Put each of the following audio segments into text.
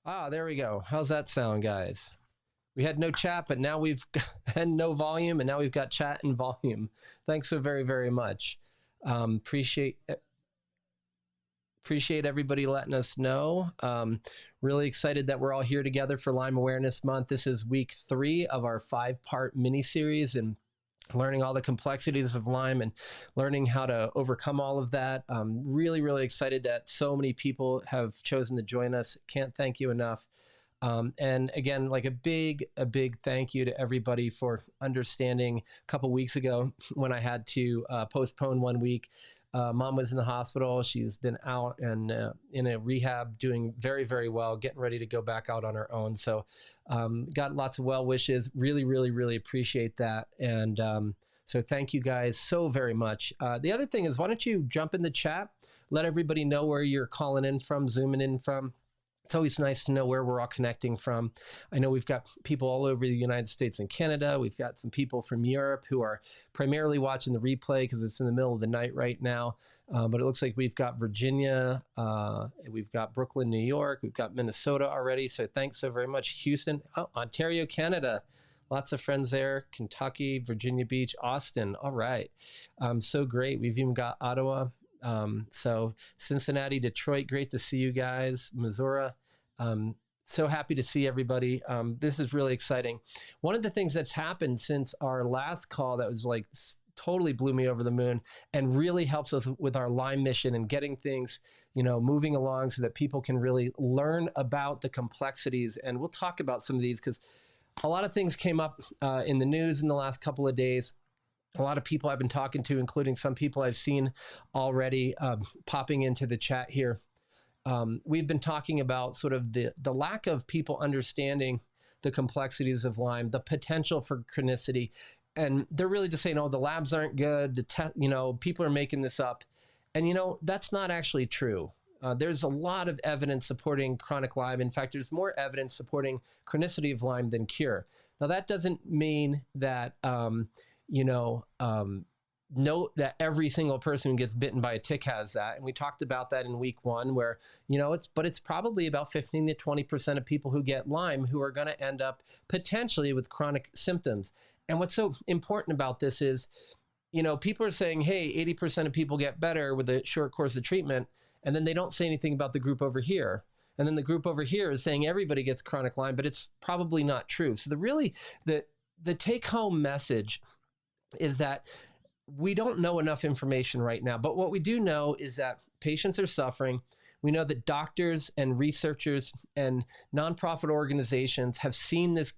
Ah, there we go. How's that sound, guys? We had no chat, but now we've had no volume, and now we've got chat and volume. Thanks so very, very much. Appreciate everybody letting us know. Really excited that we're all here together for Lyme Awareness Month. This is week 3 of our 5-part mini-series, and learning all the complexities of Lyme and learning how to overcome all of that. I'm really, really excited that so many people have chosen to join us. Can't thank you enough. And again, like a big thank you to everybody for understanding a couple weeks ago when I had to postpone 1 week. Mom was in the hospital. She's been out and in a rehab, doing very, very well, getting ready to go back out on her own. So got lots of well wishes. Really, really, really appreciate that. And so thank you guys so very much. The other thing is, why don't you jump in the chat, let everybody know where you're calling in from, zooming in from. It's always nice to know where we're all connecting from. I know we've got people all over the United States and Canada. We've got some people from Europe who are primarily watching the replay because it's in the middle of the night right now. But it looks like we've got Virginia, we've got Brooklyn, New York, we've got Minnesota already. So thanks so very much. Houston, Ontario, Canada. Lots of friends there. Kentucky, Virginia Beach, Austin. All right. So great. We've even got Ottawa. So Cincinnati, Detroit, great to see you guys. Missouri, so happy to see everybody. This is really exciting. One of the things that's happened since our last call that was like totally blew me over the moon and really helps us with our Lyme mission and getting things, moving along so that people can really learn about the complexities. And we'll talk about some of these because a lot of things came up in the news in the last couple of days. A lot of people I've been talking to, including some people I've seen already popping into the chat here. We've been talking about sort of the lack of people understanding the complexities of Lyme, the potential for chronicity. And they're really just saying, oh, the labs aren't good. People are making this up. And, that's not actually true. There's a lot of evidence supporting chronic Lyme. In fact, there's more evidence supporting chronicity of Lyme than cure. Now, that doesn't mean that... note that every single person who gets bitten by a tick has that. And we talked about that in week 1 where, it's probably about 15 to 20% of people who get Lyme who are going to end up potentially with chronic symptoms. And what's so important about this is, people are saying, hey, 80% of people get better with a short course of treatment. And then they don't say anything about the group over here. And then the group over here is saying everybody gets chronic Lyme, but it's probably not true. So the take home message is that we don't know enough information right now. But what we do know is that patients are suffering. We know that doctors and researchers and nonprofit organizations have seen this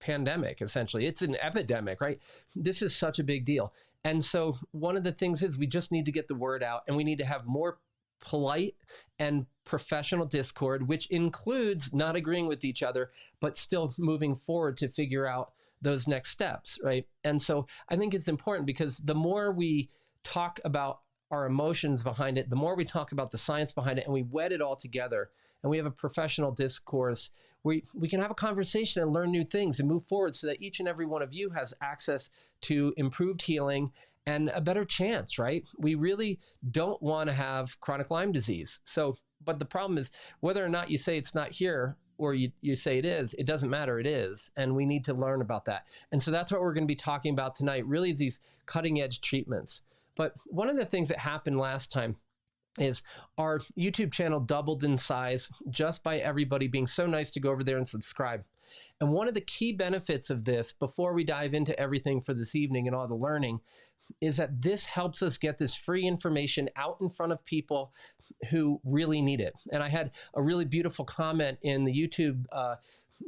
pandemic, essentially. It's an epidemic, right? This is such a big deal. And so one of the things is we just need to get the word out, and we need to have more polite and professional discord, which includes not agreeing with each other, but still moving forward to figure out those next steps, right? And so I think it's important because the more we talk about our emotions behind it, the more we talk about the science behind it, and we wed it all together, and we have a professional discourse, we can have a conversation and learn new things and move forward so that each and every one of you has access to improved healing and a better chance, right? We really don't want to have chronic Lyme disease. So, but the problem is whether or not you say it's not here or you say it is, it doesn't matter, it is. And we need to learn about that. And so that's what we're going to be talking about tonight, really these cutting edge treatments. But one of the things that happened last time is our YouTube channel doubled in size just by everybody being so nice to go over there and subscribe. And one of the key benefits of this, before we dive into everything for this evening and all the learning, is that this helps us get this free information out in front of people who really need it. And I had a really beautiful comment in the YouTube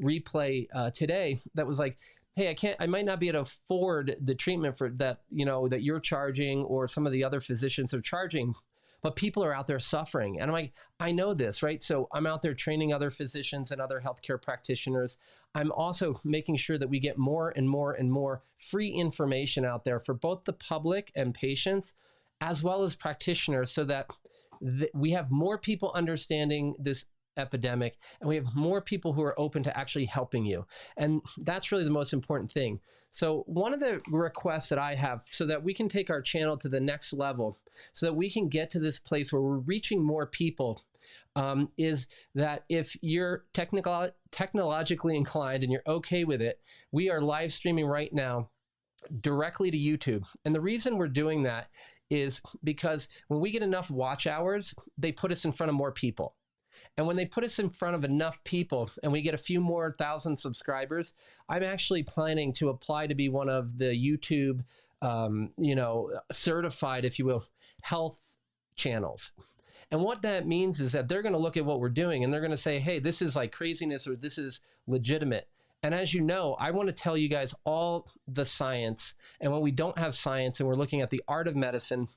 replay today that was like, hey, I might not be able to afford the treatment for that, that you're charging or some of the other physicians are charging, but people are out there suffering. And I'm like, I know this, right? So I'm out there training other physicians and other healthcare practitioners. I'm also making sure that we get more and more and more free information out there for both the public and patients, as well as practitioners, so that we have more people understanding this epidemic, and we have more people who are open to actually helping you. And that's really the most important thing. So one of the requests that I have so that we can take our channel to the next level, so that we can get to this place where we're reaching more people, is that if you're technologically inclined and you're okay with it, we are live streaming right now directly to YouTube. And the reason we're doing that is because when we get enough watch hours, they put us in front of more people. And when they put us in front of enough people and we get a few more thousand subscribers, I'm actually planning to apply to be one of the YouTube, certified, if you will, health channels. And what that means is that they're going to look at what we're doing and they're going to say, hey, this is like craziness or this is legitimate. And as you know, I want to tell you guys all the science. And when we don't have science and we're looking at the art of medicine,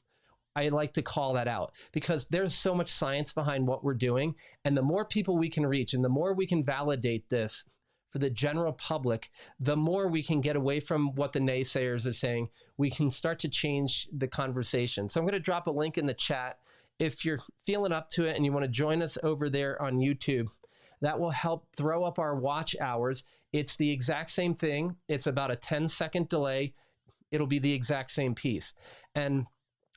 I like to call that out because there's so much science behind what we're doing. And the more people we can reach and the more we can validate this for the general public, the more we can get away from what the naysayers are saying. We can start to change the conversation. So I'm going to drop a link in the chat. If you're feeling up to it and you want to join us over there on YouTube, that will help throw up our watch hours. It's the exact same thing. It's about a 10-second delay. It'll be the exact same piece. And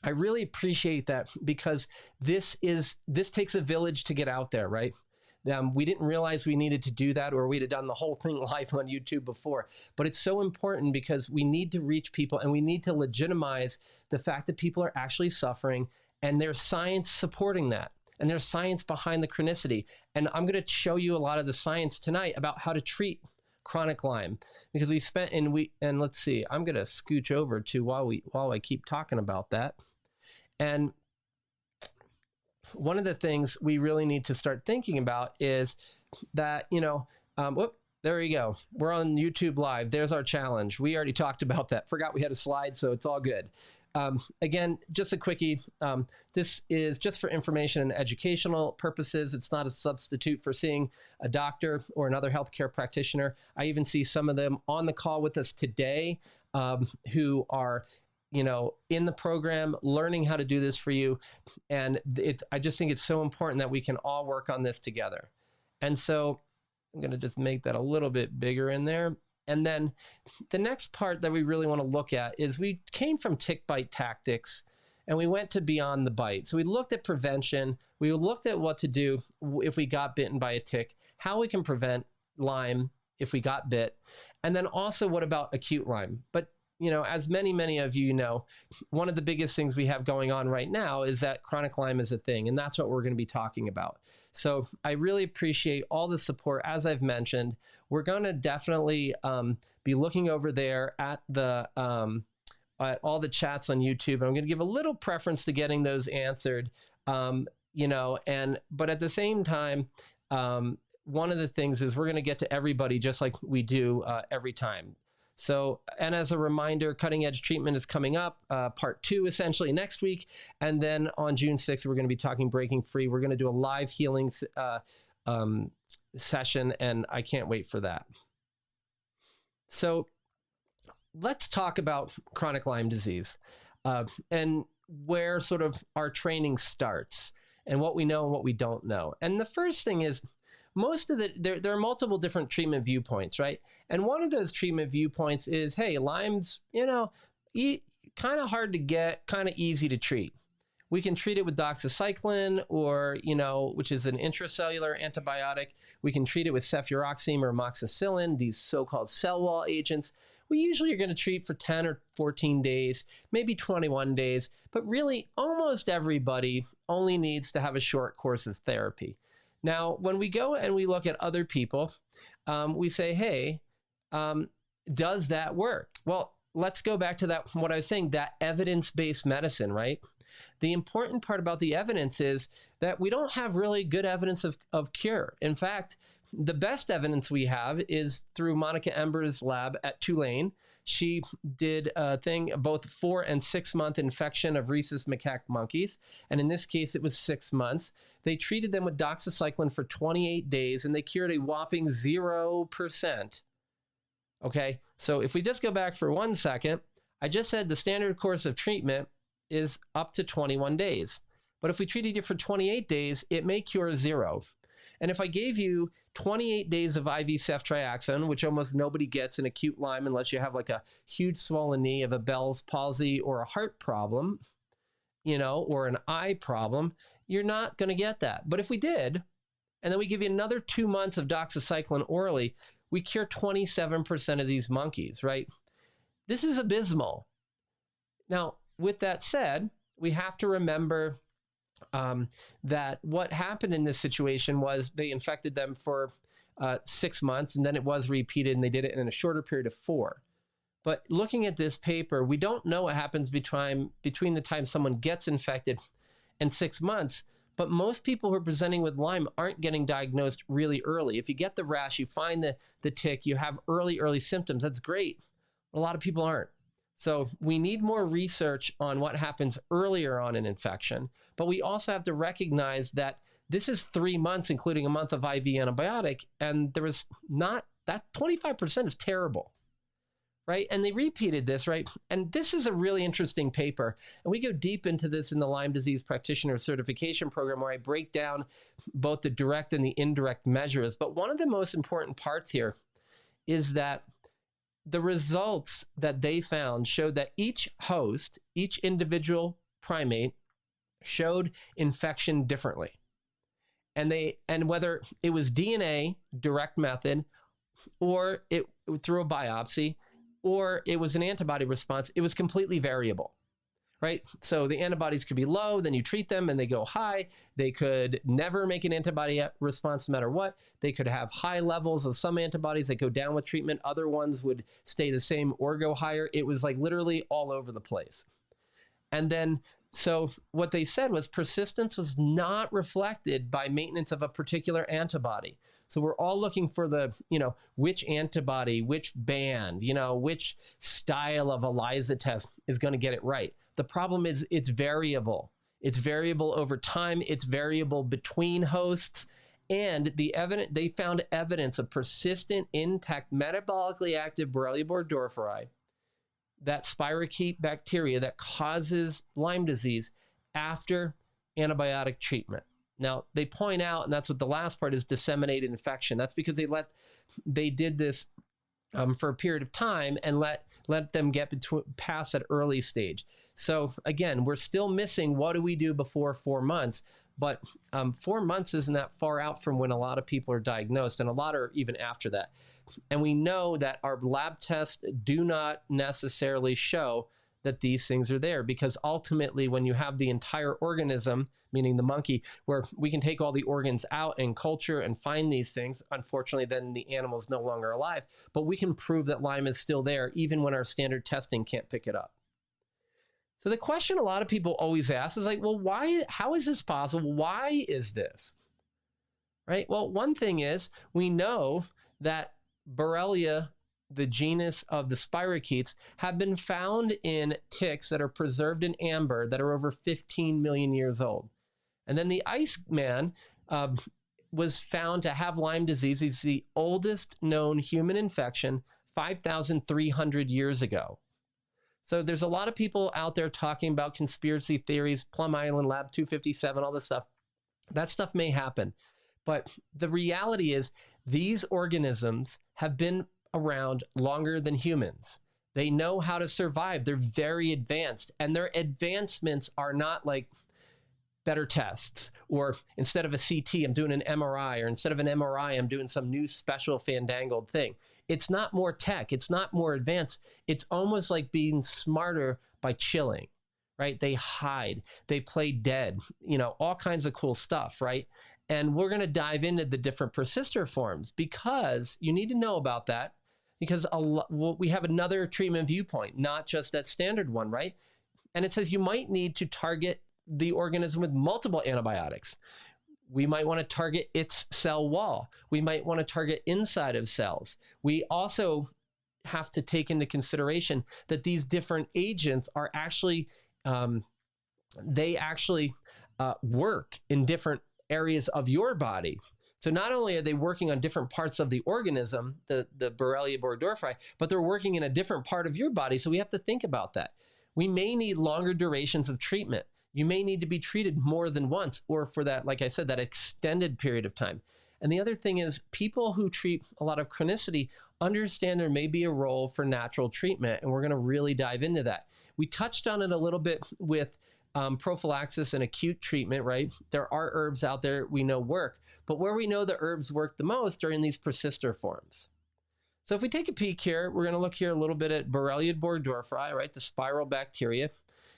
I really appreciate that because this takes a village to get out there, right? We didn't realize we needed to do that, or we'd have done the whole thing live on YouTube before. But it's so important because we need to reach people and we need to legitimize the fact that people are actually suffering, and there's science supporting that. And there's science behind the chronicity. And I'm going to show you a lot of the science tonight about how to treat chronic Lyme, because we spent and let's see, I'm going to scooch over to while I keep talking about that. And one of the things we really need to start thinking about is that, there you go. We're on YouTube Live. There's our challenge. We already talked about that. Forgot we had a slide, so it's all good. Again, just a quickie. This is just for information and educational purposes. It's not a substitute for seeing a doctor or another healthcare practitioner. I even see some of them on the call with us today who are in the program, learning how to do this for you. And I just think it's so important that we can all work on this together. And so I'm going to just make that a little bit bigger in there. And then the next part that we really want to look at is we came from tick bite tactics and we went to beyond the bite. So we looked at prevention. We looked at what to do if we got bitten by a tick, how we can prevent Lyme if we got bit, and then also what about acute Lyme. But as many of you know, one of the biggest things we have going on right now is that chronic Lyme is a thing, and that's what we're going to be talking about. So I really appreciate all the support. As I've mentioned, we're going to definitely be looking over there at at all the chats on YouTube. And I'm going to give a little preference to getting those answered, but at the same time, one of the things is we're going to get to everybody just like we do every time. So, and as a reminder, Cutting Edge Treatment is coming up, part 2, essentially next week. And then on June 6th, we're going to be talking Breaking Free. We're going to do a live healing session, and I can't wait for that. So let's talk about chronic Lyme disease and where sort of our training starts and what we know and what we don't know. And the first thing is, there are multiple different treatment viewpoints, right? And one of those treatment viewpoints is, hey, Lyme's, kind of hard to get, kind of easy to treat. We can treat it with doxycycline or, which is an intracellular antibiotic. We can treat it with cefuroxime or amoxicillin, these so-called cell wall agents. We usually are going to treat for 10 or 14 days, maybe 21 days, but really almost everybody only needs to have a short course of therapy. Now, when we go and we look at other people, we say, hey, does that work? Well, let's go back to what I was saying, that evidence-based medicine, right? The important part about the evidence is that we don't have really good evidence of cure. In fact, the best evidence we have is through Monica Ember's lab at Tulane. She did a thing, both 4 and 6 month infection of rhesus macaque monkeys. And in this case, it was 6 months. They treated them with doxycycline for 28 days and they cured a whopping 0%. Okay, so if we just go back for 1 second, I just said the standard course of treatment is up to 21 days. But if we treated you for 28 days, it may cure 0. And if I gave you 28 days of IV ceftriaxone, which almost nobody gets in acute Lyme unless you have like a huge swollen knee of a Bell's palsy or a heart problem, or an eye problem, you're not going to get that. But if we did, and then we give you another 2 months of doxycycline orally, we cure 27% of these monkeys, right? This is abysmal. Now, with that said, we have to remember that what happened in this situation was they infected them for 6 months, and then it was repeated, and they did it in a shorter period of 4. But looking at this paper, we don't know what happens between the time someone gets infected and 6 months. But most people who are presenting with Lyme aren't getting diagnosed really early. If you get the rash, you find the tick, you have early symptoms, that's great. A lot of people aren't. So we need more research on what happens earlier on in infection. But we also have to recognize that this is 3 months, including a month of IV antibiotic, and there was not, that 25% is terrible. Right? And they repeated this, right? And this is a really interesting paper. And we go deep into this in the Lyme Disease Practitioner Certification Program, where I break down both the direct and the indirect measures. But one of the most important parts here is that the results that they found showed that each host, each individual primate, showed infection differently. And whether it was DNA, direct method, or it through a biopsy, or it was an antibody response, it was completely variable, right? So the antibodies could be low, then you treat them and they go high. They could never make an antibody response no matter what. They could have high levels of some antibodies that go down with treatment. Other ones would stay the same or go higher. It was like literally all over the place. And then, so what they said was persistence was not reflected by maintenance of a particular antibody. So we're all looking for the, which antibody, which band, which style of ELISA test is going to get it right. The problem is it's variable. It's variable over time. It's variable between hosts. And they found evidence of persistent, intact, metabolically active Borrelia burgdorferi, that spirochete bacteria that causes Lyme disease, after antibiotic treatment. Now, they point out, and that's what the last part is, disseminated infection. That's because they did this for a period of time and let them get past that early stage. So again, we're still missing what do we do before 4 months, but 4 months isn't that far out from when a lot of people are diagnosed, and a lot are even after that. And we know that our lab tests do not necessarily show that these things are there, because ultimately when you have the entire organism, meaning the monkey, where we can take all the organs out and culture and find these things, unfortunately then the animal is no longer alive, but we can prove that Lyme is still there even when our standard testing can't pick it up. So the question a lot of people always ask is like, well, how is this possible? Why is this? Right? Well, one thing is we know that Borrelia, the genus of the spirochetes, have been found in ticks that are preserved in amber that are over 15 million years old. And then the Iceman was found to have Lyme disease. He's the oldest known human infection, 5,300 years ago. So there's a lot of people out there talking about conspiracy theories, Plum Island, Lab 257, all this stuff. That stuff may happen. But the reality is these organisms have been around longer than humans. They know how to survive. They're very advanced, and their advancements are not like better tests, or instead of a CT, I'm doing an MRI, or instead of an MRI, I'm doing some new special fandangled thing. It's not more tech. It's not more advanced. It's almost like being smarter by chilling, right? They hide, they play dead, all kinds of cool stuff, right? And we're going to dive into the different persister forms, because you need to know about that, because we have another treatment viewpoint, not just that standard one, right? And it says you might need to target the organism with multiple antibiotics. We might want to target its cell wall. We might want to target inside of cells. We also have to take into consideration that these different agents are actually, work in different areas of your body. So not only are they working on different parts of the organism, the Borrelia burgdorferi, but they're working in a different part of your body. So we have to think about that. We may need longer durations of treatment. You may need to be treated more than once, or for that, like I said, that extended period of time. And the other thing is, people who treat a lot of chronicity understand there may be a role for natural treatment, and we're going to really dive into that. We touched on it a little bit with prophylaxis and acute treatment, right? There are herbs out there we know work, but where we know the herbs work the most are in these persister forms. So if we take a peek here, we're going to look here a little bit at Borrelia burgdorferi, right? The spiral bacteria,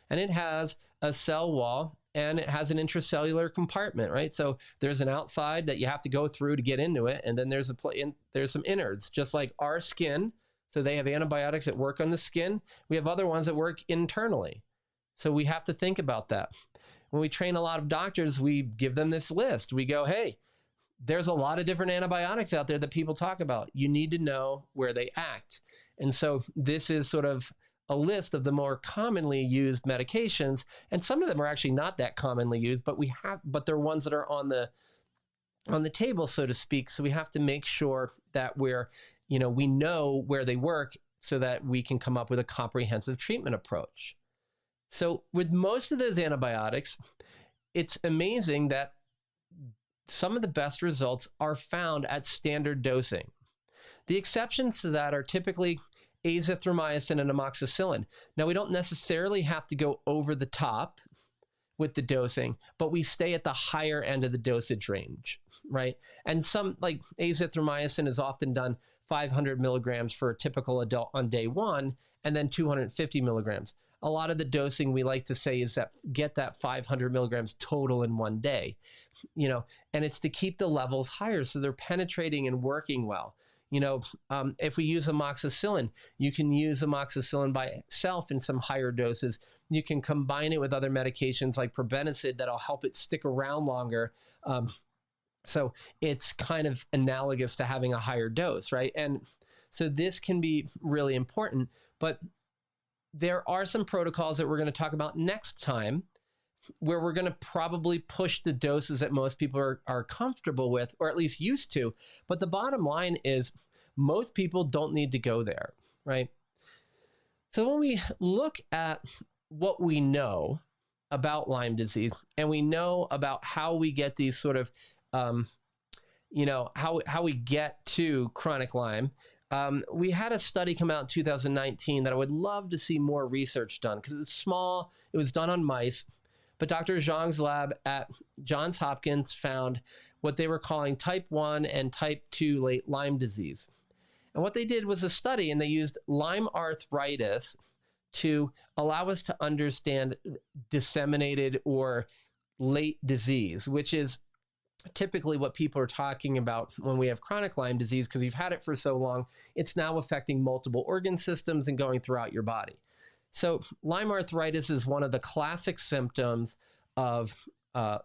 and it has a cell wall and it has an intracellular compartment, right? So there's an outside that you have to go through to get into it, and then there's some innards, just like our skin. So they have antibiotics that work on the skin. We have other ones that work internally. So we have to think about that. When we train a lot of doctors, we give them this list. We go, hey, there's a lot of different antibiotics out there that people talk about. You need to know where they act. And so this is sort of a list of the more commonly used medications. And some of them are actually not that commonly used, but they're ones that are on the table, so to speak. So we have to make sure that we know where they work so that we can come up with a comprehensive treatment approach. So with most of those antibiotics, it's amazing that some of the best results are found at standard dosing. The exceptions to that are typically azithromycin and amoxicillin. Now, we don't necessarily have to go over the top with the dosing, but we stay at the higher end of the dosage range, right? And some, like azithromycin, is often done 500 milligrams for a typical adult on day one, and then 250 milligrams. A lot of the dosing we like to say is that get that 500 milligrams total in one day, and it's to keep the levels higher so they're penetrating and working well. If we use amoxicillin, you can use amoxicillin by itself in some higher doses. You can combine it with other medications like probenecid that'll help it stick around longer. So it's kind of analogous to having a higher dose, right? And so this can be really important, but there are some protocols that we're going to talk about next time where we're going to probably push the doses that most people are comfortable with, or at least used to. But the bottom line is most people don't need to go there, right? So when we look at what we know about Lyme disease, and we know about how we get these sort of, how we get to chronic Lyme, we had a study come out in 2019 that I would love to see more research done because it's small. It was done on mice. But Dr. Zhang's lab at Johns Hopkins found what they were calling type 1 and type 2 late Lyme disease. And what they did was a study, and they used Lyme arthritis to allow us to understand disseminated or late disease, which is typically what people are talking about when we have chronic Lyme disease, because you've had it for so long, it's now affecting multiple organ systems and going throughout your body. So Lyme arthritis is one of the classic symptoms of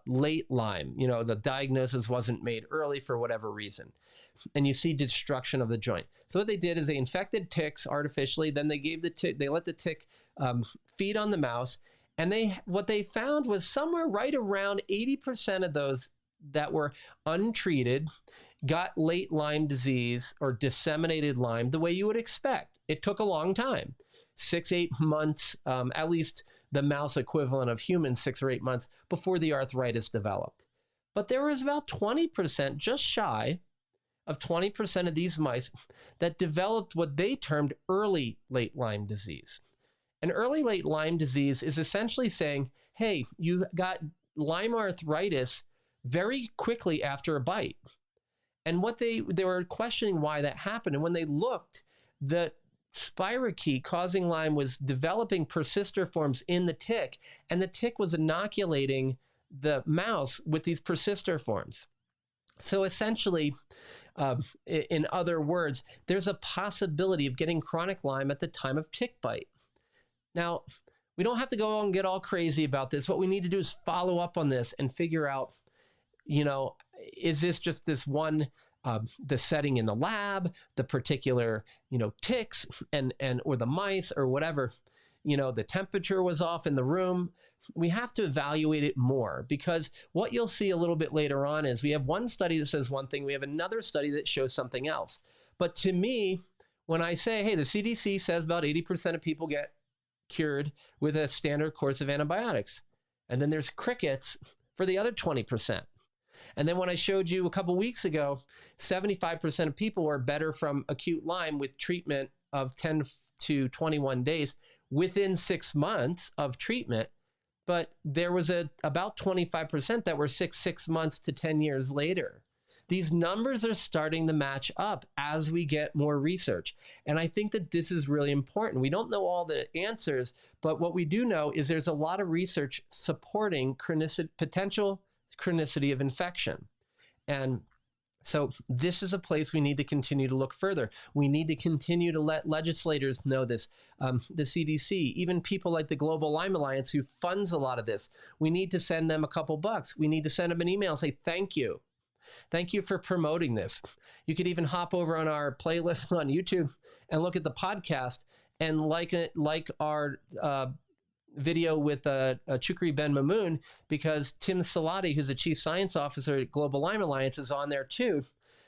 late Lyme. The diagnosis wasn't made early for whatever reason. And you see destruction of the joint. So what they did is they infected ticks artificially. Then they let the tick feed on the mouse. And what they found was somewhere right around 80% of those that were untreated got late Lyme disease or disseminated Lyme the way you would expect. It took a long time. 6-8 months, at least the mouse equivalent of humans, 6 or 8 months before the arthritis developed. But there was about 20%, just shy of 20% of these mice that developed what they termed early late Lyme disease. And early late Lyme disease is essentially saying, hey, you got Lyme arthritis very quickly after a bite. And what they were questioning why that happened. And when they looked, the spirochete causing Lyme was developing persister forms in the tick, and the tick was inoculating the mouse with these persister forms. So essentially, in other words, there's a possibility of getting chronic Lyme at the time of tick bite. Now, we don't have to go and get all crazy about this. What we need to do is follow up on this and figure out, is this just this one, the setting in the lab, the particular, ticks or the mice or whatever, the temperature was off in the room. We have to evaluate it more, because what you'll see a little bit later on is we have one study that says one thing, we have another study that shows something else. But to me, when I say, hey, the CDC says about 80% of people get cured with a standard course of antibiotics, and then there's crickets for the other 20%. And then when I showed you a couple weeks ago, 75% of people are better from acute Lyme with treatment of 10 to 21 days within 6 months of treatment. but there was about 25% that were sick 6 months to 10 years later. These numbers are starting to match up as we get more research. And I think that this is really important. We don't know all the answers, but what we do know is there's a lot of research supporting potential chronicity of infection. And so this is a place we need to continue to look further. We need to continue to let legislators know this, the CDC, even people like the Global Lyme Alliance who funds a lot of this. We need to send them a couple bucks. We need to send them an email and say, thank you. Thank you for promoting this. You could even hop over on our playlist on YouTube and look at the podcast and like our video with Chukri Ben Mamoon, because Tim Salati, who's the Chief Science Officer at Global Lyme Alliance, is on there too,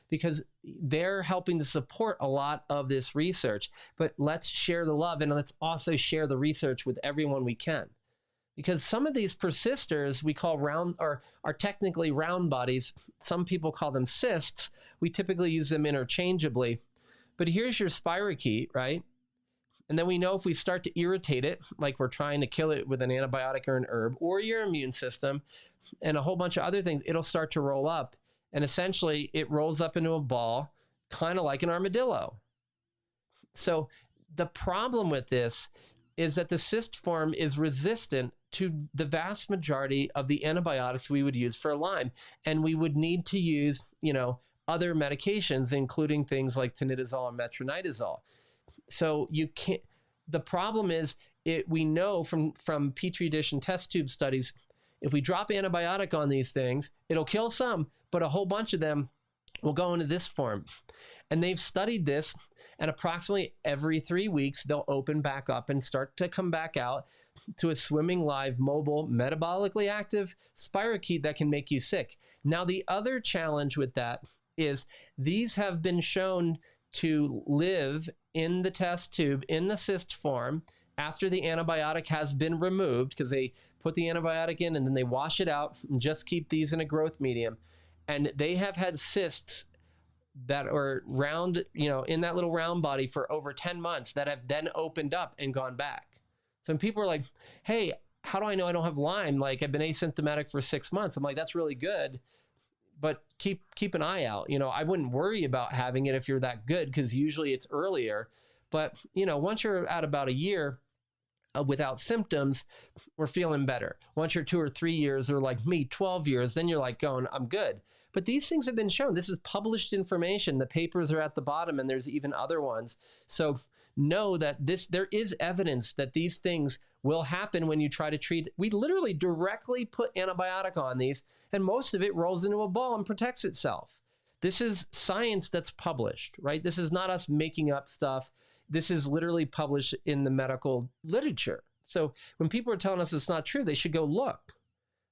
because they're helping to support a lot of this research. But let's share the love, and let's also share the research with everyone we can. Because some of these persisters we call round, or are technically round bodies. Some people call them cysts. We typically use them interchangeably. But here's your spirochete, right? And then we know if we start to irritate it, like we're trying to kill it with an antibiotic or an herb, or your immune system, and a whole bunch of other things, it'll start to roll up. And essentially, it rolls up into a ball, kind of like an armadillo. So the problem with this is that the cyst form is resistant to the vast majority of the antibiotics we would use for Lyme. And we would need to use, other medications, including things like tinidazole and metronidazole. So you can't, the problem is we know from Petri dish and test tube studies, if we drop antibiotic on these things, it'll kill some, but a whole bunch of them will go into this form. And they've studied this, and approximately every 3 weeks, they'll open back up and start to come back out to a swimming, live, mobile, metabolically active spirochete that can make you sick. Now, the other challenge with that is these have been shown to live in the test tube in the cyst form after the antibiotic has been removed, because they put the antibiotic in and then they wash it out and just keep these in a growth medium. And they have had cysts that are round, in that little round body for over 10 months that have then opened up and gone back. So when people are like, hey, how do I know I don't have Lyme? Like, I've been asymptomatic for 6 months. I'm like, that's really good, but keep an eye out. I wouldn't worry about having it if you're that good, because usually it's earlier. But, once you're at about a year without symptoms, we're feeling better. Once you're 2 or 3 years, or like me, 12 years, then you're like going, I'm good. But these things have been shown. This is published information. The papers are at the bottom, and there's even other ones. So know that there is evidence that these things will happen when you try to treat. We literally directly put antibiotic on these, and most of it rolls into a ball and protects itself. This is science that's published, right? This is not us making up stuff. This is literally published in the medical literature. So when people are telling us it's not true, they should go look.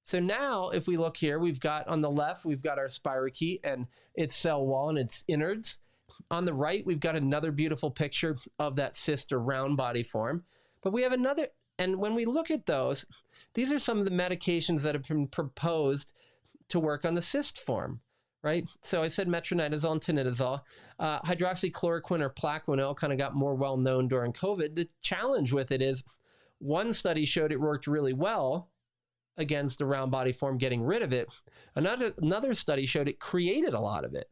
So now if we look here, we've got on the left, we've got our spirochete and its cell wall and its innards. On the right, we've got another beautiful picture of that cyst or round body form. But we have another, and when we look at those, these are some of the medications that have been proposed to work on the cyst form, right? So I said metronidazole and tinidazole. Hydroxychloroquine or Plaquenil kind of got more well-known during COVID. The challenge with it is one study showed it worked really well against the round body form, getting rid of it. Another study showed it created a lot of it.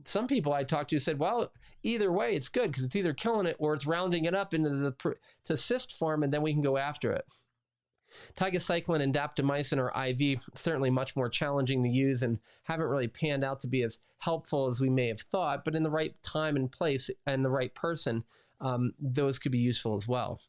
Some people I talked to said, well, either way, it's good because it's either killing it or it's rounding it up into to cyst form, and then we can go after it. Tigecycline and daptomycin or IV, certainly much more challenging to use and haven't really panned out to be as helpful as we may have thought, but in the right time and place and the right person, those could be useful as well.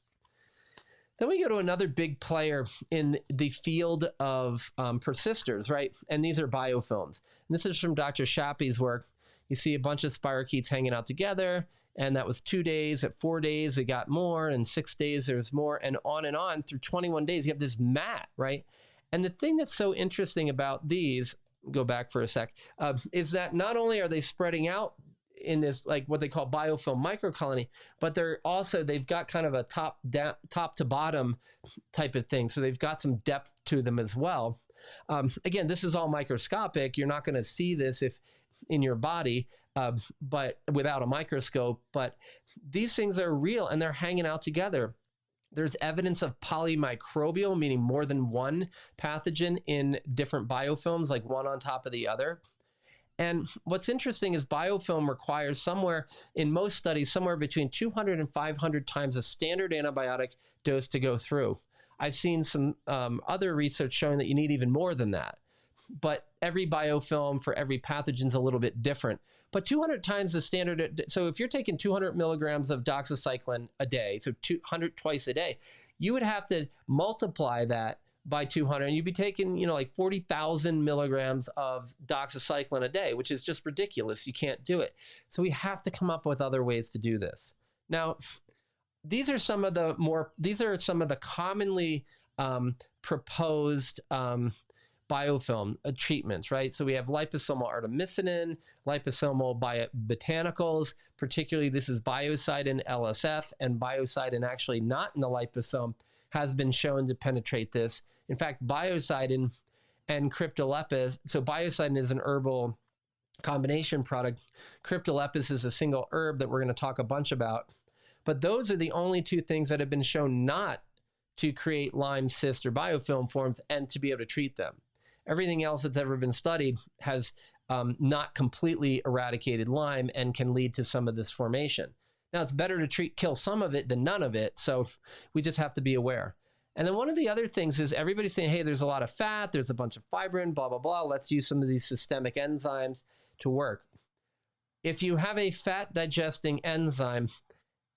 Then we go to another big player in the field of persisters, right? And these are biofilms. And this is from Dr. Shappy's work. You see a bunch of spirochetes hanging out together, and that was 2 days. At 4 days, it got more, and 6 days, there's more, and on through 21 days. You have this mat, right? And the thing that's so interesting about these, go back for a sec, is that not only are they spreading out in this, like what they call biofilm microcolony, but they've got kind of a top to bottom type of thing. So they've got some depth to them as well. Again, this is all microscopic. You're not going to see this if in your body, but without a microscope. But these things are real, and they're hanging out together. There's evidence of polymicrobial, meaning more than one pathogen in different biofilms, like one on top of the other. And what's interesting is biofilm requires somewhere, in most studies, somewhere between 200 and 500 times a standard antibiotic dose to go through. I've seen some other research showing that you need even more than that. But every biofilm for every pathogen is a little bit different. But 200 times the standard, so if you're taking 200 milligrams of doxycycline a day, so 200 twice a day, you would have to multiply that by 200, and you'd be taking, like 40,000 milligrams of doxycycline a day, which is just ridiculous. You can't do it. So we have to come up with other ways to do this. Now, these are some of the commonly proposed biofilm treatments, right? So we have liposomal artemisinin, liposomal botanicals, particularly this is biocidin LSF, and biocidin actually not in the liposome has been shown to penetrate this. In fact, biocidin and cryptolepis, so biocidin is an herbal combination product. Cryptolepis is a single herb that we're going to talk a bunch about. But those are the only two things that have been shown not to create Lyme cyst or biofilm forms and to be able to treat them. Everything else that's ever been studied has not completely eradicated Lyme and can lead to some of this formation. Now, it's better to kill some of it than none of it, so we just have to be aware. And then one of the other things is everybody's saying, hey, there's a lot of fat, there's a bunch of fibrin, blah, blah, blah. Let's use some of these systemic enzymes to work. If you have a fat digesting enzyme,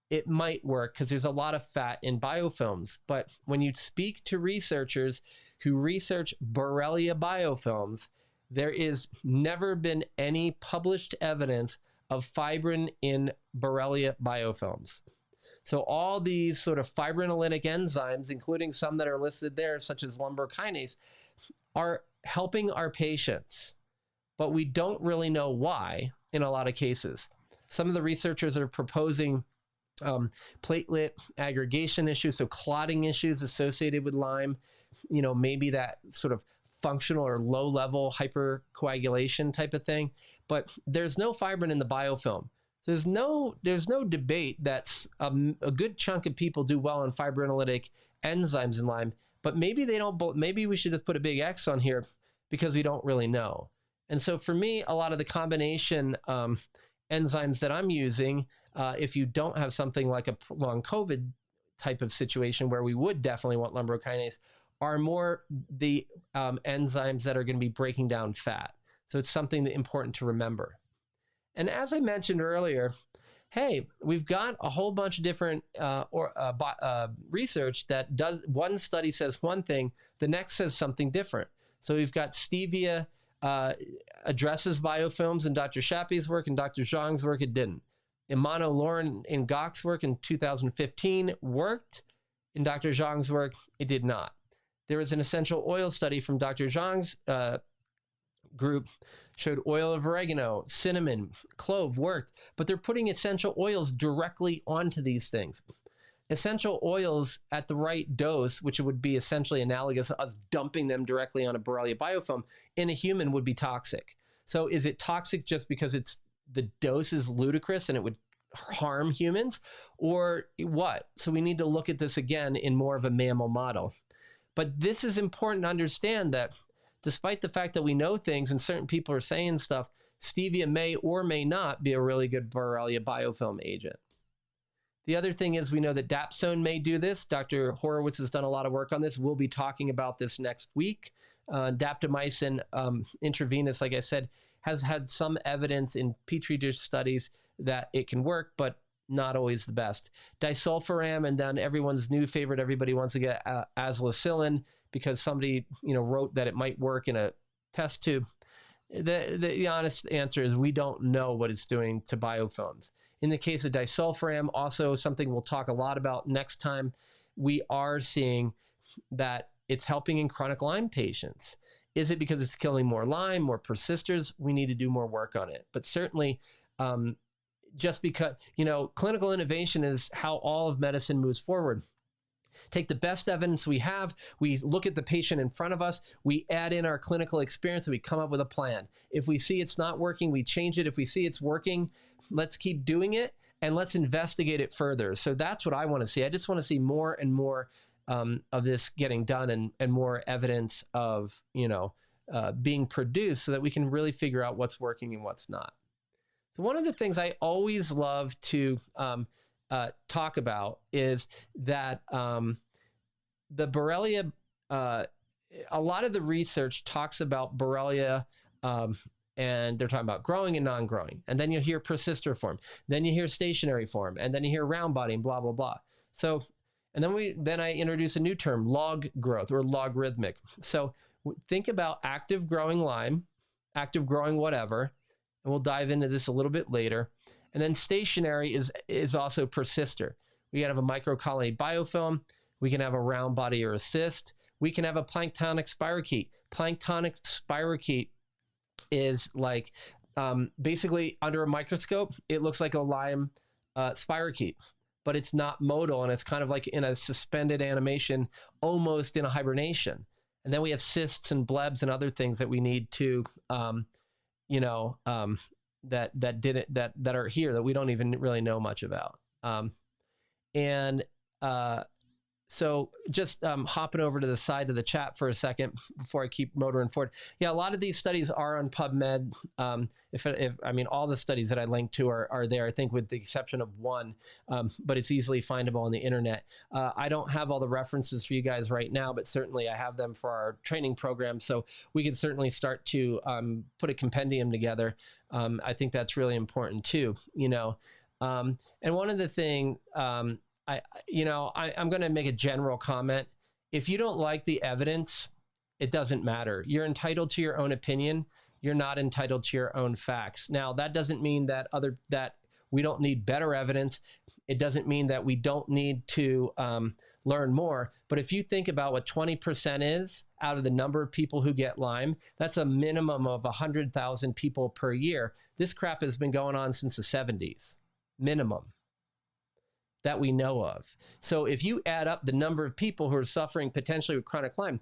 it might work because there's a lot of fat in biofilms. But when you speak to researchers who research Borrelia biofilms, there is never been any published evidence of fibrin in Borrelia biofilms. So all these sort of fibrinolytic enzymes, including some that are listed there, such as lumbar kinase, are helping our patients, but we don't really know why in a lot of cases. Some of the researchers are proposing platelet aggregation issues, so clotting issues associated with Lyme, maybe that sort of functional or low-level hypercoagulation type of thing, but there's no fibrin in the biofilm. There's no debate that a good chunk of people do well on fibrinolytic enzymes in Lyme, but maybe they don't. Maybe we should just put a big X on here because we don't really know. And so for me, a lot of the combination enzymes that I'm using, if you don't have something like a long COVID type of situation where we would definitely want lumbar kinase, are more the enzymes that are going to be breaking down fat. So it's something that's important to remember. And as I mentioned earlier, hey, we've got a whole bunch of different research that does, one study says one thing, the next says something different. So we've got stevia addresses biofilms in Dr. Shappy's work, and Dr. Zhang's work, it didn't. Immunolorin in Gok's work in 2015 worked. In Dr. Zhang's work, it did not. There was an essential oil study from Dr. Zhang's group, showed oil of oregano, cinnamon, clove worked, but they're putting essential oils directly onto these things. Essential oils at the right dose, which would be essentially analogous to us dumping them directly on a Borrelia biofilm, in a human would be toxic. So is it toxic just because the dose is ludicrous and it would harm humans, or what? So we need to look at this again in more of a mammal model. But this is important to understand that despite the fact that we know things and certain people are saying stuff, stevia may or may not be a really good Borrelia biofilm agent. The other thing is we know that dapsone may do this. Dr. Horowitz has done a lot of work on this. We'll be talking about this next week. Daptomycin intravenous, like I said, has had some evidence in Petri dish studies that it can work, but not always the best. Disulfiram, and then everyone's new favorite, everybody wants to get azlacillin because somebody wrote that it might work in a test tube. The honest answer is we don't know what it's doing to biofilms. In the case of disulfiram, also something we'll talk a lot about next time, we are seeing that it's helping in chronic Lyme patients. Is it because it's killing more Lyme, more persisters? We need to do more work on it. But certainly, just because, clinical innovation is how all of medicine moves forward. Take the best evidence we have, we look at the patient in front of us, we add in our clinical experience, and we come up with a plan. If we see it's not working, we change it. If we see it's working, let's keep doing it. and let's investigate it further. So that's what I want to see. I just want to see more and more of this getting done, and more evidence of, being produced, so that we can really figure out what's working and what's not. So one of the things I always love to talk about is that the Borrelia, a lot of the research talks about Borrelia, and they're talking about growing and non-growing. And then you hear persister form, then you hear stationary form, and then you hear round body and blah, blah, blah. So, and then I introduce a new term, log growth or logarithmic. So think about active growing Lyme, active growing whatever, and we'll dive into this a little bit later. And then stationary is also persister. We can have a microcolony biofilm. We can have a round body or a cyst. We can have a planktonic spirochete. Planktonic spirochete is like, basically under a microscope, it looks like a Lyme spirochete, but it's not modal, and it's kind of like in a suspended animation, almost in a hibernation. And then we have cysts and blebs and other things that we need to, that are here that we don't even really know much about. So just hopping over to the side of the chat for a second before I keep motoring forward. Yeah, a lot of these studies are on PubMed. All the studies that I linked to are there, I think with the exception of one, but it's easily findable on the internet. I don't have all the references for you guys right now, but certainly I have them for our training program. So we can certainly start to put a compendium together. I think that's really important too, and one of the things, I'm going to make a general comment. If you don't like the evidence, it doesn't matter. You're entitled to your own opinion. You're not entitled to your own facts. Now, that doesn't mean that we don't need better evidence. It doesn't mean that we don't need to learn more. But if you think about what 20% is out of the number of people who get Lyme, that's a minimum of 100,000 people per year. This crap has been going on since the 70s, minimum, that we know of. So if you add up the number of people who are suffering potentially with chronic Lyme,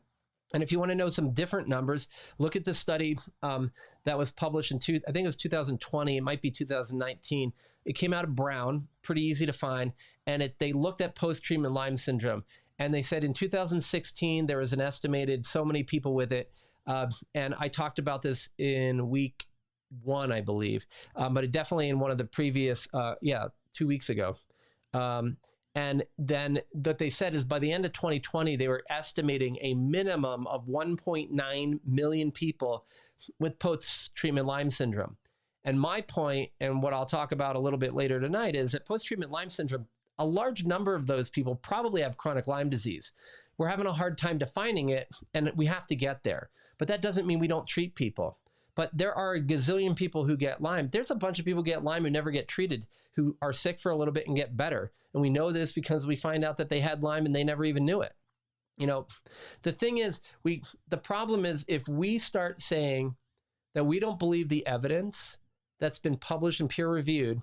and if you want to know some different numbers, look at the study that was published I think it was 2020, it might be 2019. It came out of Brown, pretty easy to find, and they looked at post-treatment Lyme syndrome. And they said in 2016, there was an estimated so many people with it. And I talked about this in week 1, I believe, but it definitely in one of the previous, 2 weeks ago. And then what they said is by the end of 2020, they were estimating a minimum of 1.9 million people with post-treatment Lyme syndrome. And my point, and what I'll talk about a little bit later tonight, is that post-treatment Lyme syndrome, a large number of those people probably have chronic Lyme disease. We're having a hard time defining it, and we have to get there. But that doesn't mean we don't treat people. But there are a gazillion people who get Lyme. There's a bunch of people who get Lyme who never get treated, who are sick for a little bit and get better. And we know this because we find out that they had Lyme and they never even knew it. The thing is, the problem is if we start saying that we don't believe the evidence that's been published and peer reviewed,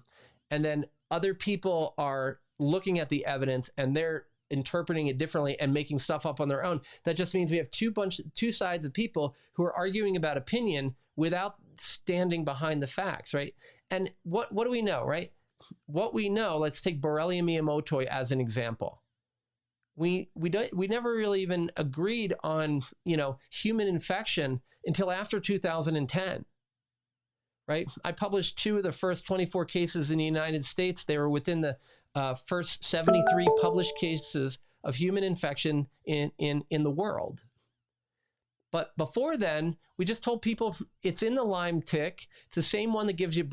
and then other people are looking at the evidence and they're interpreting it differently and making stuff up on their own, that just means we have two sides of people who are arguing about opinion without standing behind the facts, right? And what do we know, right? What we know, let's take Borrelia miyamotoi as an example. We never really even agreed on, human infection until after 2010, right? I published 2 of the first 24 cases in the United States. They were within the first 73 published cases of human infection in the world. But before then, we just told people it's in the Lyme tick. It's the same one that gives you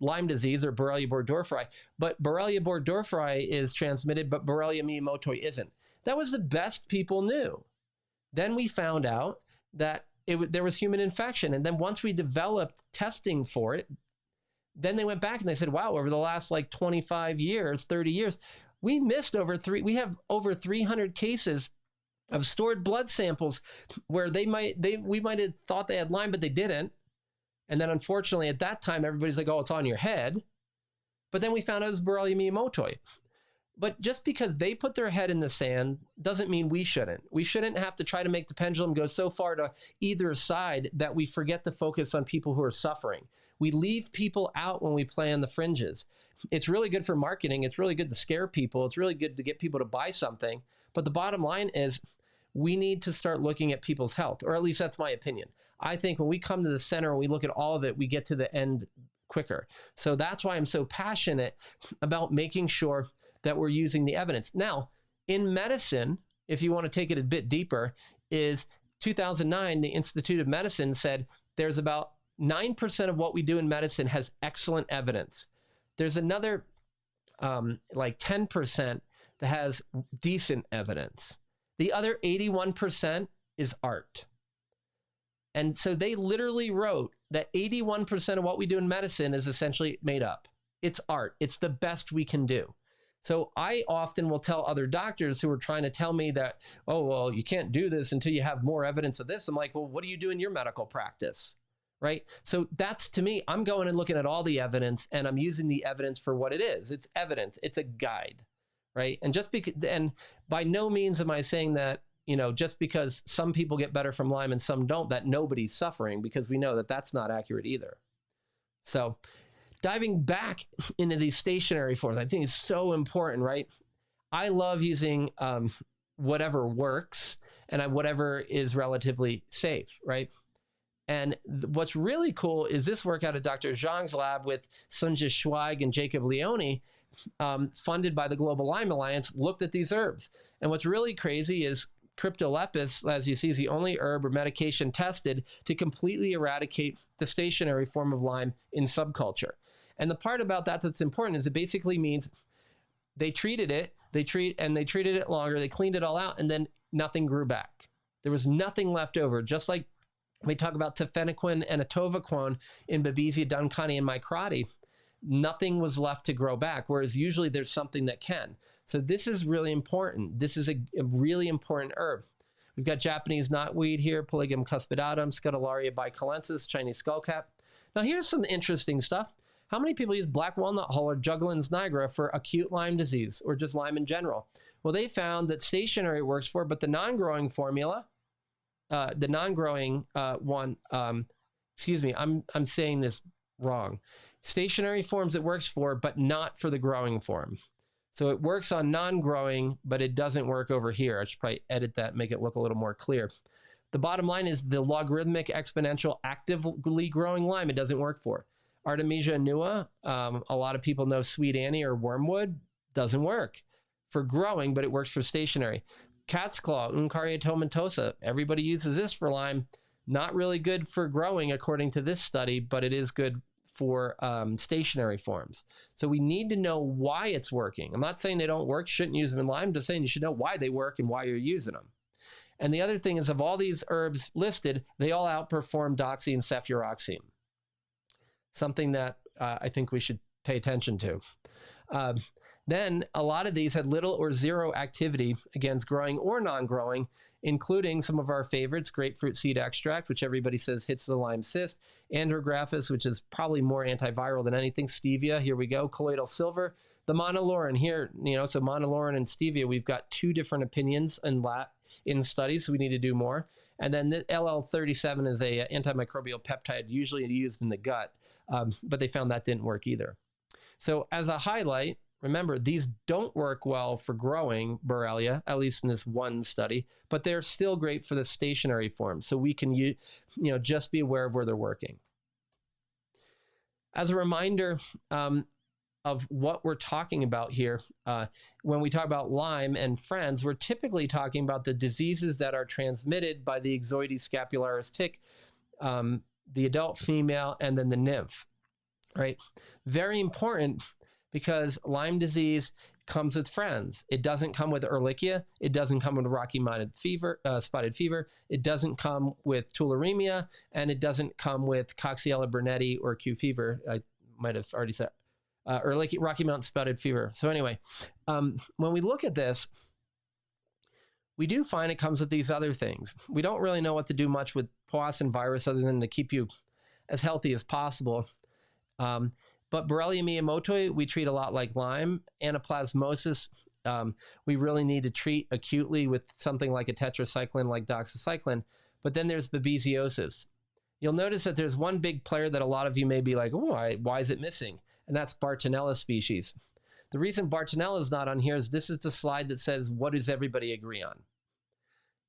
Lyme disease or Borrelia burgdorferi. But Borrelia burgdorferi is transmitted, but Borrelia miyamotoi isn't. That was the best people knew. Then we found out that there was human infection. And then once we developed testing for it, then they went back and they said, wow, over the last 25 years, 30 years, we have over 300 cases of stored blood samples where we might have thought they had Lyme, but they didn't. And then unfortunately at that time, everybody's like, oh, it's on your head. But then we found out it was Borrelia miyamotoi. But just because they put their head in the sand doesn't mean we shouldn't. We shouldn't have to try to make the pendulum go so far to either side that we forget to focus on people who are suffering. We leave people out when we play on the fringes. It's really good for marketing. It's really good to scare people. It's really good to get people to buy something. But the bottom line is we need to start looking at people's health, or at least that's my opinion. I think when we come to the center and we look at all of it, we get to the end quicker. So that's why I'm so passionate about making sure that we're using the evidence. Now, in medicine, if you want to take it a bit deeper, is 2009, the Institute of Medicine said there's about 9% of what we do in medicine has excellent evidence. There's another like 10% that has decent evidence. The other 81% is art. And so they literally wrote that 81% of what we do in medicine is essentially made up. It's art. It's the best we can do. So I often will tell other doctors who are trying to tell me that, oh, well, you can't do this until you have more evidence of this. I'm like, well, what do you do in your medical practice? Right? So that's, to me, I'm going and looking at all the evidence and I'm using the evidence for what it is. It's evidence. It's a guide. Right? And just because, and by no means am I saying that, you know, just because some people get better from Lyme and some don't, that nobody's suffering, because we know that that's not accurate either. So diving back into these stationary forms, I think it's so important, right? I love using whatever works and whatever is relatively safe, right? And what's really cool is this work out of Dr. Zhang's lab with Sunja Schweig and Jacob Leone, funded by the Global Lyme Alliance, looked at these herbs. And what's really crazy is Cryptolepis, as you see, is the only herb or medication tested to completely eradicate the stationary form of Lyme in subculture. And the part about that that's important is it basically means they treated it, they treated it longer, they cleaned it all out, and then nothing grew back. There was nothing left over, just like we talk about tafenoquine and atovaquone in Babesia duncani and microti. Nothing was left to grow back, whereas usually there's something that can. So this is really important. This is a really important herb. We've got Japanese knotweed here, Polygium cuspidatum, Scutellaria bicalensis, Chinese skullcap. Now here's some interesting stuff. How many people use black walnut hull or Juglans nigra for acute Lyme disease or just Lyme in general? Well, they found that stationary works for, but the non-growing formula, the non-growing one, excuse me, I'm saying this wrong. Stationary forms it works for, but not for the growing form. So it works on non-growing, but it doesn't work over here. I should probably edit that, make it look a little more clear. The bottom line is the logarithmic exponential actively growing Lyme, it doesn't work for. Artemisia annua, a lot of people know Sweet Annie or wormwood, doesn't work for growing, but it works for stationary. Cat's claw, Uncaria tomentosa, everybody uses this for Lyme. Not really good for growing according to this study, but it is good for stationary forms. So we need to know why it's working. I'm not saying they don't work, shouldn't use them in Lyme, I'm just saying you should know why they work and why you're using them. And the other thing is, of all these herbs listed, they all outperform doxy and cefuroxime. Something that I think we should pay attention to. Then a lot of these had little or zero activity against growing or non-growing, including some of our favorites, grapefruit seed extract, which everybody says hits the Lyme cyst, andrographis, which is probably more antiviral than anything, stevia, here we go, colloidal silver, the monolaurin here, you know, so monolaurin and stevia, we've got two different opinions in studies, so we need to do more. And then the LL37 is a antimicrobial peptide usually used in the gut, but they found that didn't work either. So as a highlight, remember, these don't work well for growing Borrelia, at least in this one study, but they're still great for the stationary form. So we can just be aware of where they're working. As a reminder of what we're talking about here, when we talk about Lyme and friends, we're typically talking about the diseases that are transmitted by the Ixodes scapularis tick, the adult female, and then the nymph, right? Very important, because Lyme disease comes with friends. It doesn't come with Ehrlichia. It doesn't come with Rocky-Mountain fever, spotted fever. It doesn't come with tularemia, and it doesn't come with Coxiella burnetii or Q fever. I might have already said Ehrlichia, Rocky-Mountain spotted fever. So anyway, when we look at this, we do find it comes with these other things. We don't really know what to do much with Powassan virus other than to keep you as healthy as possible. But Borrelia miyamotoi, we treat a lot like Lyme. Anaplasmosis, we really need to treat acutely with something like a tetracycline, like doxycycline. But then there's babesiosis. You'll notice that there's one big player that a lot of you may be like, oh, why is it missing? And that's Bartonella species. The reason Bartonella is not on here is this is the slide that says, what does everybody agree on?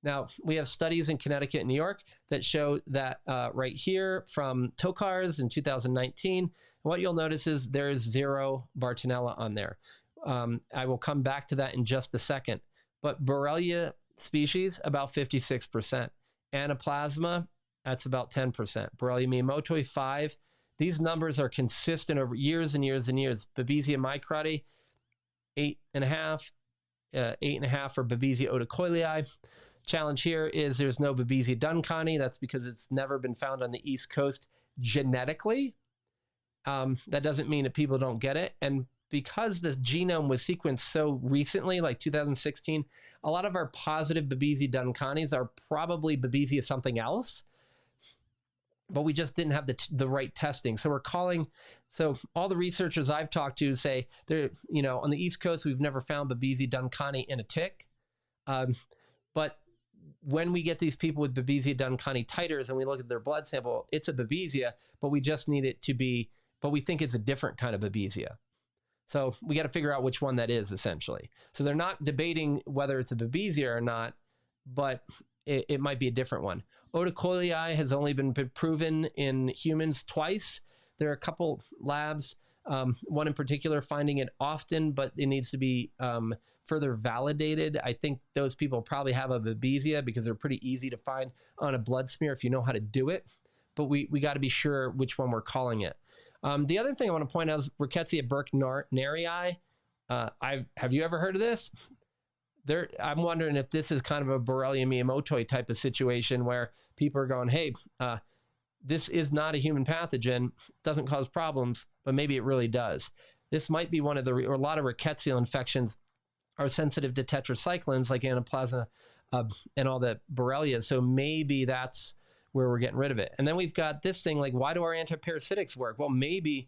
Now, we have studies in Connecticut and New York that show that right here from Tokars in 2019, what you'll notice is there is 0 Bartonella on there. I will come back to that in just a second. But Borrelia species, about 56%. Anaplasma, that's about 10%. Borrelia miyamotoi, 5%. These numbers are consistent over years and years and years. Babesia microti, 8.5%. 8.5% for Babesia otocoilii. Challenge here is there's no Babesia duncani. That's because it's never been found on the East Coast genetically. That doesn't mean that people don't get it. And because the genome was sequenced so recently, like 2016, a lot of our positive Babesia duncanis are probably Babesia something else, but we just didn't have the right testing. So so all the researchers I've talked to say they're, on the East Coast, we've never found Babesia duncani in a tick. But when we get these people with Babesia duncani titers and we look at their blood sample, it's a Babesia, but we just need it to be, but we think it's a different kind of Babesia. So we got to figure out which one that is, essentially. So they're not debating whether it's a Babesia or not, but it might be a different one. Otocoilii has only been proven in humans twice. There are a couple labs, one in particular finding it often, but it needs to be further validated. I think those people probably have a Babesia because they're pretty easy to find on a blood smear if you know how to do it. But we got to be sure which one we're calling it. The other thing I want to point out is Rickettsia burkneri. Have you ever heard of this? I'm wondering if this is kind of a Borrelia miyamotoi type of situation where people are going, hey, this is not a human pathogen, doesn't cause problems, but maybe it really does. This might be or a lot of rickettsial infections are sensitive to tetracyclines like Anaplasma and all the Borrelia. So maybe that's where we're getting rid of it. And then we've got this thing like, why do our antiparasitics work? Well, maybe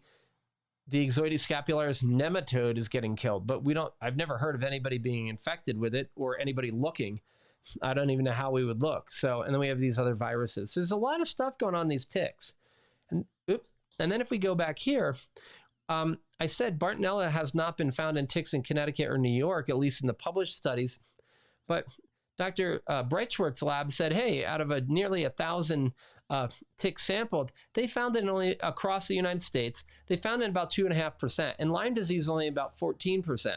the Ixodes scapularis nematode is getting killed, but I've never heard of anybody being infected with it or anybody looking. I don't even know how we would look. So, and then we have these other viruses. So there's a lot of stuff going on in these ticks. And then if we go back here, I said Bartonella has not been found in ticks in Connecticut or New York, at least in the published studies. But Dr. Breitschwartz's lab said, hey, out of nearly 1,000 ticks sampled, they found it only across the United States. They found it about 2.5%, and Lyme disease only about 14%.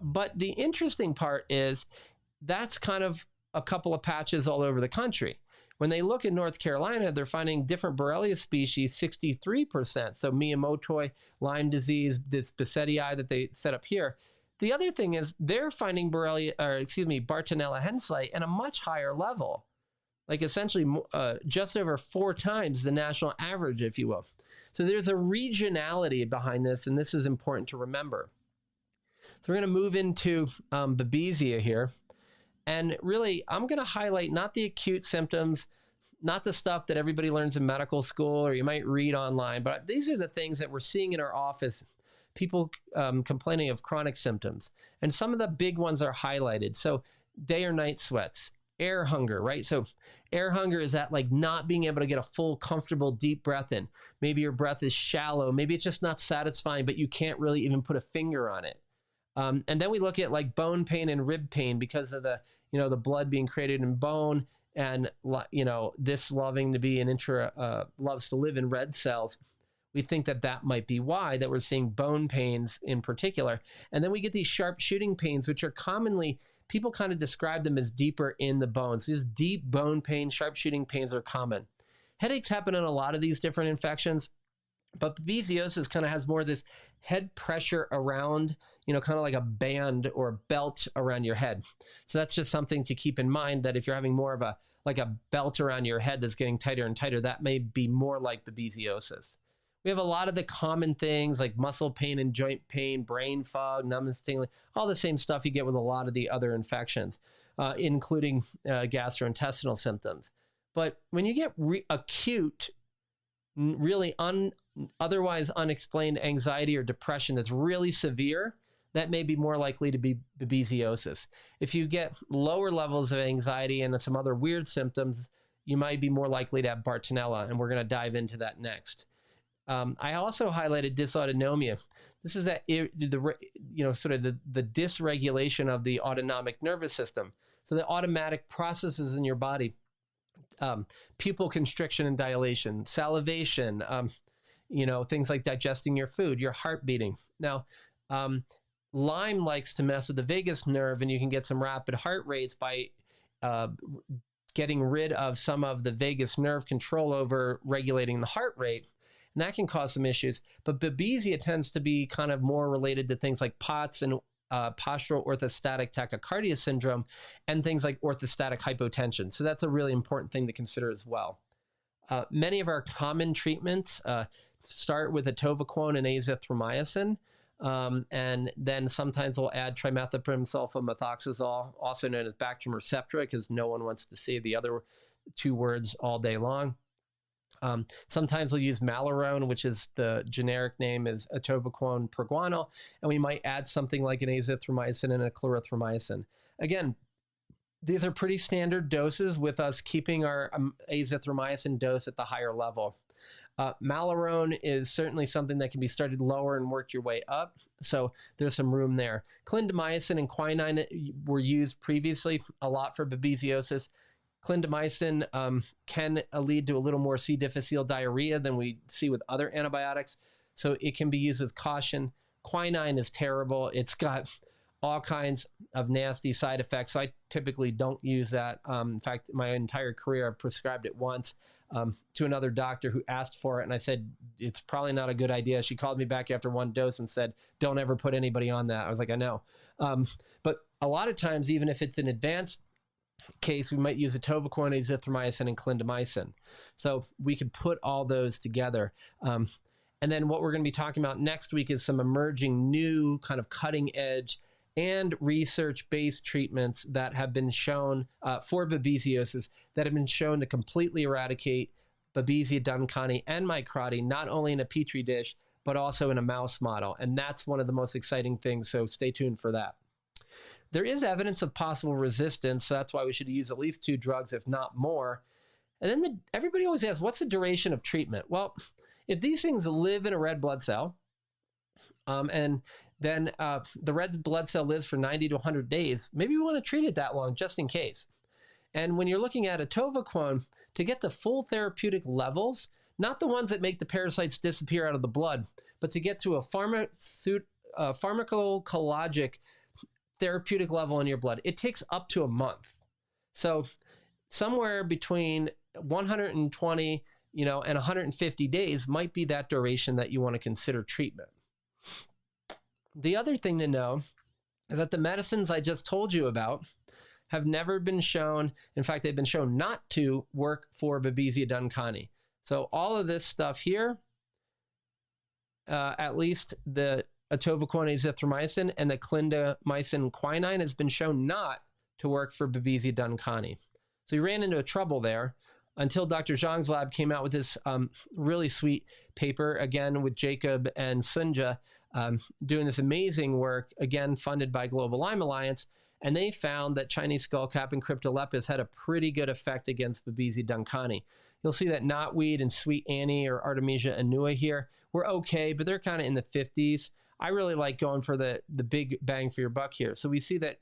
But the interesting part is that's kind of a couple of patches all over the country. When they look in North Carolina, they're finding different Borrelia species, 63%. So miyamotoi, Lyme disease, this Bissettii that they set up here. The other thing is they're finding Bartonella henselae at a much higher level, like essentially just over 4 times the national average, if you will. So there's a regionality behind this, and this is important to remember. So we're going to move into Babesia here. And really, I'm going to highlight not the acute symptoms, not the stuff that everybody learns in medical school or you might read online, but these are the things that we're seeing in our office, people complaining of chronic symptoms. And some of the big ones are highlighted. So day or night sweats, air hunger, right? So air hunger is that like not being able to get a full, comfortable, deep breath in. Maybe your breath is shallow. Maybe it's just not satisfying, but you can't really even put a finger on it. And then we look at like bone pain and rib pain because of the blood being created in bone and, this loving to be loves to live in red cells. We think that might be why that we're seeing bone pains in particular. And then we get these sharp shooting pains, which are commonly, people kind of describe them as deeper in the bones. These deep bone pain, sharp shooting pains are common. Headaches happen in a lot of these different infections, but babesiosis kind of has more of this head pressure around, kind of like a band or a belt around your head. So that's just something to keep in mind, that if you're having more of a belt around your head that's getting tighter and tighter, that may be more like babesiosis. We have a lot of the common things like muscle pain and joint pain, brain fog, numbness, tingling, all the same stuff you get with a lot of the other infections, including gastrointestinal symptoms. But when you get acute, really otherwise unexplained anxiety or depression that's really severe, that may be more likely to be babesiosis. If you get lower levels of anxiety and some other weird symptoms, you might be more likely to have Bartonella, and we're going to dive into that next. I also highlighted dysautonomia. This is that sort of the dysregulation of the autonomic nervous system. So the automatic processes in your body, pupil constriction and dilation, salivation, things like digesting your food, your heart beating. Now, Lyme likes to mess with the vagus nerve, and you can get some rapid heart rates by getting rid of some of the vagus nerve control over regulating the heart rate. And that can cause some issues. But Babesia tends to be kind of more related to things like POTS and postural orthostatic tachycardia syndrome and things like orthostatic hypotension. So that's a really important thing to consider as well. Many of our common treatments start with atovaquone and azithromycin. And then sometimes we'll add trimethoprim sulfamethoxazole, also known as Bactrim or Septra, because no one wants to say the other two words all day long. Sometimes we'll use Malarone, which is the generic name is atovaquone proguanil, and we might add something like an azithromycin and a clarithromycin. Again, these are pretty standard doses with us keeping our azithromycin dose at the higher level. Malarone is certainly something that can be started lower and worked your way up, so there's some room there. Clindamycin and quinine were used previously a lot for babesiosis. Clindamycin can lead to a little more C. difficile diarrhea than we see with other antibiotics, so it can be used with caution. Quinine is terrible. It's got all kinds of nasty side effects, so I typically don't use that. In fact, my entire career, I've prescribed it once to another doctor who asked for it, and I said, it's probably not a good idea. She called me back after one dose and said, don't ever put anybody on that. I was like, I know. But a lot of times, even if it's an advanced case, we might use atovaquone, azithromycin, and clindamycin. So we could put all those together. And then what we're going to be talking about next week is some emerging new kind of cutting edge and research-based treatments that have been shown for babesiosis that have been shown to completely eradicate Babesia duncani and microti, not only in a petri dish, but also in a mouse model. And that's one of the most exciting things, so stay tuned for that. There is evidence of possible resistance, so that's why we should use at least 2 drugs, if not more. And then everybody always asks, what's the duration of treatment? Well, if these things live in a red blood cell, and then the red blood cell lives for 90 to 100 days, maybe we want to treat it that long just in case. And when you're looking at atovaquone, to get the full therapeutic levels, not the ones that make the parasites disappear out of the blood, but to get to a pharmacologic therapeutic level in your blood, it takes up to a month. So somewhere between 120, and 150 days might be that duration that you want to consider treatment. The other thing to know is that the medicines I just told you about have never been shown, in fact, they've been shown not to work for Babesia duncani. So all of this stuff here, at least the atovaquone, azithromycin, and the clindamycin quinine has been shown not to work for Babesia duncani. So we ran into a trouble there until Dr. Zhang's lab came out with this really sweet paper, again with Jacob and Sunja, doing this amazing work, again funded by Global Lyme Alliance, and they found that Chinese skullcap and Cryptolepis had a pretty good effect against Babesia duncani. You'll see that knotweed and sweet Annie or Artemisia annua here were okay, but they're kind of in the 50s. I really like going for the big bang for your buck here. So we see that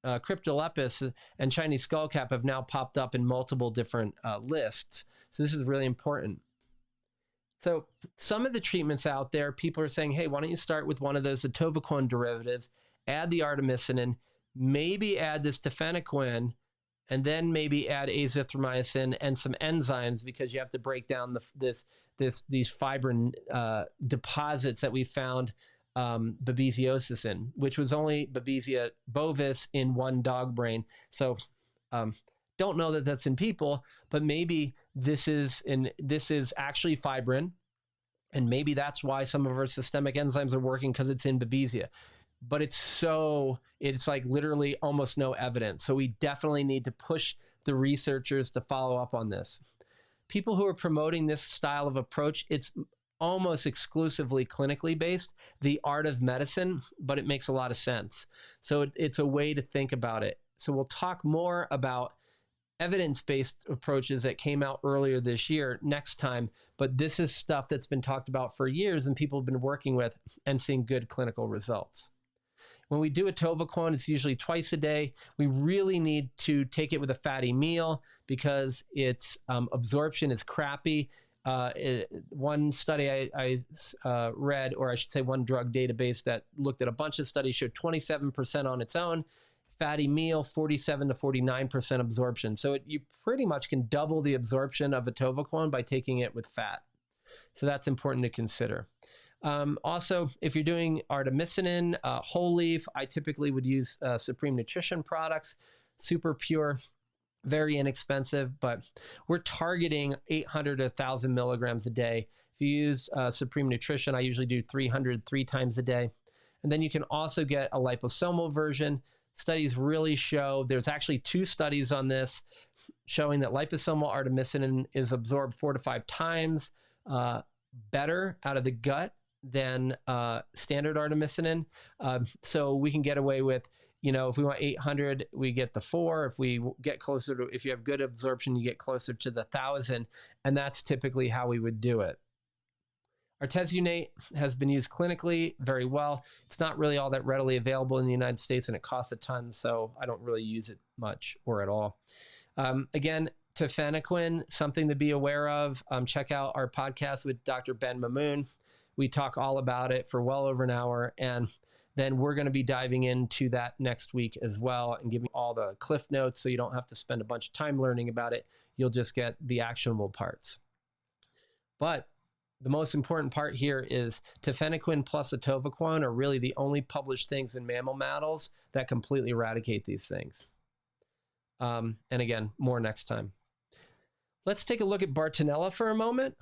Cryptolepis and Chinese skullcap have now popped up in multiple different lists. So this is really important. So some of the treatments out there, people are saying, hey, why don't you start with one of those atovaquone derivatives, add the artemisinin, maybe add this tefenoquine, and then maybe add azithromycin and some enzymes, because you have to break down these fibrin deposits that we found babesiosis in, which was only Babesia bovis in one dog brain. So don't know that that's in people, but maybe this is actually fibrin, and maybe that's why some of our systemic enzymes are working, because it's in Babesia. But it's like literally almost no evidence. So we definitely need to push the researchers to follow up on this. People who are promoting this style of approach, it's almost exclusively clinically based, the art of medicine, but it makes a lot of sense. So it's a way to think about it. So we'll talk more about evidence-based approaches that came out earlier this year next time, but this is stuff that's been talked about for years and people have been working with and seeing good clinical results. When we do atovaquone, it's usually twice a day. We really need to take it with a fatty meal because its absorption is crappy. One study I read, or I should say one drug database that looked at a bunch of studies, showed 27% on its own. Fatty meal, 47 to 49% absorption. So you pretty much can double the absorption of atovaquone by taking it with fat. So that's important to consider. Also, if you're doing artemisinin, whole leaf, I typically would use Supreme Nutrition products, super pure, very inexpensive, but we're targeting 800 to 1,000 milligrams a day. If you use Supreme Nutrition, I usually do 300 3 times a day. And then you can also get a liposomal version. Studies really show, there's actually 2 studies on this showing that liposomal artemisinin is absorbed 4 to 5 times better out of the gut than standard artemisinin. So we can get away with, if we want 800, we get the 4. If we get closer to, if you have good absorption, you get closer to the 1,000. And that's typically how we would do it. Artesunate has been used clinically very well. It's not really all that readily available in the United States and it costs a ton, so I don't really use it much or at all. Again, tafenoquine, something to be aware of. Check out our podcast with Dr. Ben Mamoon. We talk all about it for well over an hour, and then we're going to be diving into that next week as well and giving all the cliff notes so you don't have to spend a bunch of time learning about it. You'll just get the actionable parts. But the most important part here is tafenoquine plus atovaquone are really the only published things in mammal models that completely eradicate these things. And again, more next time. Let's take a look at Bartonella for a moment.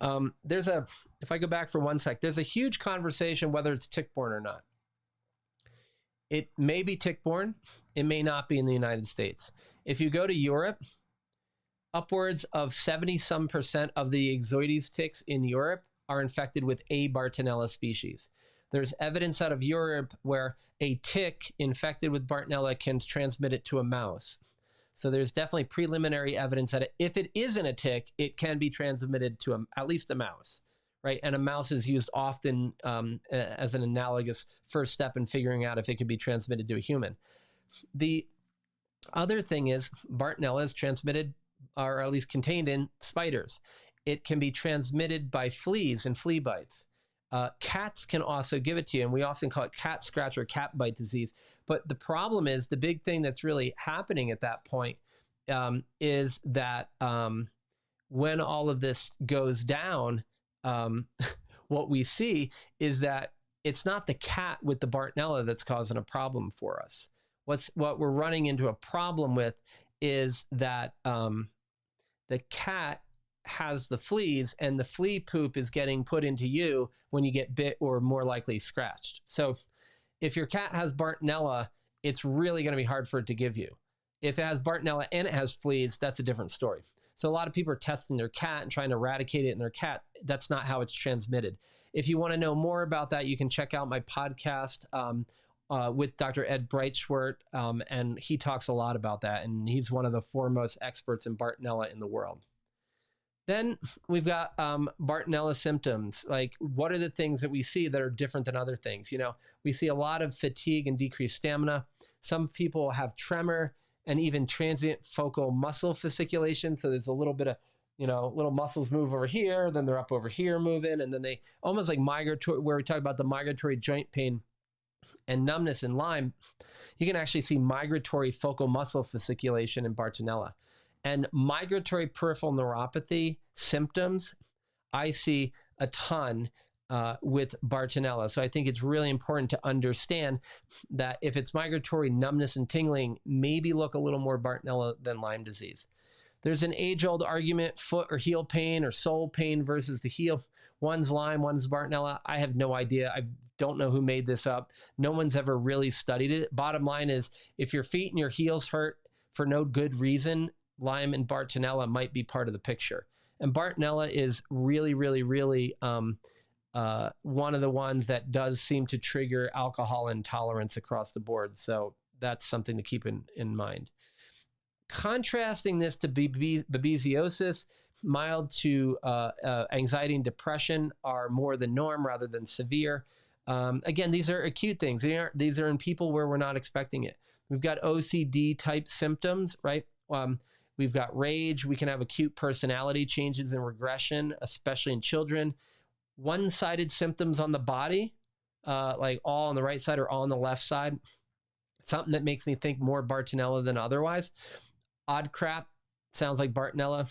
If I go back for one sec, there's a huge conversation whether it's tick-borne or not. It may be tick-borne. It may not be in the United States. If you go to Europe, upwards of 70% of the Ixodes ticks in Europe are infected with a Bartonella species. There's evidence out of Europe where a tick infected with Bartonella can transmit it to a mouse. So there's definitely preliminary evidence that if it isn't a tick, it can be transmitted to at least a mouse, right? And a mouse is used often as an analogous first step in figuring out if it could be transmitted to a human. The other thing is Bartonella is transmitted, or at least contained in, spiders. It can be transmitted by fleas and flea bites. Cats can also give it to you, and we often call it cat scratch or cat bite disease. But the problem is, the big thing that's really happening at that point is that when all of this goes down, what we see is that it's not the cat with the Bartonella that's causing a problem for us. What we're running into a problem with is that the cat has the fleas, and the flea poop is getting put into you when you get bit or more likely scratched. So if your cat has Bartonella, it's really going to be hard for it to give you. If it has Bartonella and it has fleas, that's a different story. So a lot of people are testing their cat and trying to eradicate it in their cat. That's not how it's transmitted. If you want to know more about that, you can check out my podcast with Dr. Ed Breitschwert, and he talks a lot about that, and he's one of the foremost experts in Bartonella in the world. Then we've got Bartonella symptoms. Like, what are the things that we see that are different than other things? We see a lot of fatigue and decreased stamina. Some people have tremor and even transient focal muscle fasciculation. So there's a little bit of, little muscles move over here, then they're up over here moving, and then they almost like migratory, where we talk about the migratory joint pain and numbness in Lyme. You can actually see migratory focal muscle fasciculation in Bartonella. And migratory peripheral neuropathy symptoms, I see a ton with Bartonella. So I think it's really important to understand that if it's migratory numbness and tingling, maybe look a little more Bartonella than Lyme disease. There's an age-old argument, foot or heel pain or sole pain versus the heel. One's Lyme, one's Bartonella. I have no idea. I don't know who made this up. No one's ever really studied it. Bottom line is, if your feet and your heels hurt for no good reason, Lyme and Bartonella might be part of the picture. And Bartonella is really, really, really one of the ones that does seem to trigger alcohol intolerance across the board. So that's something to keep in mind. Contrasting this to babesiosis, mild to anxiety and depression are more the norm rather than severe. Again, these are acute things. These are in people where we're not expecting it. We've got OCD type symptoms, right? We've got rage. We can have acute personality changes and regression, especially in children. One-sided symptoms on the body, like all on the right side or all on the left side. Something that makes me think more Bartonella than otherwise. Odd crap, sounds like Bartonella.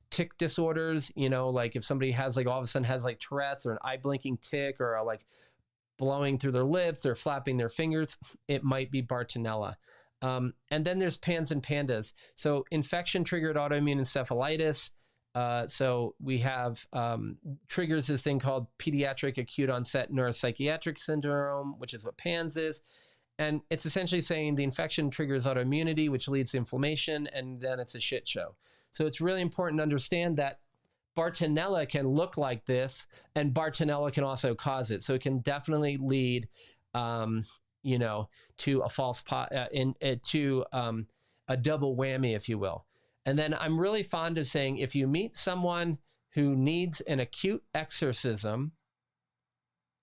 Tick disorders, like if somebody has like all of a sudden has like Tourette's or an eye blinking tick or like blowing through their lips or flapping their fingers, it might be Bartonella. And then there's PANS and PANDAS. So infection triggered autoimmune encephalitis. So we have triggers this thing called pediatric acute onset neuropsychiatric syndrome, which is what PANS is. And it's essentially saying the infection triggers autoimmunity, which leads to inflammation, and then it's a shit show. So it's really important to understand that Bartonella can look like this, and Bartonella can also cause it. So it can definitely lead, to a false to a double whammy, if you will. And then I'm really fond of saying, if you meet someone who needs an acute exorcism,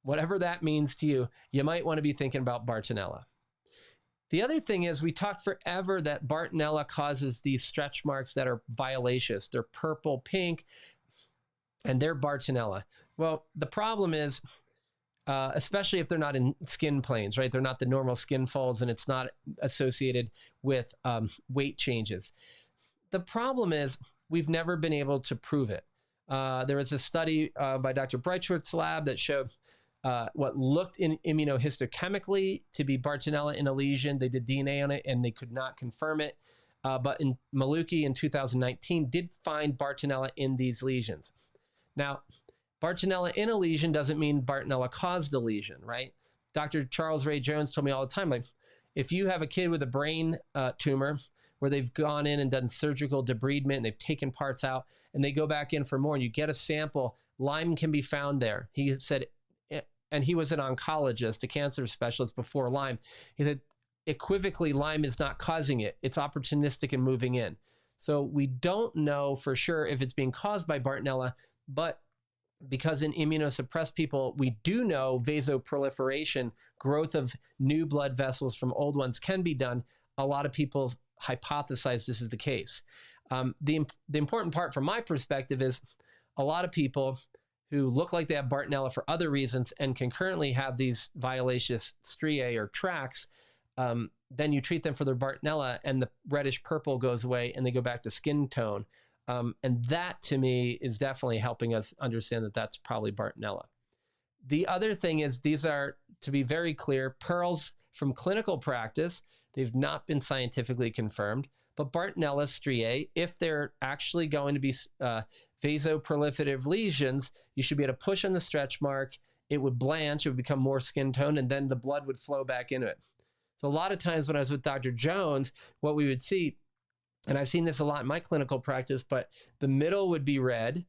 whatever that means to you, you might want to be thinking about Bartonella. The other thing is we talked forever that Bartonella causes these stretch marks that are violaceous. They're purple, pink, and they're Bartonella. Well, the problem is, especially if they're not in skin planes, right? They're not the normal skin folds and it's not associated with weight changes. The problem is we've never been able to prove it. There was a study by Dr. Breitschwert's lab that showed what looked immunohistochemically to be Bartonella in a lesion. They did DNA on it and they could not confirm it. But in Maluki in 2019 did find Bartonella in these lesions. Now, Bartonella in a lesion doesn't mean Bartonella caused the lesion, right? Dr. Charles Ray Jones told me all the time, like, if you have a kid with a brain tumor where they've gone in and done surgical debridement and they've taken parts out and they go back in for more and you get a sample, Lyme can be found there. He said, and he was an oncologist, a cancer specialist before Lyme. He said, equivocally, Lyme is not causing it. It's opportunistic and moving in. So we don't know for sure if it's being caused by Bartonella, but because in immunosuppressed people, we do know vasoproliferation, growth of new blood vessels from old ones can be done. A lot of people hypothesize this is the case. The important part from my perspective is a lot of people who look like they have Bartonella for other reasons and can currently have these violaceous striae or tracts, then you treat them for their Bartonella and the reddish purple goes away and they go back to skin tone. And that to me is definitely helping us understand that that's probably Bartonella. The other thing is these are, to be very clear, pearls from clinical practice. They've not been scientifically confirmed, but Bartonella striae, if they're actually going to be vasoproliferative lesions, you should be able to push on the stretch mark. It would blanch, it would become more skin tone, and then the blood would flow back into it. So a lot of times when I was with Dr. Jones, what we would see, and I've seen this a lot in my clinical practice, but the middle would be red,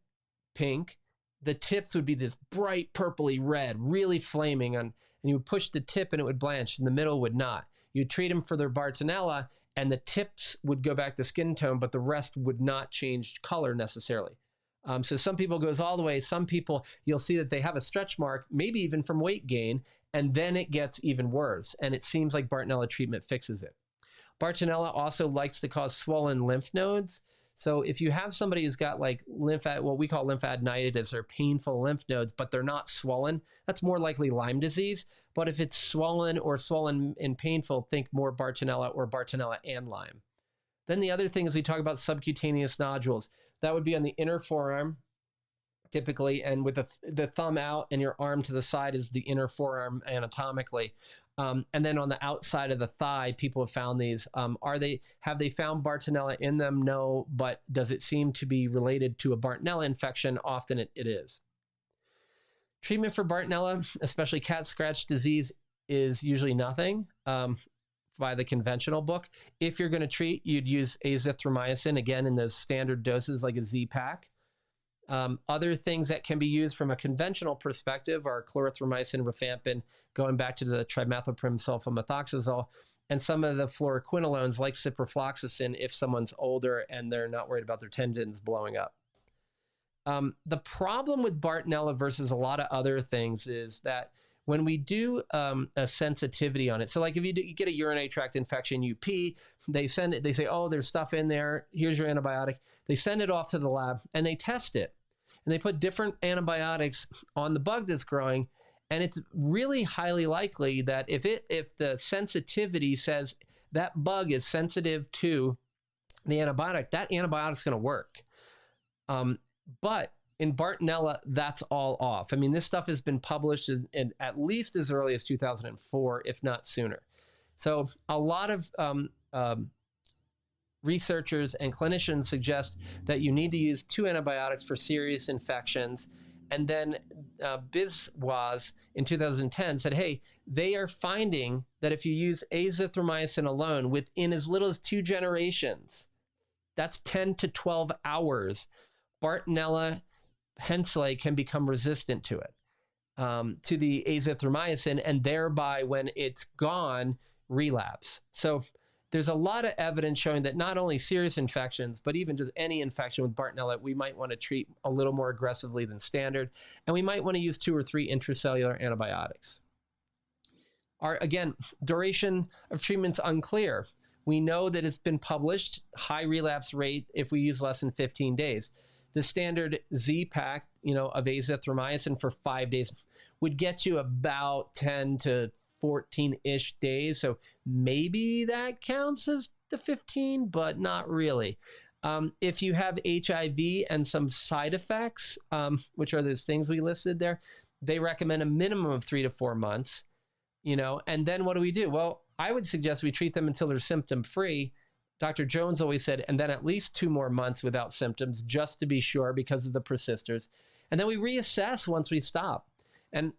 pink. The tips would be this bright purpley red, really flaming, and you would push the tip and it would blanch, and the middle would not. You'd treat them for their Bartonella, and the tips would go back to skin tone, but the rest would not change color necessarily. So some people goes all the way. Some people, you'll see that they have a stretch mark, maybe even from weight gain, and then it gets even worse. And it seems like Bartonella treatment fixes it. Bartonella also likes to cause swollen lymph nodes. So if you have somebody who's got like what we call lymphadenitis or painful lymph nodes, but they're not swollen, that's more likely Lyme disease. But if it's swollen or swollen and painful, think more Bartonella or Bartonella and Lyme. Then the other thing is we talk about subcutaneous nodules. That would be on the inner forearm, typically, and with the thumb out and your arm to the side is the inner forearm anatomically. And then on the outside of the thigh, people have found these. Have they found Bartonella in them? No, but does it seem to be related to a Bartonella infection? Often it is. Treatment for Bartonella, especially cat scratch disease, is usually nothing by the conventional book. If you're going to treat, you'd use azithromycin, again, in those standard doses like a Z-Pak. Other things that can be used from a conventional perspective are chlorothromycin, rifampin, going back to the trimethoprim sulfamethoxazole. and some of the fluoroquinolones like ciprofloxacin if someone's older and they're not worried about their tendons blowing up. The problem with Bartonella versus a lot of other things is that when we do a sensitivity on it, so like if you get a urinary tract infection, you pee, they send it, they say, oh, there's stuff in there, here's your antibiotic. They send it off to the lab and they test it. And they put different antibiotics on the bug that's growing. And it's really highly likely that if the sensitivity says that bug is sensitive to the antibiotic, that antibiotic's going to work. But in Bartonella, that's all off. I mean, this stuff has been published in at least as early as 2004, if not sooner. So a lot of researchers and clinicians suggest that you need to use 2 antibiotics for serious infections. And then BizWaz in 2010 said, hey, they are finding that if you use azithromycin alone within as little as 2 generations, that's 10 to 12 hours, Bartonella henselae can become resistant to it, to the azithromycin, and thereby, when it's gone, relapse. So there's a lot of evidence showing that not only serious infections, but even just any infection with Bartonella, we might want to treat a little more aggressively than standard, and we might want to use 2 or 3 intracellular antibiotics. Again, duration of treatment's unclear. We know that it's been published, high relapse rate if we use less than 15 days. The standard Z-Pack, of azithromycin for 5 days would get you about 10 to 14-ish days. So maybe that counts as the 15, but not really. If you have HIV and some side effects, which are those things we listed there, they recommend a minimum of 3 to 4 months, and then what do we do? Well, I would suggest we treat them until they're symptom-free. Dr. Jones always said, and then at least 2 more months without symptoms, just to be sure because of the persisters. And then we reassess once we stop. And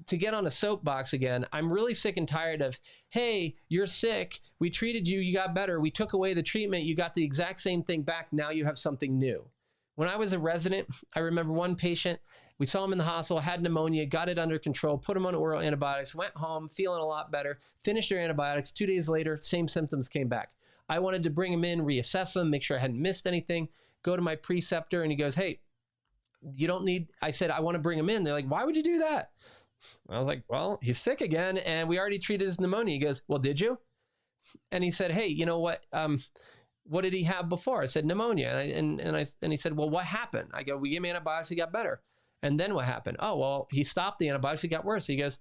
to get on a soapbox again, I'm really sick and tired of, hey, you're sick, we treated you, you got better, we took away the treatment, you got the exact same thing back, now you have something new. When I was a resident, I remember one patient, we saw him in the hospital, had pneumonia, got it under control, put him on oral antibiotics, went home, feeling a lot better, finished their antibiotics, 2 days later, same symptoms came back. I wanted to bring him in, reassess him, make sure I hadn't missed anything, go to my preceptor, and he goes, hey, you don't need, I said, I want to bring him in. They're like, why would you do that? I was like, well, he's sick again, and we already treated his pneumonia. He goes, well, did you? And he said, hey, you know what? What did he have before? I said, pneumonia. And he said, well, what happened? I go, we gave him antibiotics, he got better. And then what happened? Oh, well, he stopped the antibiotics, he got worse. He goes,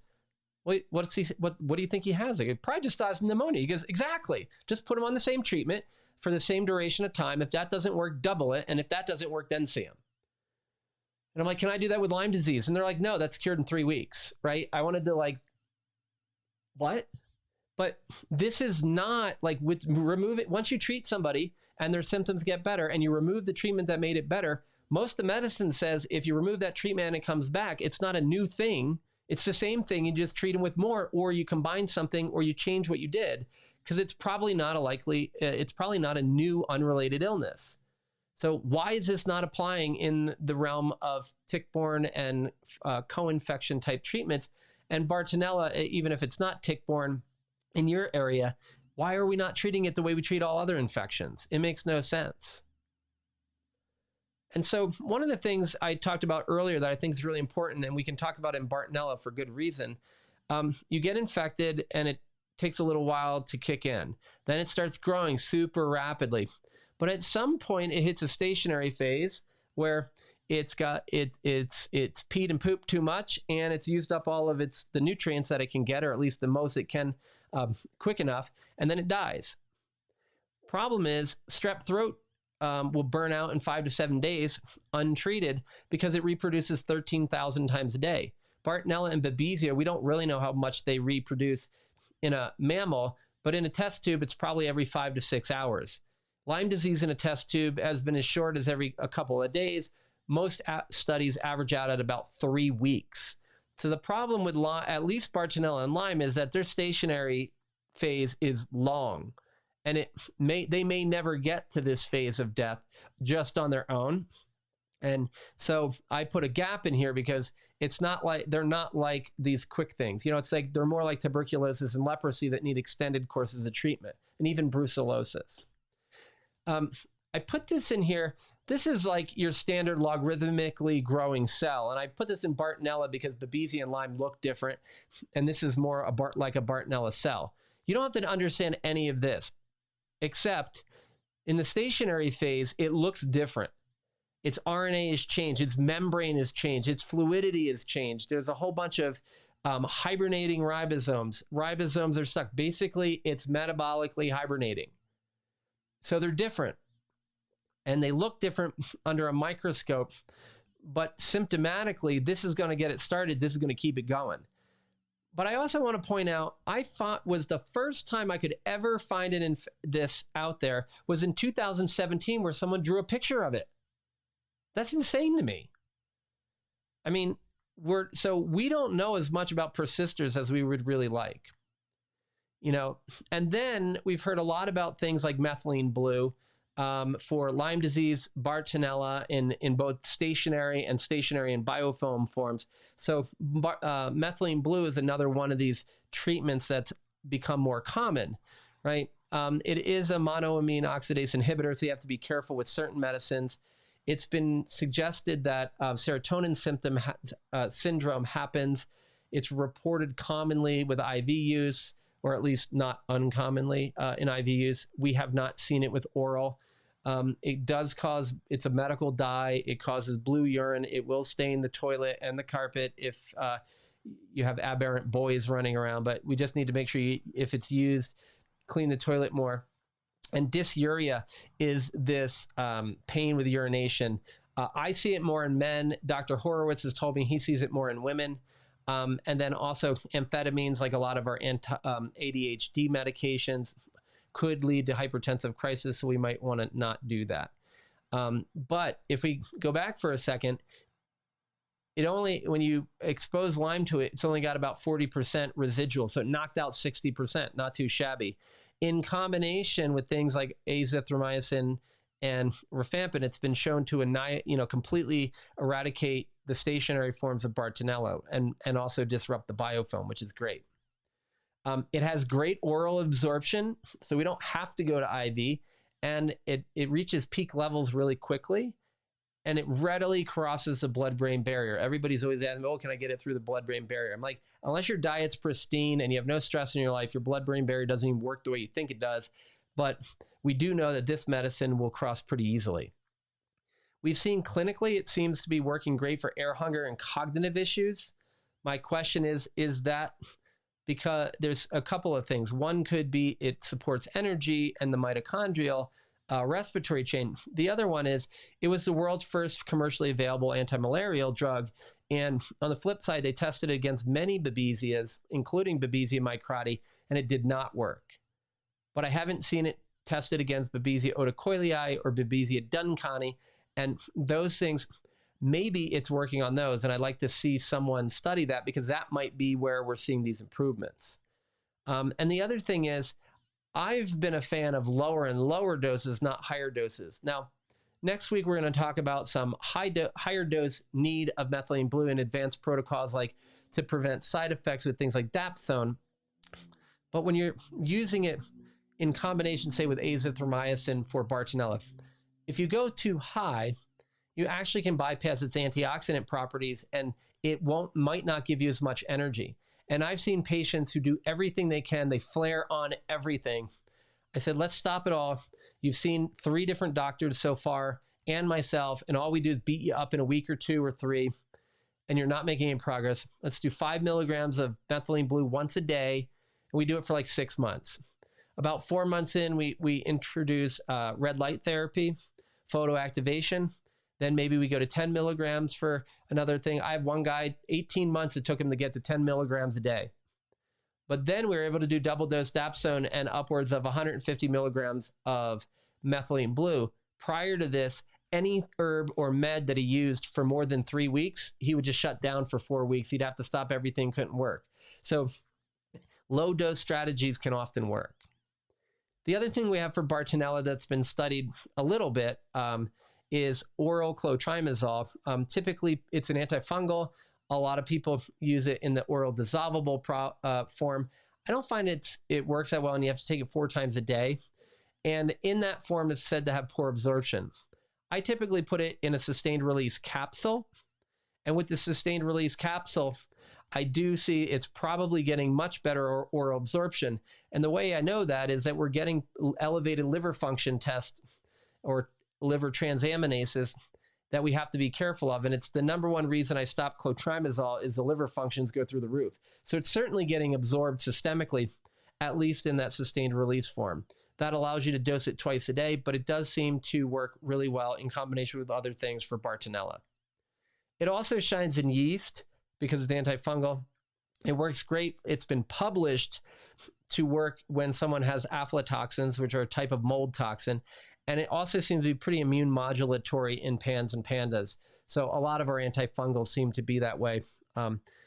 wait, what do you think he has? I go, probably just has pneumonia. He goes, exactly. Just put him on the same treatment for the same duration of time. If that doesn't work, double it. And if that doesn't work, then see him. And I'm like, can I do that with Lyme disease? And they're like, no, that's cured in 3 weeks, right? I wanted to what? But this is not remove it. Once you treat somebody and their symptoms get better and you remove the treatment that made it better, most of the medicine says if you remove that treatment and it comes back, it's not a new thing. It's the same thing. You just treat them with more, or you combine something, or you change what you did, because it's probably not a new unrelated illness. So why is this not applying in the realm of tick-borne and co-infection type treatments? And Bartonella, even if it's not tick-borne in your area, why are we not treating it the way we treat all other infections? It makes no sense. And so one of the things I talked about earlier that I think is really important, and we can talk about in Bartonella for good reason, you get infected and it takes a little while to kick in. Then it starts growing super rapidly. But at some point it hits a stationary phase where it's peed and pooped too much, and it's used up all of the nutrients that it can get, or at least the most it can quick enough, and then it dies. Problem is, strep throat will burn out in 5 to 7 days untreated because it reproduces 13,000 times a day. Bartonella and Babesia, we don't really know how much they reproduce in a mammal, but in a test tube, it's probably every 5 to 6 hours. Lyme disease in a test tube has been as short as a couple of days. Most studies average out at about 3 weeks. So the problem with at least Bartonella and Lyme is that their stationary phase is long, and they may never get to this phase of death just on their own. And so I put a gap in here because it's not like, they're not like these quick things. You know, it's like they're more like tuberculosis and leprosy that need extended courses of treatment, and even brucellosis. I put this in here. This is like your standard logarithmically growing cell. And I put this in Bartonella because Babesia and Lyme look different. And this is more like a Bartonella cell. You don't have to understand any of this, except in the stationary phase, it looks different. Its RNA is changed. Its membrane is changed. Its fluidity is changed. There's a whole bunch of hibernating ribosomes. Ribosomes are stuck. Basically, it's metabolically hibernating. So they're different. And they look different under a microscope. But symptomatically, this is going to get it started. This is going to keep it going. But I also want to point out, I thought was the first time I could ever find this out there was in 2017, where someone drew a picture of it. That's insane to me. I mean, we don't know as much about persisters as we would really like, you know. And then we've heard a lot about things like methylene blue for Lyme disease, Bartonella in both stationary and biofilm forms. So methylene blue is another one of these treatments that's become more common, right? It is a monoamine oxidase inhibitor, so you have to be careful with certain medicines. It's been suggested that serotonin syndrome happens. It's reported commonly with IV use, or at least not uncommonly in IV use. We have not seen it with oral. It does cause, it's a medical dye. It causes blue urine. It will stain the toilet and the carpet if you have aberrant boys running around. But we just need to make sure if it's used, clean the toilet more. And dysuria is this pain with urination. I see it more in men. Dr. Horowitz has told me he sees it more in women. And then also amphetamines, like a lot of our ADHD medications, could lead to hypertensive crisis, so we might want to not do that. But if we go back for a second, when you expose Lyme to it, it's only got about 40% residual, so it knocked out 60%, not too shabby. In combination with things like azithromycin and rifampin, it's been shown to completely eradicate the stationary forms of Bartonella and also disrupt the biofilm, which is great. It has great oral absorption, so we don't have to go to IV, and it reaches peak levels really quickly, and it readily crosses the blood-brain barrier. Everybody's always asking, oh, can I get it through the blood-brain barrier? I'm like, unless your diet's pristine and you have no stress in your life, your blood-brain barrier doesn't even work the way you think it does. But we do know that this medicine will cross pretty easily. We've seen clinically, it seems to be working great for air hunger and cognitive issues. My question is that because there's a couple of things. One could be it supports energy and the mitochondrial respiratory chain. The other one is it was the world's first commercially available anti-malarial drug. And on the flip side, they tested it against many Babesias, including Babesia microti, and it did not work. But I haven't seen it tested against Babesia otocoilii or Babesia duncani. And those things, maybe it's working on those. And I'd like to see someone study that, because that might be where we're seeing these improvements. And the other thing is, I've been a fan of lower and lower doses, not higher doses. Now, next week, we're going to talk about some higher dose need of methylene blue in advanced protocols, like to prevent side effects with things like dapsone. But when you're using it in combination, say with azithromycin for Bartonella, if you go too high, you actually can bypass its antioxidant properties, and it might not give you as much energy. And I've seen patients who do everything they can. They flare on everything. I said, let's stop it all. You've seen 3 different doctors so far and myself, and all we do is beat you up in a week or 2 or 3, and you're not making any progress. Let's do 5 milligrams of methylene blue once a day, and we do it for like 6 months. About 4 months in, we introduce red light therapy, photoactivation. Then maybe we go to 10 milligrams for another thing. I have one guy, 18 months it took him to get to 10 milligrams a day. But then we were able to do double dose dapsone and upwards of 150 milligrams of methylene blue. Prior to this, any herb or med that he used for more than 3 weeks, he would just shut down for 4 weeks. He'd have to stop everything, couldn't work. So low dose strategies can often work. The other thing we have for Bartonella that's been studied a little bit is oral clotrimazole. Typically, it's an antifungal. A lot of people use it in the oral dissolvable form. I don't find it works that well, and you have to take it 4 times a day. And in that form, it's said to have poor absorption. I typically put it in a sustained release capsule. And with the sustained release capsule, I do see it's probably getting much better oral absorption. And the way I know that is that we're getting elevated liver function tests or liver transaminases that we have to be careful of. And it's the number one reason I stopped clotrimazole is the liver functions go through the roof. So it's certainly getting absorbed systemically, at least in that sustained release form. That allows you to dose it twice a day, but it does seem to work really well in combination with other things for Bartonella. It also shines in yeast because it's antifungal. It works great. It's been published to work when someone has aflatoxins, which are a type of mold toxin. And it also seems to be pretty immune modulatory in pans and pandas. So a lot of our antifungals seem to be that way.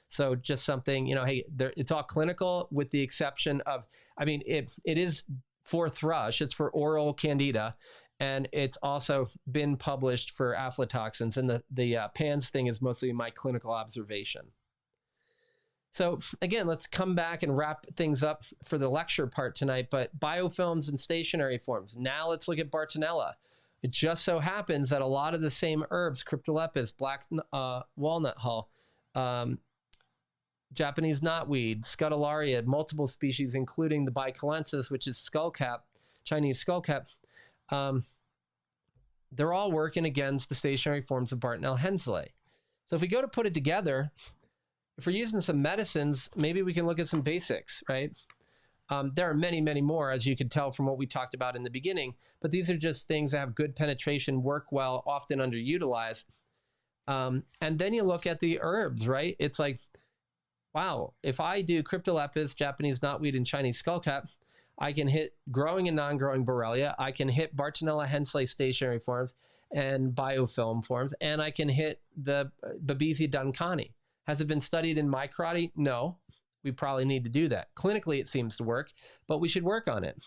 So just something, hey, it's all clinical with the exception of, it is for thrush, it's for oral candida, and it's also been published for aflatoxins. And the PANS thing is mostly my clinical observation. So again, let's come back and wrap things up for the lecture part tonight, but biofilms and stationary forms. Now let's look at Bartonella. It just so happens that a lot of the same herbs, Cryptolepis, black walnut hull, Japanese knotweed, Scutellaria, multiple species, including the Bicalensis, which is skullcap, Chinese skullcap, they're all working against the stationary forms of Bartonella henselae. So if we go to put it together, if we're using some medicines, maybe we can look at some basics, right? There are many, many more, as you could tell from what we talked about in the beginning, but these are just things that have good penetration, work well, often underutilized. And then you look at the herbs, right? It's like, wow, if I do Cryptolepis, Japanese knotweed, and Chinese skullcap, I can hit growing and non-growing Borrelia. I can hit Bartonella henselae stationary forms and biofilm forms, and I can hit the Babesia duncani. Has it been studied in my karate? No. We probably need to do that. Clinically, it seems to work, but we should work on it.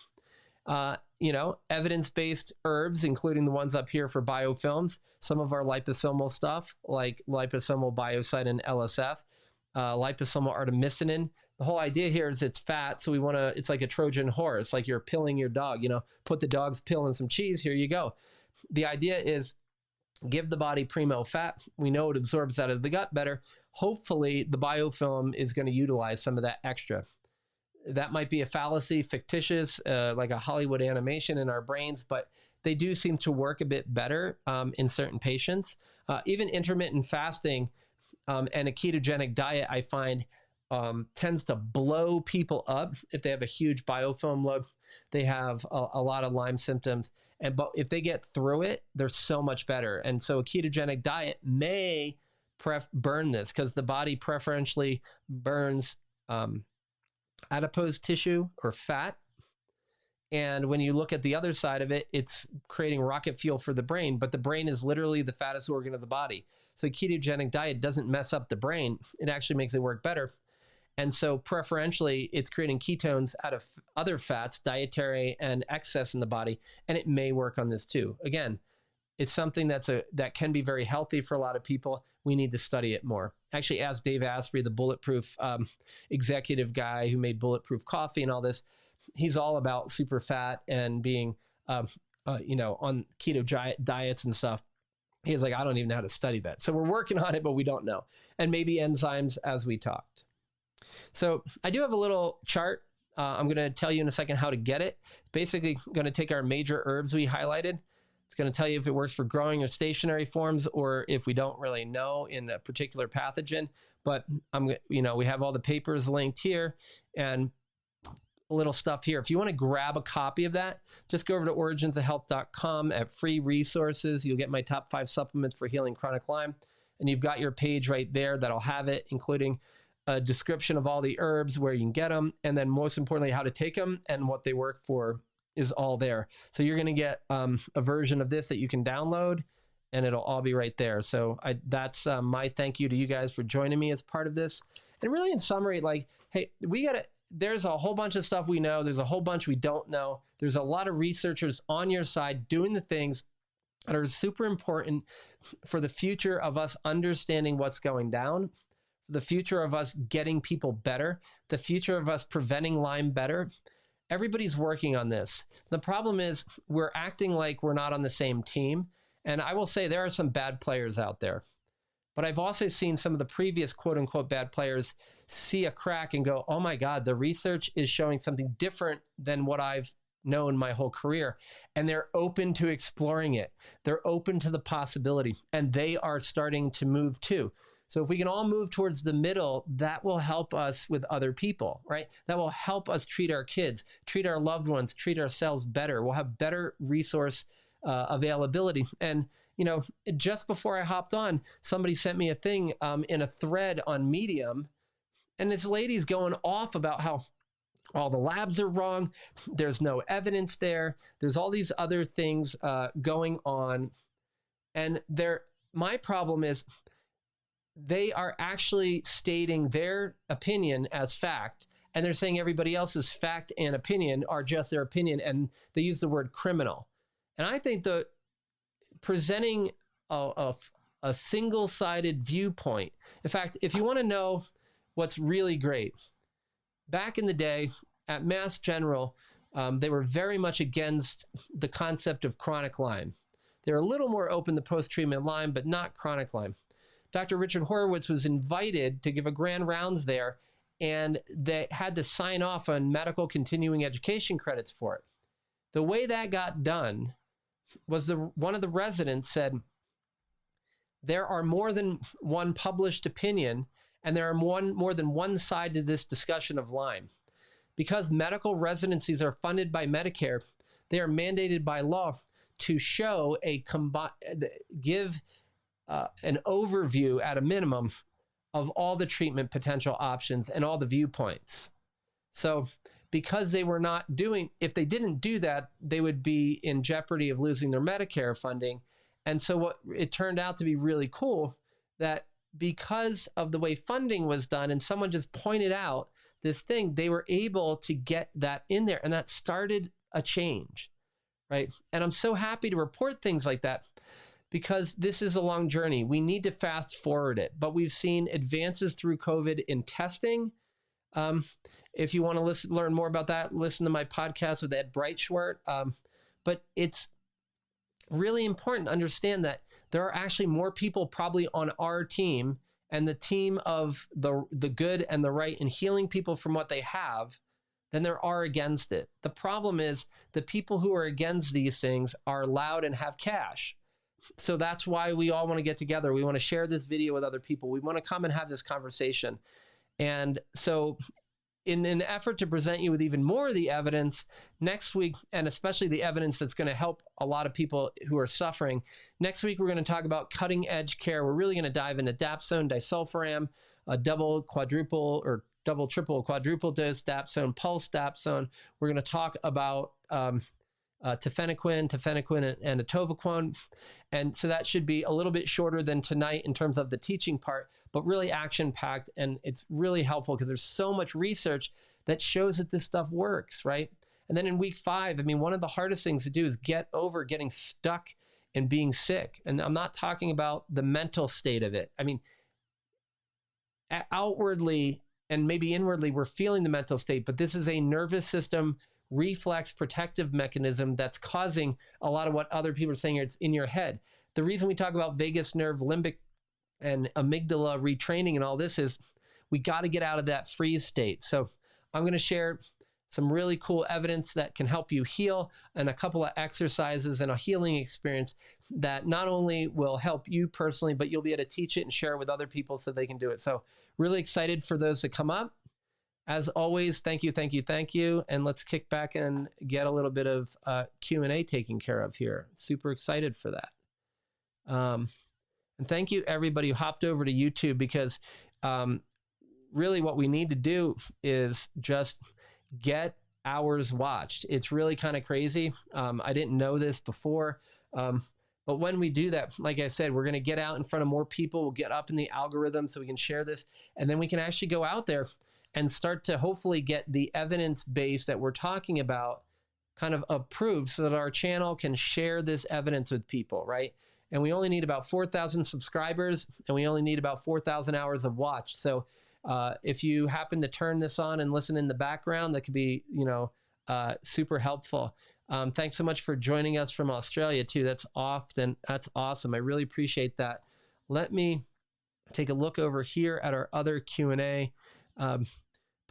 Evidence-based herbs, including the ones up here for biofilms, some of our liposomal stuff, like liposomal biocide and LSF, liposomal artemisinin. The whole idea here is it's fat, so it's like a Trojan horse, like you're pilling your dog, put the dog's pill in some cheese, here you go. The idea is give the body primo fat. We know it absorbs out of the gut better. Hopefully, the biofilm is going to utilize some of that extra. That might be a fallacy, fictitious, like a Hollywood animation in our brains, but they do seem to work a bit better in certain patients. Even intermittent fasting and a ketogenic diet, I find, tends to blow people up if they have a huge biofilm load. They have a lot of Lyme symptoms, but if they get through it, they're so much better. And so a ketogenic diet may burn this because the body preferentially burns adipose tissue or fat. And when you look at the other side of it, it's creating rocket fuel for the brain, but the brain is literally the fattest organ of the body. So ketogenic diet doesn't mess up the brain. It actually makes it work better. And so preferentially, it's creating ketones out of other fats, dietary and excess in the body, and it may work on this too. Again, it's something that can be very healthy for a lot of people. We need to study it more. Actually, ask Dave Asprey, the Bulletproof executive guy who made Bulletproof coffee and all this. He's all about super fat and being, on keto diets and stuff. He's like, I don't even know how to study that. So we're working on it, but we don't know. And maybe enzymes as we talked. So I do have a little chart. I'm going to tell you in a second how to get it. Basically, I'm going to take our major herbs we highlighted. It's going to tell you if it works for growing or stationary forms or if we don't really know in a particular pathogen. But we have all the papers linked here and a little stuff here. If you want to grab a copy of that, just go over to originsofhealth.com at free resources. You'll get my top 5 supplements for healing chronic Lyme. And you've got your page right there that'll have it, including a description of all the herbs, where you can get them, and then most importantly, how to take them and what they work for is all there. So you're going to get a version of this that you can download, and it'll all be right there. So that's my thank you to you guys for joining me as part of this. And really, in summary, hey, there's a whole bunch of stuff we know. There's a whole bunch we don't know. There's a lot of researchers on your side doing the things that are super important for the future of us understanding what's going down, the future of us getting people better, the future of us preventing Lyme better. Everybody's working on this. The problem is we're acting like we're not on the same team. And I will say there are some bad players out there. But I've also seen some of the previous quote unquote bad players see a crack and go, oh my God, the research is showing something different than what I've known my whole career. And they're open to exploring it. They're open to the possibility, and they are starting to move too. So if we can all move towards the middle, that will help us with other people, right? That will help us treat our kids, treat our loved ones, treat ourselves better. We'll have better resource availability. And, you know, just before I hopped on, somebody sent me a thing in a thread on Medium, and this lady's going off about how all the labs are wrong. There's no evidence there. There's all these other things going on. And my problem is they are actually stating their opinion as fact, and they're saying everybody else's fact and opinion are just their opinion, and they use the word criminal. And I think that presenting a single-sided viewpoint, in fact, if you want to know what's really great, back in the day at Mass General, they were very much against the concept of chronic Lyme. They were a little more open to post-treatment Lyme, but not chronic Lyme. Dr. Richard Horowitz was invited to give a grand rounds there, and they had to sign off on medical continuing education credits for it. The way that got done was one of the residents said, there are more than one published opinion, and there are more than one side to this discussion of Lyme. Because medical residencies are funded by Medicare, they are mandated by law to show give an overview at a minimum of all the treatment potential options and all the viewpoints. So because they were not if they didn't do that, they would be in jeopardy of losing their Medicare funding. And so what it turned out to be really cool, that because of the way funding was done and someone just pointed out this thing, they were able to get that in there, and that started a change, right? And I'm so happy to report things like that, because this is a long journey. We need to fast forward it, but we've seen advances through COVID in testing. If you want to learn more about that, listen to my podcast with Ed Breitschwert. But it's really important to understand that there are actually more people probably on our team and the team of the good and the right in healing people from what they have than there are against it. The problem is the people who are against these things are loud and have cash. So that's why we all want to get together. We want to share this video with other people. We want to come and have this conversation. And so in an effort to present you with even more of the evidence next week, and especially the evidence that's going to help a lot of people who are suffering, next week we're going to talk about cutting edge care. We're really going to dive into dapsone, disulfiram, double, triple, quadruple dose dapsone, pulse dapsone. We're going to talk about tefenaquine, and atovaquone. And so that should be a little bit shorter than tonight in terms of the teaching part, but really action-packed. And it's really helpful because there's so much research that shows that this stuff works, right? And then in week 5, I mean, one of the hardest things to do is get over getting stuck and being sick. And I'm not talking about the mental state of it. I mean, outwardly and maybe inwardly, we're feeling the mental state, but this is a nervous system reflex protective mechanism that's causing a lot of what other people are saying. It's in your head. The reason we talk about vagus nerve, limbic, and amygdala retraining and all this is we got to get out of that freeze state. So I'm going to share some really cool evidence that can help you heal, and a couple of exercises and a healing experience that not only will help you personally, but you'll be able to teach it and share it with other people so they can do it. So really excited for those to come up. As always, thank you. And let's kick back and get a little bit of Q&A taken care of here. Super excited for that. And thank you everybody who hopped over to YouTube, because really what we need to do is just get hours watched. It's really kind of crazy. I didn't know this before. But when we do that, like I said, we're going to get out in front of more people. We'll get up in the algorithm so we can share this. And then we can actually go out there and start to hopefully get the evidence base that we're talking about kind of approved so that our channel can share this evidence with people, right? And we only need about 4,000 subscribers, and we only need about 4,000 hours of watch. So if you happen to turn this on and listen in the background, that could be, super helpful. Thanks so much for joining us from Australia too. That's awesome. I really appreciate that. Let me take a look over here at our other Q&A.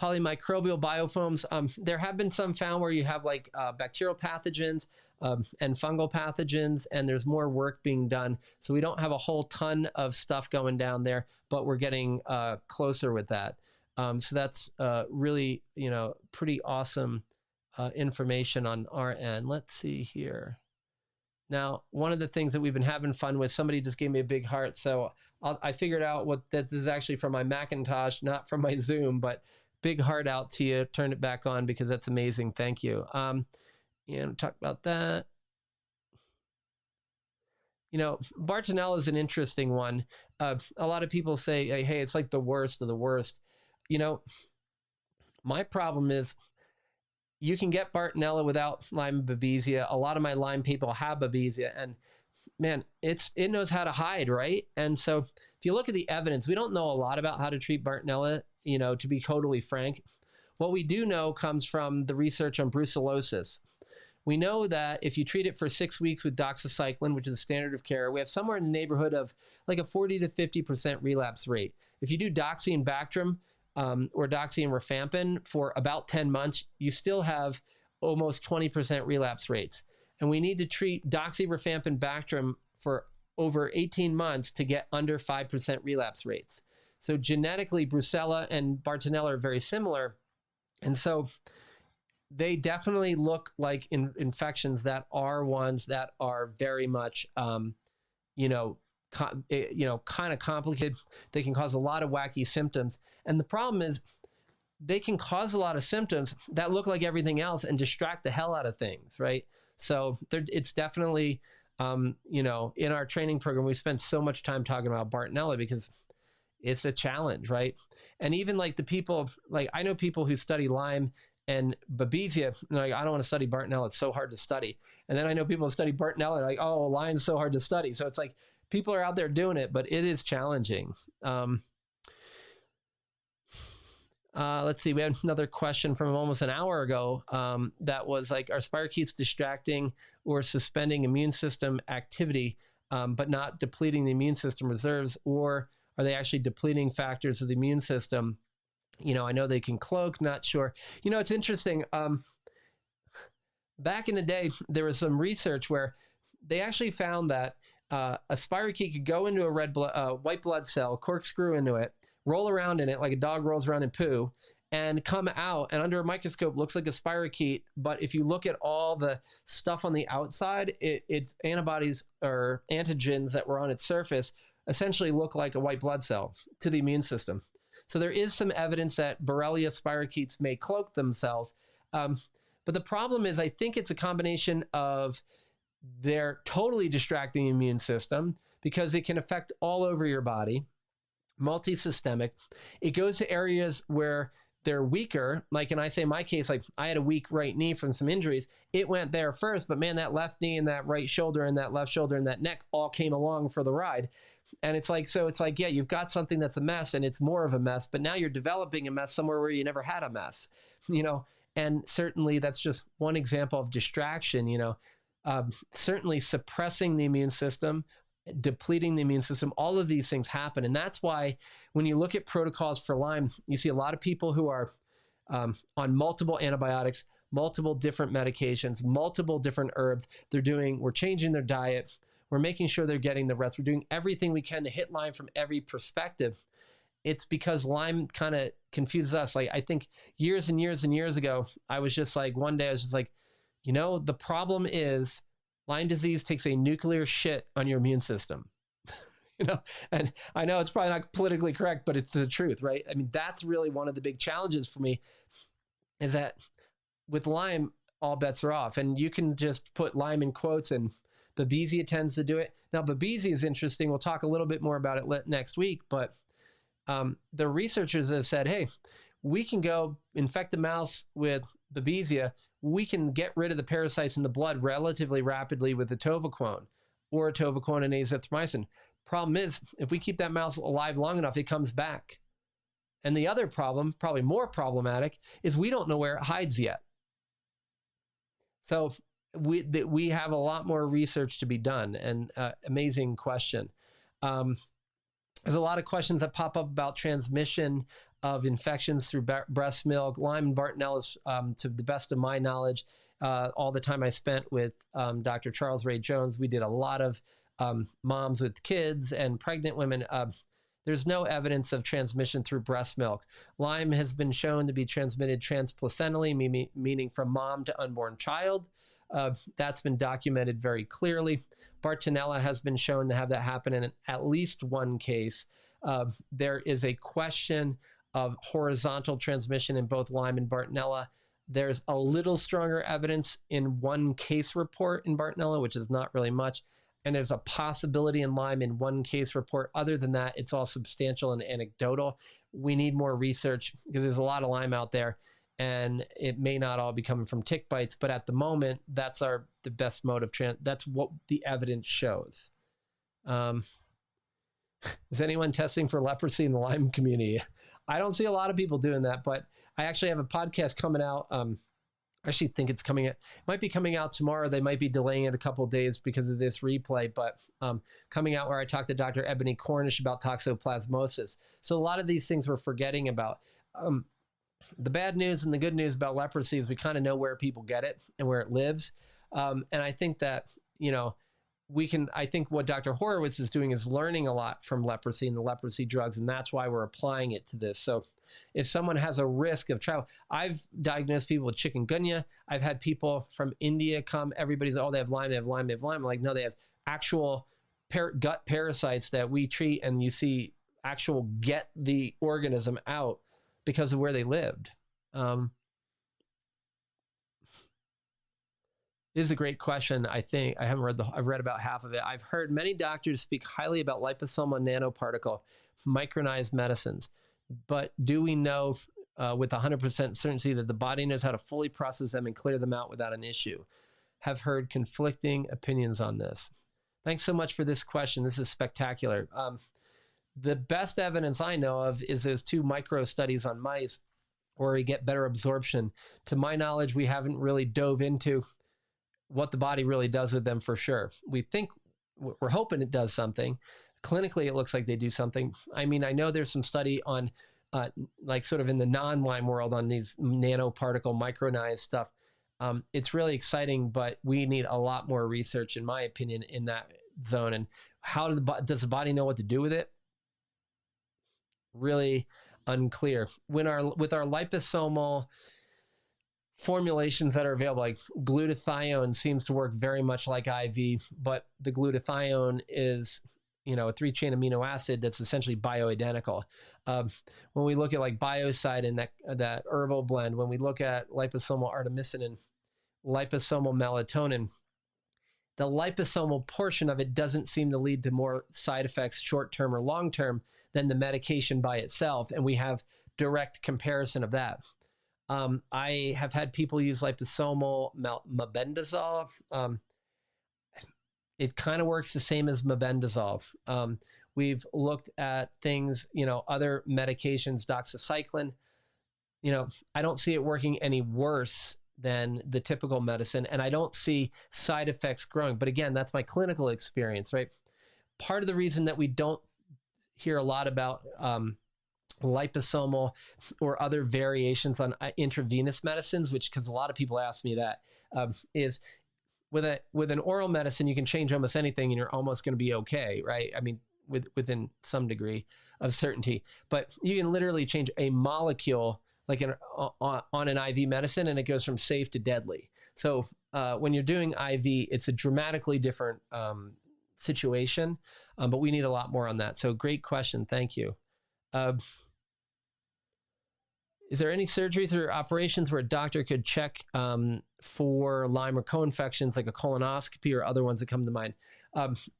Polymicrobial biofilms. There have been some found where you have like bacterial pathogens and fungal pathogens, and there's more work being done. So we don't have a whole ton of stuff going down there, but we're getting closer with that. So that's really, pretty awesome information on our end. Let's see here. Now, one of the things that we've been having fun with, somebody just gave me a big heart. So I figured out what that is actually from my Macintosh, not from my Zoom, but big heart out to you. Turn it back on because that's amazing. Thank you. Talk about that. Bartonella is an interesting one. A lot of people say, hey, it's like the worst of the worst. My problem is you can get Bartonella without Lyme and Babesia. A lot of my Lyme people have Babesia, and man, it knows how to hide, right? And so if you look at the evidence, we don't know a lot about how to treat Bartonella, to be totally frank. What we do know comes from the research on brucellosis. We know that if you treat it for 6 weeks with doxycycline, which is the standard of care, we have somewhere in the neighborhood of like a 40 to 50% relapse rate. If you do doxy and Bactrim, or doxy and rifampin for about 10 months, you still have almost 20% relapse rates. And we need to treat doxy, rifampin, Bactrim for over 18 months to get under 5% relapse rates. So genetically, Brucella and Bartonella are very similar. And so they definitely look like infections that are ones that are very much, kind of complicated. They can cause a lot of wacky symptoms. And the problem is they can cause a lot of symptoms that look like everything else and distract the hell out of things, right? So it's definitely, in our training program, we spend so much time talking about Bartonella because it's a challenge, right? And even like the people, like I know people who study Lyme and Babesia, like, I don't want to study Bartonella, it's so hard to study. And then I know people who study Bartonella, like, oh, Lyme's so hard to study. So it's like, people are out there doing it, but it is challenging. Let's see. We had another question from almost an hour ago that was like, are spirochetes distracting or suspending immune system activity, but not depleting the immune system reserves, or are they actually depleting factors of the immune system? I know they can cloak, not sure. It's interesting. Back in the day, there was some research where they actually found that a spirochete could go into a white blood cell, corkscrew into it, roll around in it like a dog rolls around in poo, and come out, and under a microscope looks like a spirochete. But if you look at all the stuff on the outside, it's antibodies or antigens that were on its surface essentially look like a white blood cell to the immune system. So there is some evidence that Borrelia spirochetes may cloak themselves. But the problem is, I think it's a combination of they're totally distracting the immune system because it can affect all over your body, multisystemic. It goes to areas where they're weaker. Like, and I say in my case, like I had a weak right knee from some injuries. It went there first, but man, that left knee and that right shoulder and that left shoulder and that neck all came along for the ride. And it's like, yeah, you've got something that's a mess and it's more of a mess, but now you're developing a mess somewhere where you never had a mess, and certainly that's just one example of distraction, certainly suppressing the immune system, depleting the immune system, all of these things happen. And that's why when you look at protocols for Lyme, you see a lot of people who are on multiple antibiotics, multiple different medications, multiple different herbs. We're changing their diet. We're making sure they're getting the rest. We're doing everything we can to hit Lyme from every perspective. It's because Lyme kind of confuses us. Like, I think years and years and years ago, I was just like, one day I was just like, the problem is Lyme disease takes a nuclear shit on your immune system. And I know it's probably not politically correct, but it's the truth, right? I mean, that's really one of the big challenges for me, is that with Lyme, all bets are off. And you can just put Lyme in quotes, and Babesia tends to do it. Now, Babesia is interesting. We'll talk a little bit more about it next week, but the researchers have said, hey, we can go infect the mouse with Babesia, we can get rid of the parasites in the blood relatively rapidly with atovaquone or atovaquone and azithromycin. Problem is, if we keep that mouse alive long enough, it comes back. And the other problem, probably more problematic, is we don't know where it hides yet. So we have a lot more research to be done, and amazing question. There's a lot of questions that pop up about transmission of infections through breast milk. Lyme and Bartonella, to the best of my knowledge, all the time I spent with Dr. Charles Ray Jones, we did a lot of moms with kids and pregnant women. There's no evidence of transmission through breast milk. Lyme has been shown to be transmitted transplacentally, meaning from mom to unborn child. That's been documented very clearly. Bartonella has been shown to have that happen in at least one case. There is a question of horizontal transmission in both Lyme and Bartonella. There's a little stronger evidence in one case report in Bartonella, which is not really much. And there's a possibility in Lyme in one case report. Other than that, it's all substantial and anecdotal. We need more research because there's a lot of Lyme out there, and it may not all be coming from tick bites. But at the moment, that's the best mode of that's what the evidence shows. Is anyone testing for leprosy in the Lyme community? I don't see a lot of people doing that, but I actually have a podcast coming out. I actually think it might be coming out tomorrow. They might be delaying it a couple of days because of this replay, but coming out where I talked to Dr. Ebony Cornish about toxoplasmosis. So a lot of these things we're forgetting about. The bad news and the good news about leprosy is we kind of know where people get it and where it lives. And I think that, I think what Dr. Horowitz is doing is learning a lot from leprosy and the leprosy drugs, and that's why we're applying it to this. So if someone has a risk of travel, I've diagnosed people with chikungunya. I've had people from India come. Everybody's, oh, they have Lyme, they have Lyme, they have Lyme. I'm like, no, they have actual gut parasites that we treat, and you see actual get the organism out because of where they lived. This is a great question. I think I haven't I've read about half of it. I've heard many doctors speak highly about liposomal nanoparticle micronized medicines, but do we know with 100% certainty that the body knows how to fully process them and clear them out without an issue? Have heard conflicting opinions on this. Thanks so much for this question. This is spectacular. The best evidence I know of is those 2 micro studies on mice where we get better absorption. To my knowledge, we haven't really dove into what the body really does with them for sure. We're hoping it does something. Clinically, it looks like they do something. I mean, I know there's some study on like sort of in the non-Lyme world on these nanoparticle micronized stuff. It's really exciting, but we need a lot more research, in my opinion, in that zone. And how does the body know what to do with it? Really unclear. With our liposomal formulations that are available, like glutathione seems to work very much like IV, but the glutathione is, a 3-chain amino acid that's essentially bioidentical. When we look at like Biocide and that herbal blend, when we look at liposomal artemisinin, liposomal melatonin, the liposomal portion of it doesn't seem to lead to more side effects short-term or long-term than the medication by itself. And we have direct comparison of that. I have had people use liposomal mebendazole. It kind of works the same as mebendazole. We've looked at things, other medications, doxycycline. I don't see it working any worse than the typical medicine, and I don't see side effects growing. But again, that's my clinical experience, right? Part of the reason that we don't hear a lot about liposomal or other variations on intravenous medicines, because a lot of people ask me that, is with an oral medicine, you can change almost anything and you're almost going to be okay, right? I mean, within some degree of certainty, but you can literally change a molecule like on an IV medicine, and it goes from safe to deadly. So when you're doing IV, it's a dramatically different situation, but we need a lot more on that. So great question. Thank you. Is there any surgeries or operations where a doctor could check for Lyme or co-infections, like a colonoscopy or other ones that come to mind?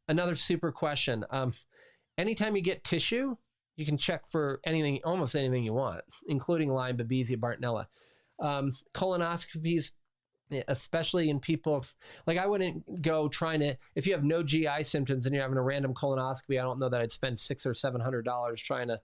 Another super question. Anytime you get tissue, you can check for anything, almost anything you want, including Lyme, Babesia, Bartonella. Colonoscopies, especially in people, like I wouldn't go trying to, if you have no GI symptoms and you're having a random colonoscopy, I don't know that I'd spend $600 or $700 trying to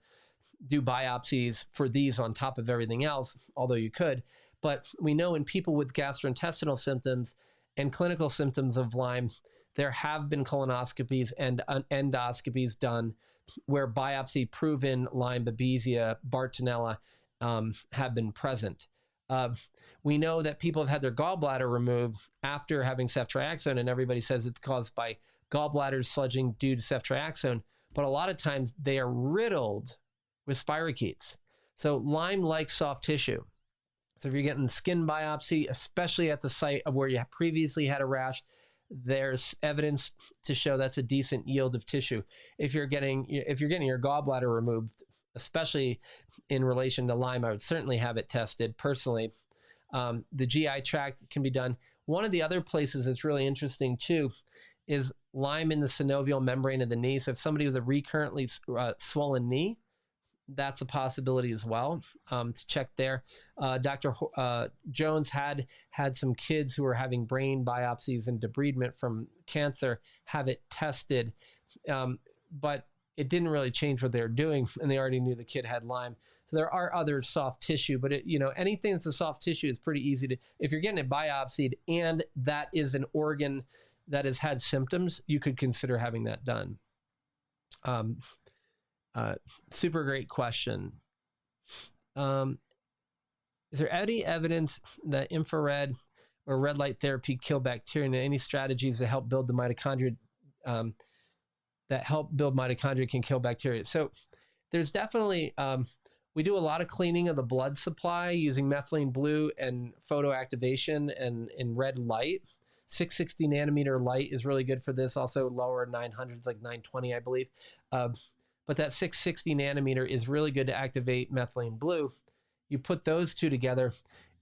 do biopsies for these on top of everything else, although you could. But we know in people with gastrointestinal symptoms and clinical symptoms of Lyme, there have been colonoscopies and endoscopies done where biopsy proven Lyme, Babesia, Bartonella have been present. We know that people have had their gallbladder removed after having ceftriaxone, and everybody says it's caused by gallbladder sludging due to ceftriaxone. But a lot of times they are riddled with spirochetes. So Lyme likes soft tissue. So if you're getting skin biopsy, especially at the site of where you previously had a rash, there's evidence to show that's a decent yield of tissue. If you're getting your gallbladder removed, especially in relation to Lyme, I would certainly have it tested personally. The GI tract can be done. One of the other places that's really interesting too is Lyme in the synovial membrane of the knee. So if somebody with a recurrently swollen knee, that's a possibility as well, to check there. Dr. Jones had some kids who were having brain biopsies and debridement from cancer, have it tested, but it didn't really change what they were doing, and they already knew the kid had Lyme. So there are other soft tissue, but anything that's a soft tissue is pretty easy to, if you're getting it biopsied and that is an organ that has had symptoms, you could consider having that done. Super great question. Is there any evidence that infrared or red light therapy kill bacteria, and any strategies to help build the mitochondria can kill bacteria? So there's definitely, we do a lot of cleaning of the blood supply using methylene blue and photoactivation and in red light. 660 nanometer light is really good for this. Also lower 900s, like 920, I believe. But that 660 nanometer is really good to activate methylene blue. You put those two together,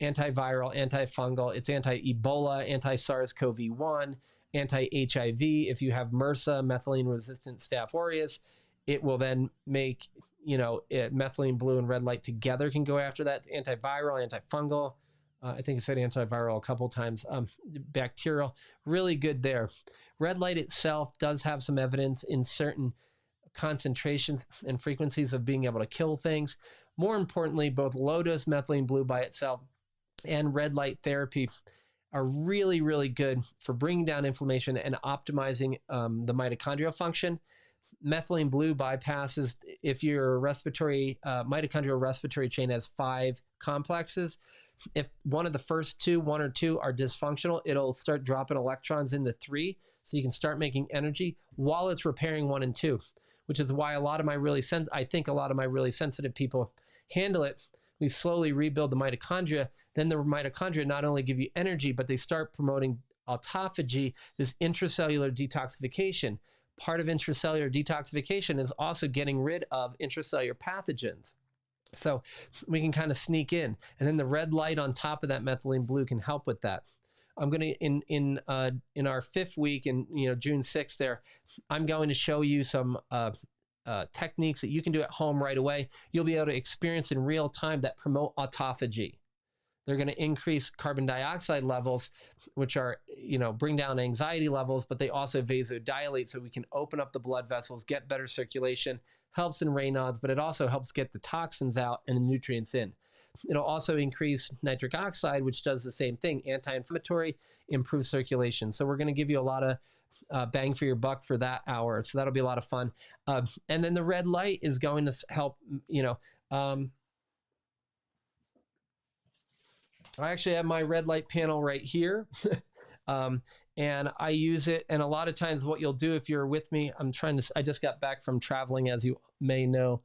antiviral, antifungal, it's anti-Ebola, anti-SARS-CoV-1, anti-HIV. If you have MRSA, methylene-resistant Staph aureus, it will then make, methylene blue and red light together can go after that. Antiviral, antifungal. I think I said antiviral a couple times. Bacterial, really good there. Red light itself does have some evidence in certain concentrations and frequencies of being able to kill things. More importantly, both low-dose methylene blue by itself and red light therapy are really, really good for bringing down inflammation and optimizing the mitochondrial function. Methylene blue bypasses, if your mitochondrial respiratory chain has 5 complexes, if one of the first 1 or 2 are dysfunctional, it'll start dropping electrons into 3, so you can start making energy while it's repairing 1 and 2, which is why I think a lot of my really sensitive people handle it. We slowly rebuild the mitochondria. Then the mitochondria not only give you energy, but they start promoting autophagy, this intracellular detoxification. Part of intracellular detoxification is also getting rid of intracellular pathogens. So we can kind of sneak in. And then the red light on top of that methylene blue can help with that. I'm going to, in our 5th week, in June 6th there, I'm going to show you some techniques that you can do at home right away. You'll be able to experience in real time that promote autophagy. They're going to increase carbon dioxide levels, which are, bring down anxiety levels, but they also vasodilate, so we can open up the blood vessels, get better circulation, helps in Raynaud's, but it also helps get the toxins out and the nutrients in. It'll also increase nitric oxide, which does the same thing, anti-inflammatory, improves circulation. So we're going to give you a lot of bang for your buck for that hour. So that'll be a lot of fun. And then the red light is going to help, I actually have my red light panel right here. And I use it. And a lot of times what you'll do if you're with me, I just got back from traveling, as you may know,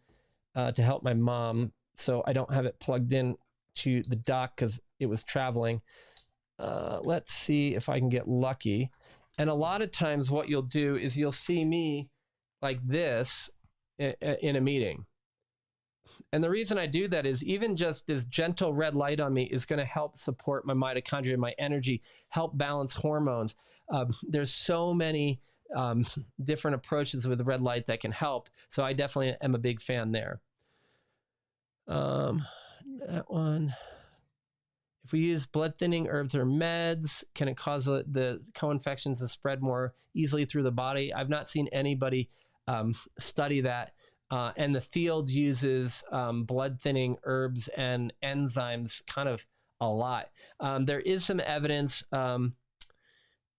to help my mom. So I don't have it plugged in to the dock because it was traveling. Let's see if I can get lucky. And a lot of times what you'll do is you'll see me like this in a meeting. And the reason I do that is even just this gentle red light on me is going to help support my mitochondria, my energy, help balance hormones. There's so many different approaches with red light that can help. So I definitely am a big fan there. That one. if we use blood thinning herbs or meds, can it cause the co-infections to spread more easily through the body? I've not seen anybody study that. And the field uses blood thinning herbs and enzymes kind of a lot. There is some evidence, about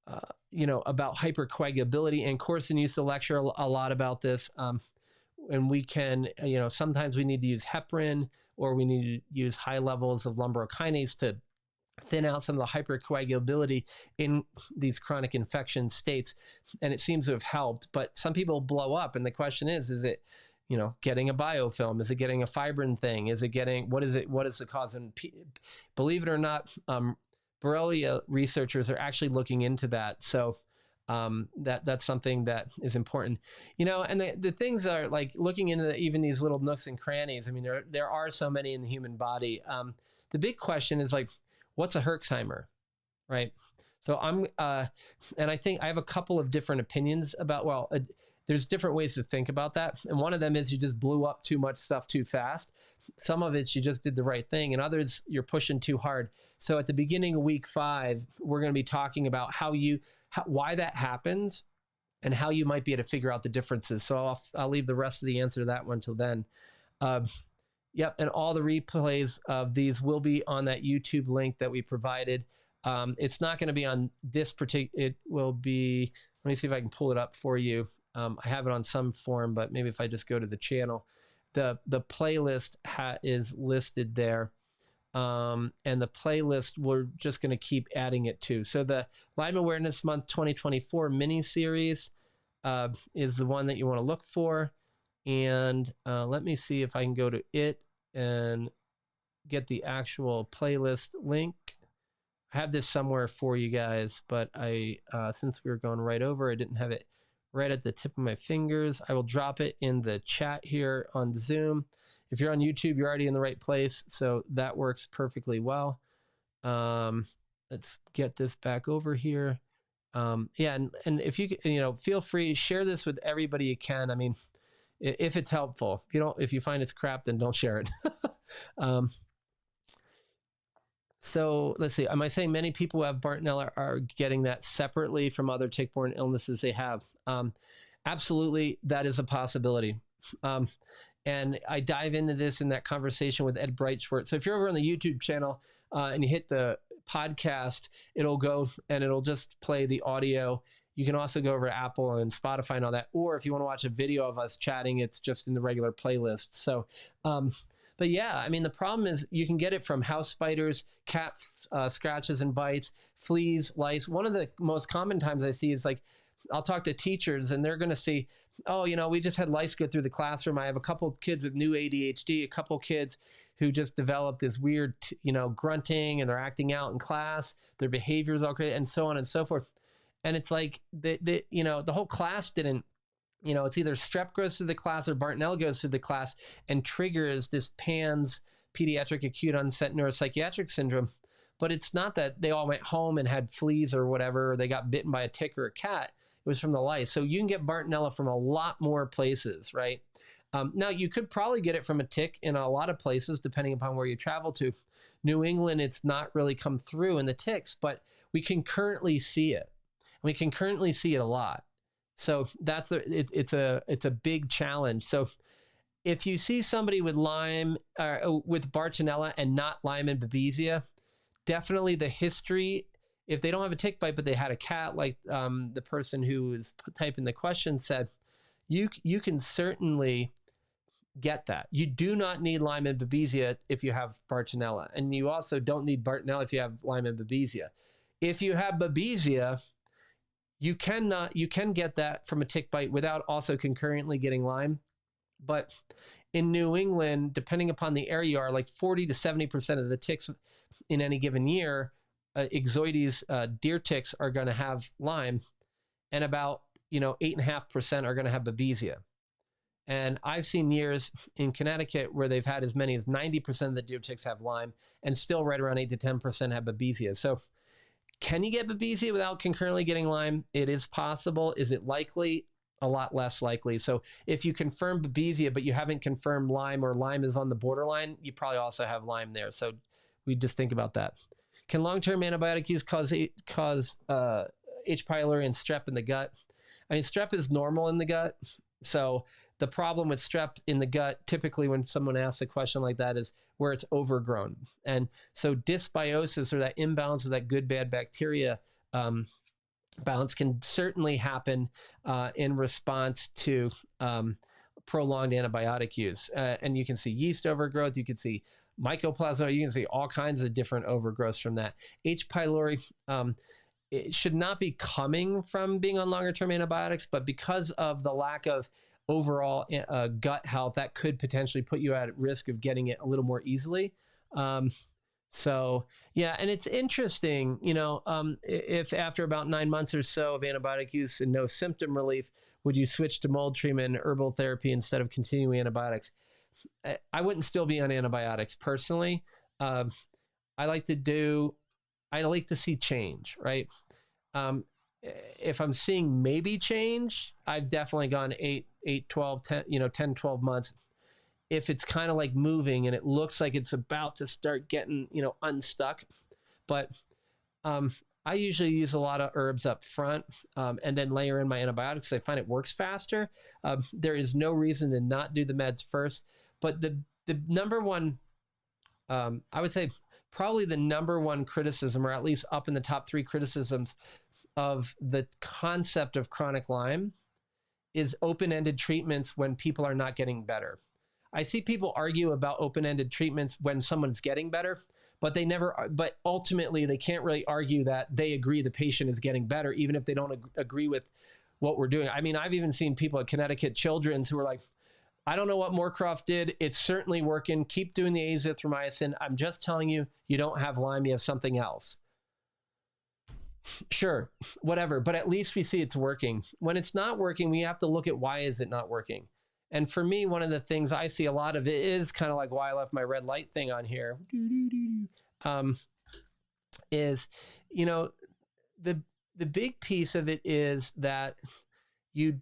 hypercoagulability. And Corson used to lecture a lot about this. And we can, sometimes we need to use heparin, or we need to use high levels of lumbrokinase to thin out some of the hypercoagulability in these chronic infection states. And it seems to have helped, but some people blow up. And the question is it, getting a biofilm? Is it getting a fibrin thing? Is it getting, what is the cause? And believe it or not, Borrelia researchers are actually looking into that. So that's something that is important, and the things are like looking into even these little nooks and crannies. I mean, there are so many in the human body. The big question is like, what's a Herxheimer, right? So and I think I have a couple of different opinions about, there's different ways to think about that. And one of them is you just blew up too much stuff too fast. Some of it's you just did the right thing, and others you're pushing too hard. So at the beginning of week 5, we're going to be talking about why that happens and how you might be able to figure out the differences. So I'll leave the rest of the answer to that one till then. Yep, and all the replays of these will be on that YouTube link that we provided. It's not going to be on this particular, it will be, let me see if I can pull it up for you. I have it on some form, but maybe if I just go to the channel, the playlist is listed there. And the playlist, we're just going to keep adding it to. So the Lyme Awareness Month 2024 mini series is the one that you want to look for. And let me see if I can go to it and get the actual playlist link. I have this somewhere for you guys, but since we were going right over, I didn't have it right at the tip of my fingers. I will drop it in the chat here on Zoom. If you're on YouTube, you're already in the right place, so that works perfectly well. Let's get this back over here. And if you feel free, share this with everybody you can. I mean, if it's helpful. If you find it's crap, then don't share it. So let's see. Am I saying many people who have Bartonella are getting that separately from other tick-borne illnesses they have? Absolutely, that is a possibility. And I dive into this in that conversation with Ed Breitschwert. So if you're over on the YouTube channel and you hit the podcast, it'll go and it'll just play the audio. You can also go over to Apple and Spotify and all that. Or if you want to watch a video of us chatting, it's just in the regular playlist. So, but yeah, I mean, the problem is you can get it from house spiders, cat scratches and bites, fleas, lice. One of the most common times I see is like, I'll talk to teachers and they're going to see, oh, we just had lice go through the classroom. I have a couple of kids with new ADHD, a couple of kids who just developed this weird, grunting, and they're acting out in class. Their behavior is all crazy, and so on and so forth. And it's like, the whole class didn't, it's either strep goes through the class or Bartonella goes through the class and triggers this PANS, pediatric acute onset neuropsychiatric syndrome. But it's not that they all went home and had fleas or whatever, or they got bitten by a tick or a cat. It was from the lice. So you can get Bartonella from a lot more places, right? Now, you could probably get it from a tick in a lot of places, depending upon where you travel to. New England, it's not really come through in the ticks, but we can currently see it. We can currently see it a lot. So it's a big challenge. So if you see somebody with Lyme or with Bartonella and not Lyme and Babesia, definitely the history. If they don't have a tick bite, but they had a cat, like the person who was typing the question said, you can certainly get that. You do not need Lyme and Babesia if you have Bartonella, and you also don't need Bartonella if you have Lyme and Babesia. If you have Babesia, you can get that from a tick bite without also concurrently getting Lyme. But in New England, depending upon the area you are, like 40 to 70% of the ticks in any given year, Ixodes deer ticks are going to have Lyme, and about 8.5% are going to have Babesia. And I've seen years in Connecticut where they've had as many as 90% of the deer ticks have Lyme, and still right around 8 to 10% have Babesia. So can you get Babesia without concurrently getting Lyme? It is possible. Is it likely? A lot less likely. So if you confirm Babesia, but you haven't confirmed Lyme, or Lyme is on the borderline, you probably also have Lyme there. So we just think about that. Can long-term antibiotic use cause H. pylori and strep in the gut? I mean, strep is normal in the gut. So the problem with strep in the gut, typically when someone asks a question like that, is where it's overgrown. And so dysbiosis, or that imbalance of that good-bad bacteria balance, can certainly happen in response to prolonged antibiotic use. And you can see yeast overgrowth, you can see mycoplasma, you can see all kinds of different overgrowths from that. H. pylori, it should not be coming from being on longer term antibiotics, but because of the lack of overall gut health, that could potentially put you at risk of getting it a little more easily. So yeah, and it's interesting, if after about 9 months or so of antibiotic use and no symptom relief, would you switch to mold treatment and herbal therapy instead of continuing antibiotics? I wouldn't still be on antibiotics personally. I like to see change, right? If I'm seeing maybe change, I've definitely gone 8, 12, 10, 10, 12 months. If it's kind of like moving and it looks like it's about to start getting, unstuck, but I usually use a lot of herbs up front and then layer in my antibiotics. I find it works faster. There is no reason to not do the meds first, but the number one, I would say probably the number one criticism, or at least up in the top 3 criticisms of the concept of chronic Lyme, is open-ended treatments when people are not getting better. I see people argue about open-ended treatments when someone's getting better, but ultimately they can't really argue that they agree the patient is getting better, even if they don't agree with what we're doing. I mean, I've even seen people at Connecticut Children's who are like, I don't know what Moorcroft did. It's certainly working. Keep doing the azithromycin. I'm just telling you, you don't have Lyme, you have something else. Sure, whatever, but at least we see it's working. When it's not working, we have to look at why is it not working. And for me, one of the things I see a lot of it is kind of like why I left my red light thing on here, is, the big piece of it is that you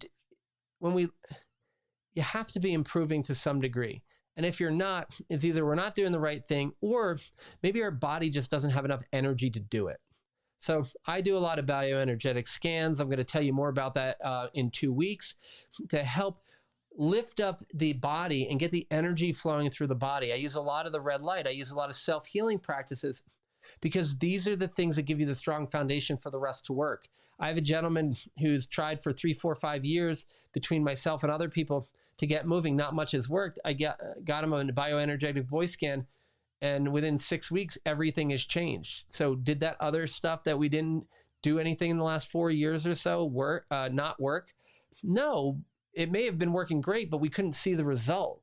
have to be improving to some degree. And if you're not, it's either we're not doing the right thing, or maybe our body just doesn't have enough energy to do it. So I do a lot of bioenergetic scans. I'm going to tell you more about that in 2 weeks to help lift up the body and get the energy flowing through the body. I use a lot of the red light. I use a lot of self-healing practices because these are the things that give you the strong foundation for the rest to work. I have a gentleman who's tried for 3, 4, 5 years between myself and other people to get moving. Not much has worked. I got him a bioenergetic voice scan, and within 6 weeks, everything has changed. So did that other stuff that we didn't do anything in the last 4 years or so not work? No, it may have been working great, but we couldn't see the result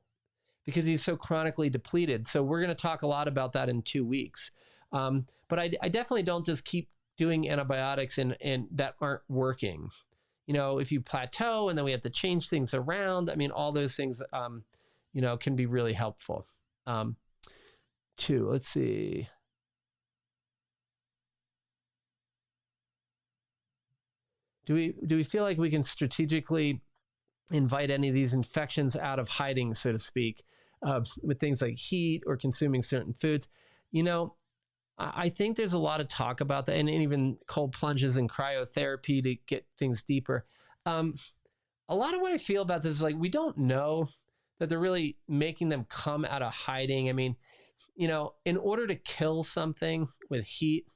because he's so chronically depleted. So we're going to talk a lot about that in 2 weeks. But I definitely don't just keep doing antibiotics and that aren't working. If you plateau and then we have to change things around, I mean, all those things, can be really helpful. Let's see. Do we feel like we can strategically invite any of these infections out of hiding, so to speak, with things like heat or consuming certain foods? I think there's a lot of talk about that, and even cold plunges and cryotherapy to get things deeper. A lot of what I feel about this is like, we don't know that they're really making them come out of hiding. I mean, in order to kill something with heat,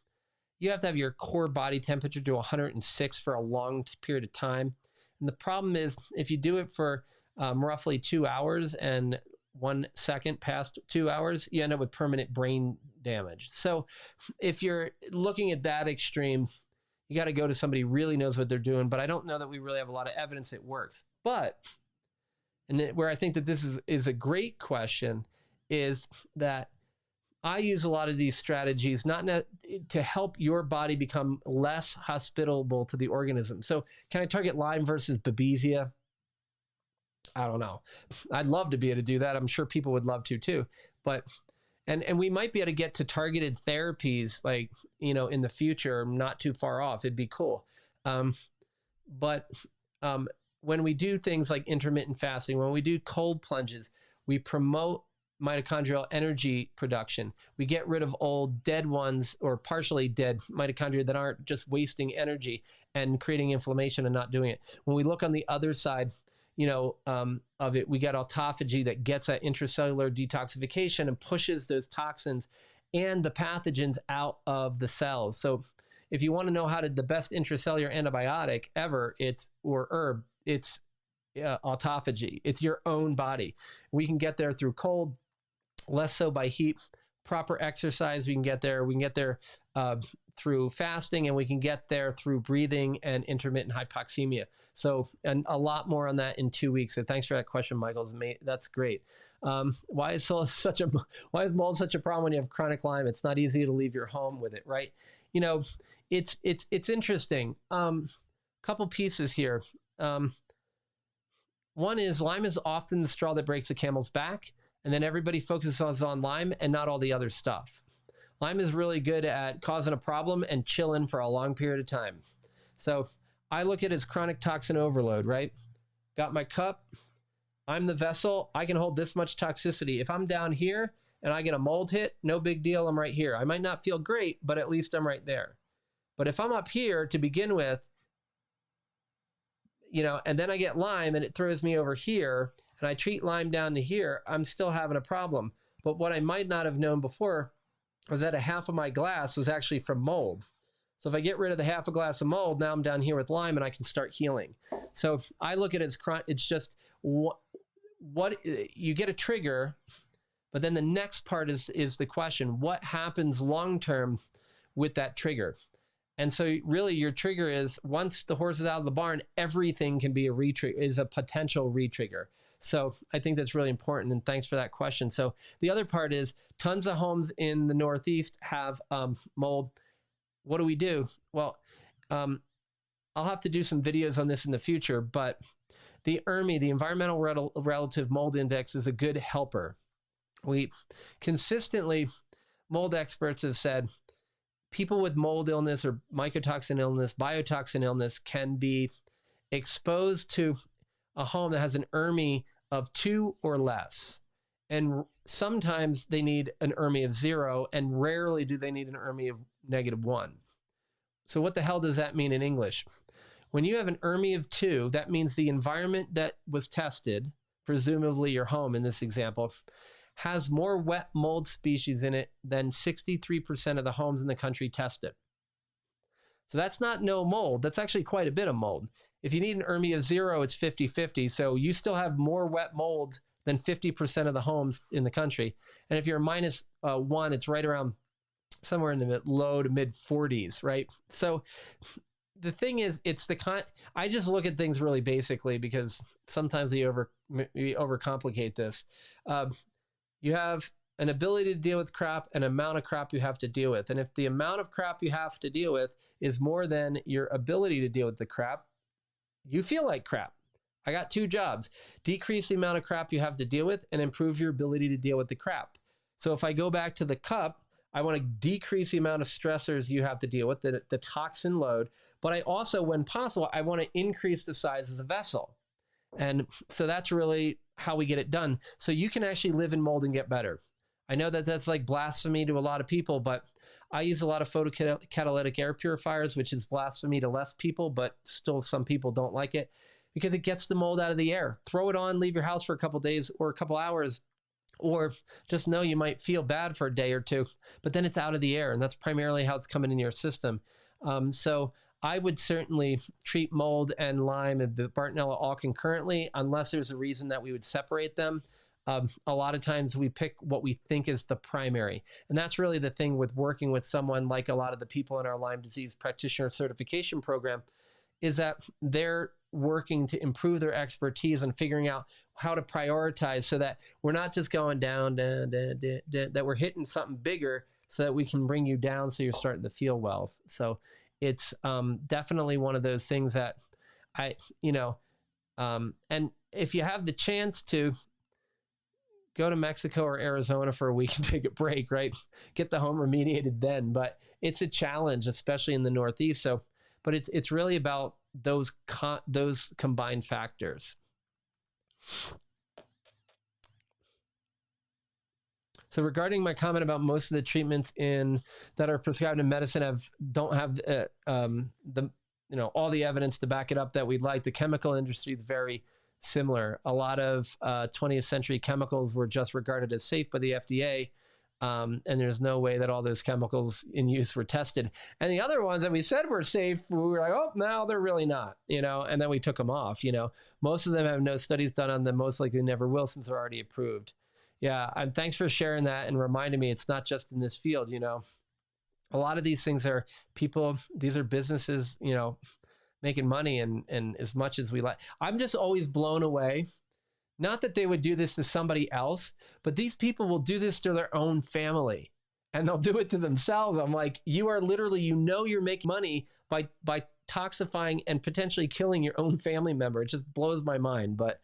you have to have your core body temperature to 106 for a long period of time. And the problem is, if you do it for roughly 2 hours and 1 second past 2 hours, you end up with permanent brain damage. So if you're looking at that extreme, you got to go to somebody who really knows what they're doing. But I don't know that we really have a lot of evidence it works. But, where I think that this is a great question, is that I use a lot of these strategies not to help your body become less hospitable to the organism. So can I target Lyme versus Babesia? I don't know. I'd love to be able to do that. I'm sure people would love to too. But and we might be able to get to targeted therapies like, in the future, not too far off. It'd be cool. But when we do things like intermittent fasting, when we do cold plunges, we promote mitochondrial energy production. We get rid of old dead ones or partially dead mitochondria that aren't just wasting energy and creating inflammation and not doing it. When we look on the other side, of it, we got autophagy that gets that intracellular detoxification and pushes those toxins and the pathogens out of the cells. So if you want to know how to the best intracellular antibiotic ever, it's autophagy. It's your own body. We can get there through cold, less so by heat, proper exercise. We can get there. Through fasting, and we can get there through breathing and intermittent hypoxemia. So, and a lot more on that in 2 weeks. So thanks for that question, Michael. That's great. Why is mold such a problem when you have chronic Lyme? It's not easy to leave your home with it, right? It's interesting. Couple pieces here. One is Lyme is often the straw that breaks the camel's back, and then everybody focuses on Lyme and not all the other stuff. Lyme is really good at causing a problem and chilling for a long period of time. So I look at it as chronic toxin overload, right? Got my cup. I'm the vessel. I can hold this much toxicity. If I'm down here and I get a mold hit, no big deal. I'm right here. I might not feel great, but at least I'm right there. But if I'm up here to begin with, and then I get Lyme and it throws me over here and I treat Lyme down to here, I'm still having a problem. But what I might not have known before was that a half of my glass was actually from mold. So if I get rid of the half a glass of mold, now I'm down here with Lyme and I can start healing. So I look at it as it's just what you get a trigger, but then the next part is the question, what happens long-term with that trigger? And so really your trigger is once the horse is out of the barn, everything can be a potential re-trigger. So I think that's really important, and thanks for that question. So the other part is tons of homes in the Northeast have mold. What do we do? Well, I'll have to do some videos on this in the future, but the ERMI, the Environmental Relative Mold Index, is a good helper. We consistently, mold experts have said, people with mold illness or mycotoxin illness, biotoxin illness can be exposed to a home that has an ERMI of 2 or less. And sometimes they need an ERMI of 0, and rarely do they need an ERMI of -1. So what the hell does that mean in English? When you have an ERMI of 2, that means the environment that was tested, presumably your home in this example, has more wet mold species in it than 63% of the homes in the country tested. So that's not no mold. That's actually quite a bit of mold. If you need an ERMI of 0, it's 50-50. So you still have more wet mold than 50% of the homes in the country. And if you're -1, it's right around somewhere in the low to mid 40s, right? So the thing is, I just look at things really basically because sometimes we overcomplicate this. You have an ability to deal with crap, an amount of crap you have to deal with. And if the amount of crap you have to deal with is more than your ability to deal with the crap, you feel like crap. I got 2 jobs: decrease the amount of crap you have to deal with and improve your ability to deal with the crap. So if I go back to the cup, I want to decrease the amount of stressors you have to deal with, the toxin load. But I also, when possible, I want to increase the size of the vessel. And so that's really how we get it done. So you can actually live in mold and get better. I know that that's like blasphemy to a lot of people, but I use a lot of photocatalytic air purifiers, which is blasphemy to less people, but still some people don't like it because it gets the mold out of the air. Throw it on, leave your house for a couple days or a couple hours, or just know you might feel bad for a day or 2, but then it's out of the air, and that's primarily how it's coming in your system. So I would certainly treat mold and Lyme and Bartonella all concurrently, unless there's a reason that we would separate them. A lot of times we pick what we think is the primary. And that's really the thing with working with someone like a lot of the people in our Lyme disease practitioner certification program, is that they're working to improve their expertise and figuring out how to prioritize so that we're not just going down, that we're hitting something bigger so that we can bring you down so you're starting to feel well. So it's definitely one of those things that and if you have the chance to go to Mexico or Arizona for a week and take a break, right? Get the home remediated then, but it's a challenge, especially in the Northeast. So, but it's really about those combined factors. So regarding my comment about most of the treatments that are prescribed in medicine don't have all the evidence to back it up that we'd like. The chemical industry is very similar. A lot of 20th century chemicals were just regarded as safe by the FDA. And there's no way that all those chemicals in use were tested. And the other ones that we said were safe, we were like, oh, no, they're really not, and then we took them off. Most of them have no studies done on them, most likely never will, since they're already approved. Yeah. And thanks for sharing that and reminding me it's not just in this field. A lot of these things are people, these are businesses, making money and as much as we like. I'm just always blown away. Not that they would do this to somebody else, but these people will do this to their own family and they'll do it to themselves. I'm like, you are literally, you're making money by toxifying and potentially killing your own family member. It just blows my mind. But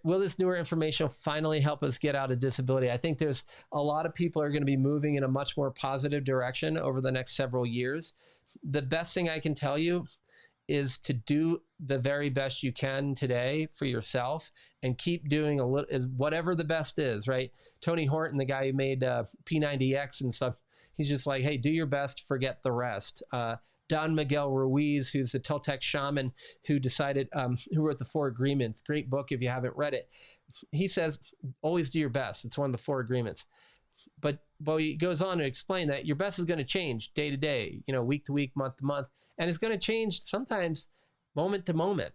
will this newer information finally help us get out of disability? I think there's a lot of people are going to be moving in a much more positive direction over the next several years. The best thing I can tell you is to do the very best you can today for yourself and keep doing whatever the best is, right? Tony Horton, the guy who made P90X and stuff, he's just like, hey, do your best, forget the rest. Don Miguel Ruiz, who's the Toltec shaman who wrote the Four Agreements, great book if you haven't read it. He says, always do your best. It's one of the Four Agreements. But he goes on to explain that your best is going to change day to day, week to week, month to month. And it's going to change sometimes moment to moment,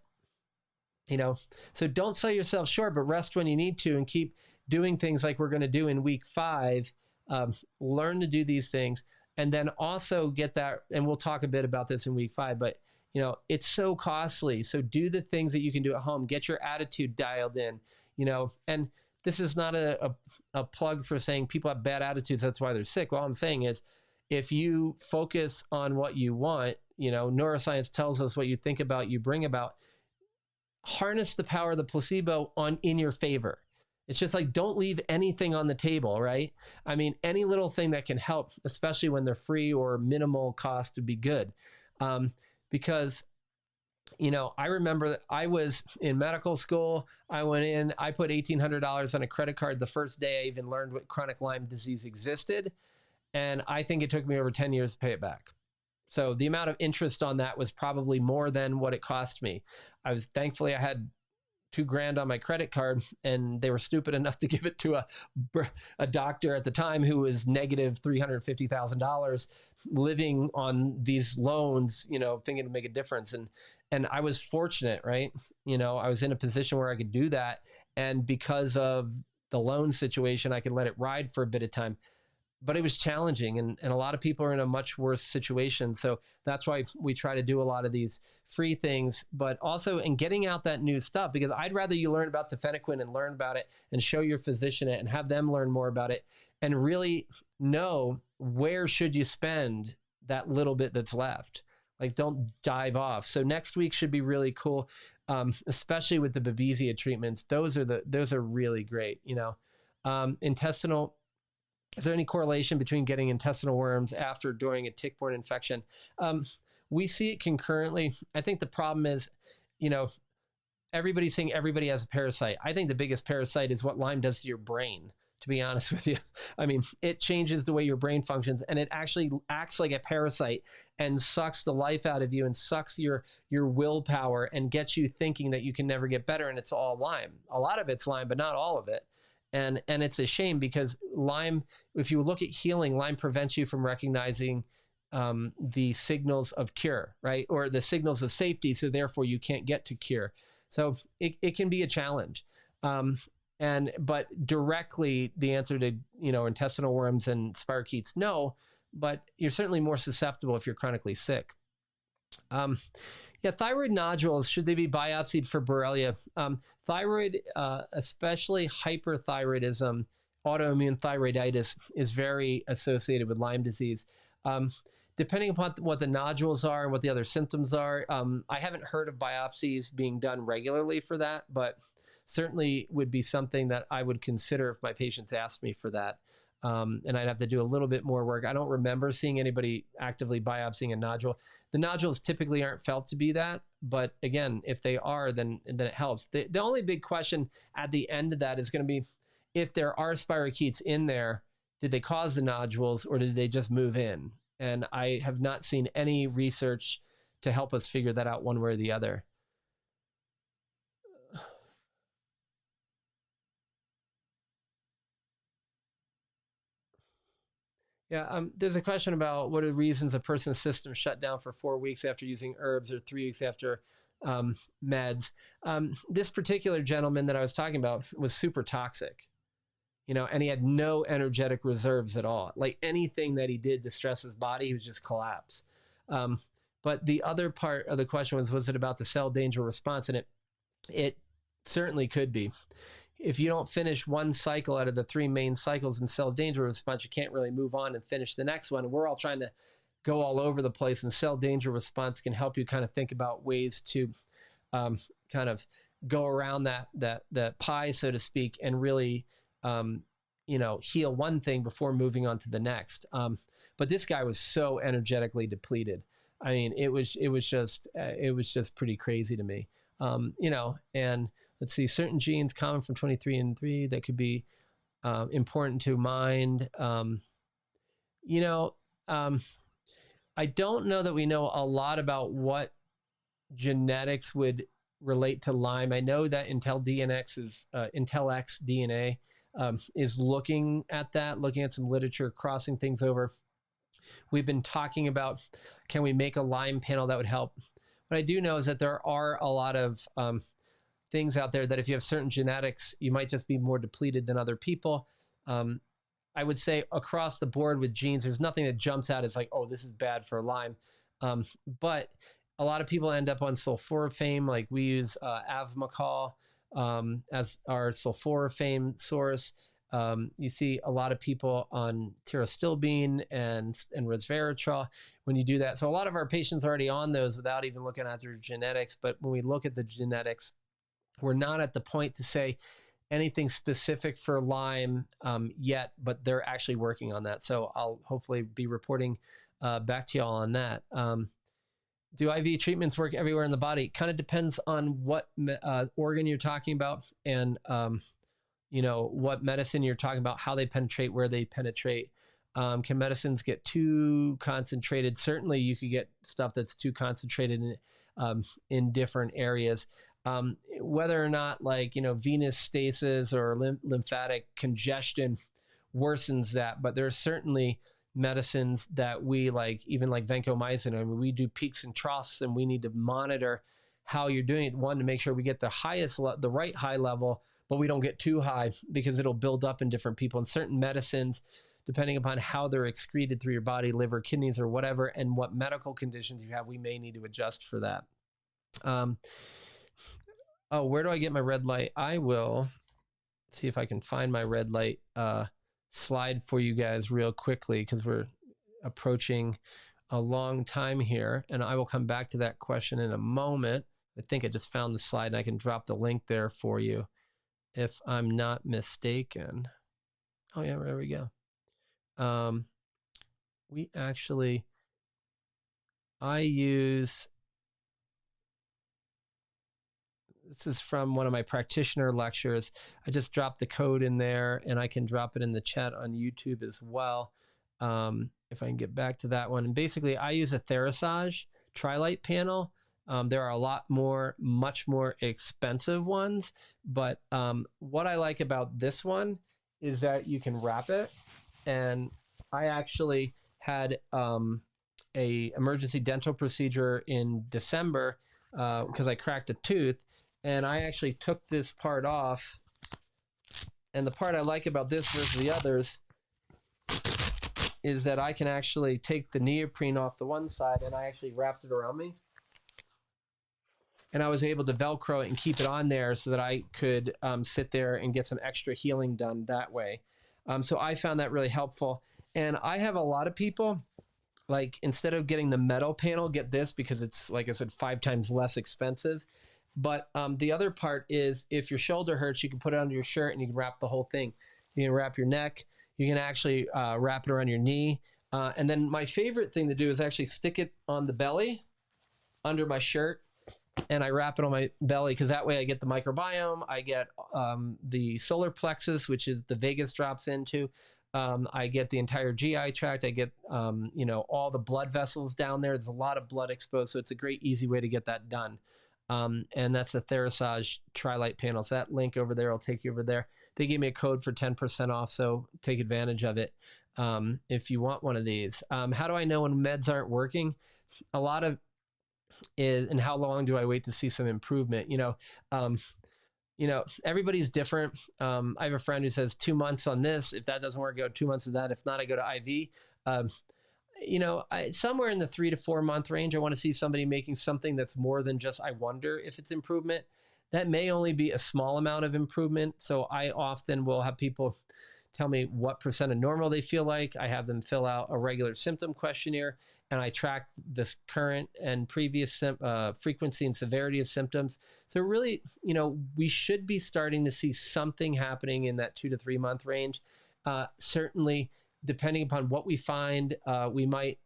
So don't sell yourself short, but rest when you need to and keep doing things like we're going to do in week 5. Learn to do these things and then also get that. And we'll talk a bit about this in week 5, but it's so costly. So do the things that you can do at home. Get your attitude dialed in, and this is not a plug for saying people have bad attitudes. That's why they're sick. All I'm saying is if you focus on what you want, neuroscience tells us what you think about, you bring about, harness the power of the placebo in your favor. It's just like, don't leave anything on the table, right? I mean, any little thing that can help, especially when they're free or minimal cost, would be good. Because, I remember that I was in medical school. I went in, I put $1,800 on a credit card the first day I even learned what chronic Lyme disease existed. And I think it took me over 10 years to pay it back. So the amount of interest on that was probably more than what it cost me. Thankfully I had $2,000 on my credit card, and they were stupid enough to give it to a doctor at the time who was negative $350,000, living on these loans, thinking to make a difference. And I was fortunate, right? I was in a position where I could do that. And because of the loan situation, I could let it ride for a bit of time. But it was challenging, and a lot of people are in a much worse situation. So that's why we try to do a lot of these free things, but also in getting out that new stuff, because I'd rather you learn about tafenoquine and learn about it and show your physician it and have them learn more about it and really know where should you spend that little bit that's left. Like, don't dive off. So next week should be really cool, especially with the Babesia treatments. Those are really great. Intestinal. Is there any correlation between getting intestinal worms after or during a tick-borne infection? We see it concurrently. I think the problem is, everybody's saying everybody has a parasite. I think the biggest parasite is what Lyme does to your brain, to be honest with you. I mean, it changes the way your brain functions, and it actually acts like a parasite and sucks the life out of you and sucks your willpower and gets you thinking that you can never get better, and it's all Lyme. A lot of it's Lyme, but not all of it. And it's a shame because Lyme, if you look at healing, Lyme prevents you from recognizing the signals of cure, right? Or the signals of safety. So therefore you can't get to cure. So it can be a challenge. But directly the answer to, intestinal worms and spirochetes, no, but you're certainly more susceptible if you're chronically sick. Thyroid nodules, should they be biopsied for Borrelia? Thyroid, especially hyperthyroidism, autoimmune thyroiditis, is very associated with Lyme disease. Depending upon what the nodules are and what the other symptoms are, I haven't heard of biopsies being done regularly for that, but certainly would be something that I would consider if my patients asked me for that. And I'd have to do a little bit more work. I don't remember seeing anybody actively biopsying a nodule. The nodules typically aren't felt to be that, but again, if they are, then it helps. The only big question at the end of that is going to be, if there are spirochetes in there, did they cause the nodules or did they just move in? And I have not seen any research to help us figure that out one way or the other. Yeah, there's a question about what are the reasons a person's system shut down for 4 weeks after using herbs or 3 weeks after meds. This particular gentleman that I was talking about was super toxic, and he had no energetic reserves at all. Like anything that he did to stress his body, he was just collapse. But the other part of the question was it about the cell danger response? And it certainly could be. If you don't finish one cycle out of the 3 main cycles in cell danger response, you can't really move on and finish the next one. And we're all trying to go all over the place, and cell danger response can help you kind of think about ways to kind of go around that pie, so to speak, and really heal one thing before moving on to the next. But this guy was so energetically depleted. I mean, it was just pretty crazy to me. And let's see, certain genes common from 23andMe that could be important to mind. I don't know that we know a lot about what genetics would relate to Lyme. I know that Intelx DNA is looking at some literature, crossing things over. We've been talking about, can we make a Lyme panel that would help? What I do know is that there are a lot of things out there that if you have certain genetics, you might just be more depleted than other people. I would say across the board with genes, there's nothing that jumps out as like, oh, this is bad for Lyme. But a lot of people end up on sulforaphane. Like we use Avmacol as our sulforaphane source. You see a lot of people on tirostilbene and resveratrol when you do that. So a lot of our patients are already on those without even looking at their genetics. But when we look at the genetics, we're not at the point to say anything specific for Lyme yet, but they're actually working on that. So I'll hopefully be reporting back to y'all on that. Do IV treatments work everywhere in the body? Kind of depends on what organ you're talking about and what medicine you're talking about, how they penetrate, where they penetrate. Can medicines get too concentrated? Certainly you could get stuff that's too concentrated in different areas. Whether or not venous stasis or lymphatic congestion worsens that, but there are certainly medicines that we even like vancomycin. I mean, we do peaks and troughs, and we need to monitor how you're doing it. One, to make sure we get the right high level, but we don't get too high because it'll build up in different people. And certain medicines, depending upon how they're excreted through your body, liver, kidneys, or whatever, and what medical conditions you have, we may need to adjust for that. Oh, where do I get my red light? I will see if I can find my red light slide for you guys real quickly, because we're approaching a long time here, and I will come back to that question in a moment. I think I just found the slide, and I can drop the link there for you if I'm not mistaken. Oh yeah, there we go. I use, this is from one of my practitioner lectures. I just dropped the code in there, and I can drop it in the chat on YouTube as well. If I can get back to that one. And basically, I use a Therasage Trilite panel. There are much more expensive ones, but what I like about this one is that you can wrap it. And I actually had a emergency dental procedure in December because I cracked a tooth, and I actually took this part off. And the part I like about this versus the others is that I can actually take the neoprene off the one side, and I actually wrapped it around me. And I was able to Velcro it and keep it on there so that I could sit there and get some extra healing done that way. So I found that really helpful. And I have a lot of people, instead of getting the metal panel, get this because it's, like I said, 5 times less expensive. But the other part is, if your shoulder hurts, you can put it under your shirt and you can wrap the whole thing. You can wrap your neck. You can actually wrap it around your knee. And then my favorite thing to do is actually stick it on the belly under my shirt and I wrap it on my belly because that way I get the microbiome, I get the solar plexus, which is the vagus drops into. I get the entire GI tract. I get, all the blood vessels down there. There's a lot of blood exposed, so it's a great, easy way to get that done. And that's the Therasage Tri-Light panel. So that link over there will take you over there. They gave me a code for 10% off, so take advantage of it if you want one of these. How do I know when meds aren't working? A lot of is, and how long do I wait to see some improvement? Everybody's different. I have a friend who says 2 months on this. If that doesn't work, go 2 months of that. If not, I go to IV. Somewhere in the 3 to 4 month range, I want to see somebody making something that's more than just, I wonder if it's improvement. That may only be a small amount of improvement. So I often will have people tell me what percent of normal they feel like. I have them fill out a regular symptom questionnaire, and I track this current and previous frequency and severity of symptoms. So really, we should be starting to see something happening in that 2 to 3 month range. Certainly, depending upon what we find, we might,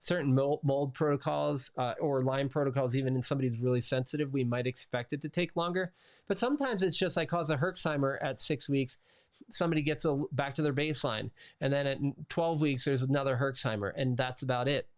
certain mold protocols or Lyme protocols, even in somebody who's really sensitive, we might expect it to take longer. But sometimes it's just, I cause a Herxheimer at 6 weeks, somebody gets back to their baseline. And then at 12 weeks, there's another Herxheimer, and that's about it.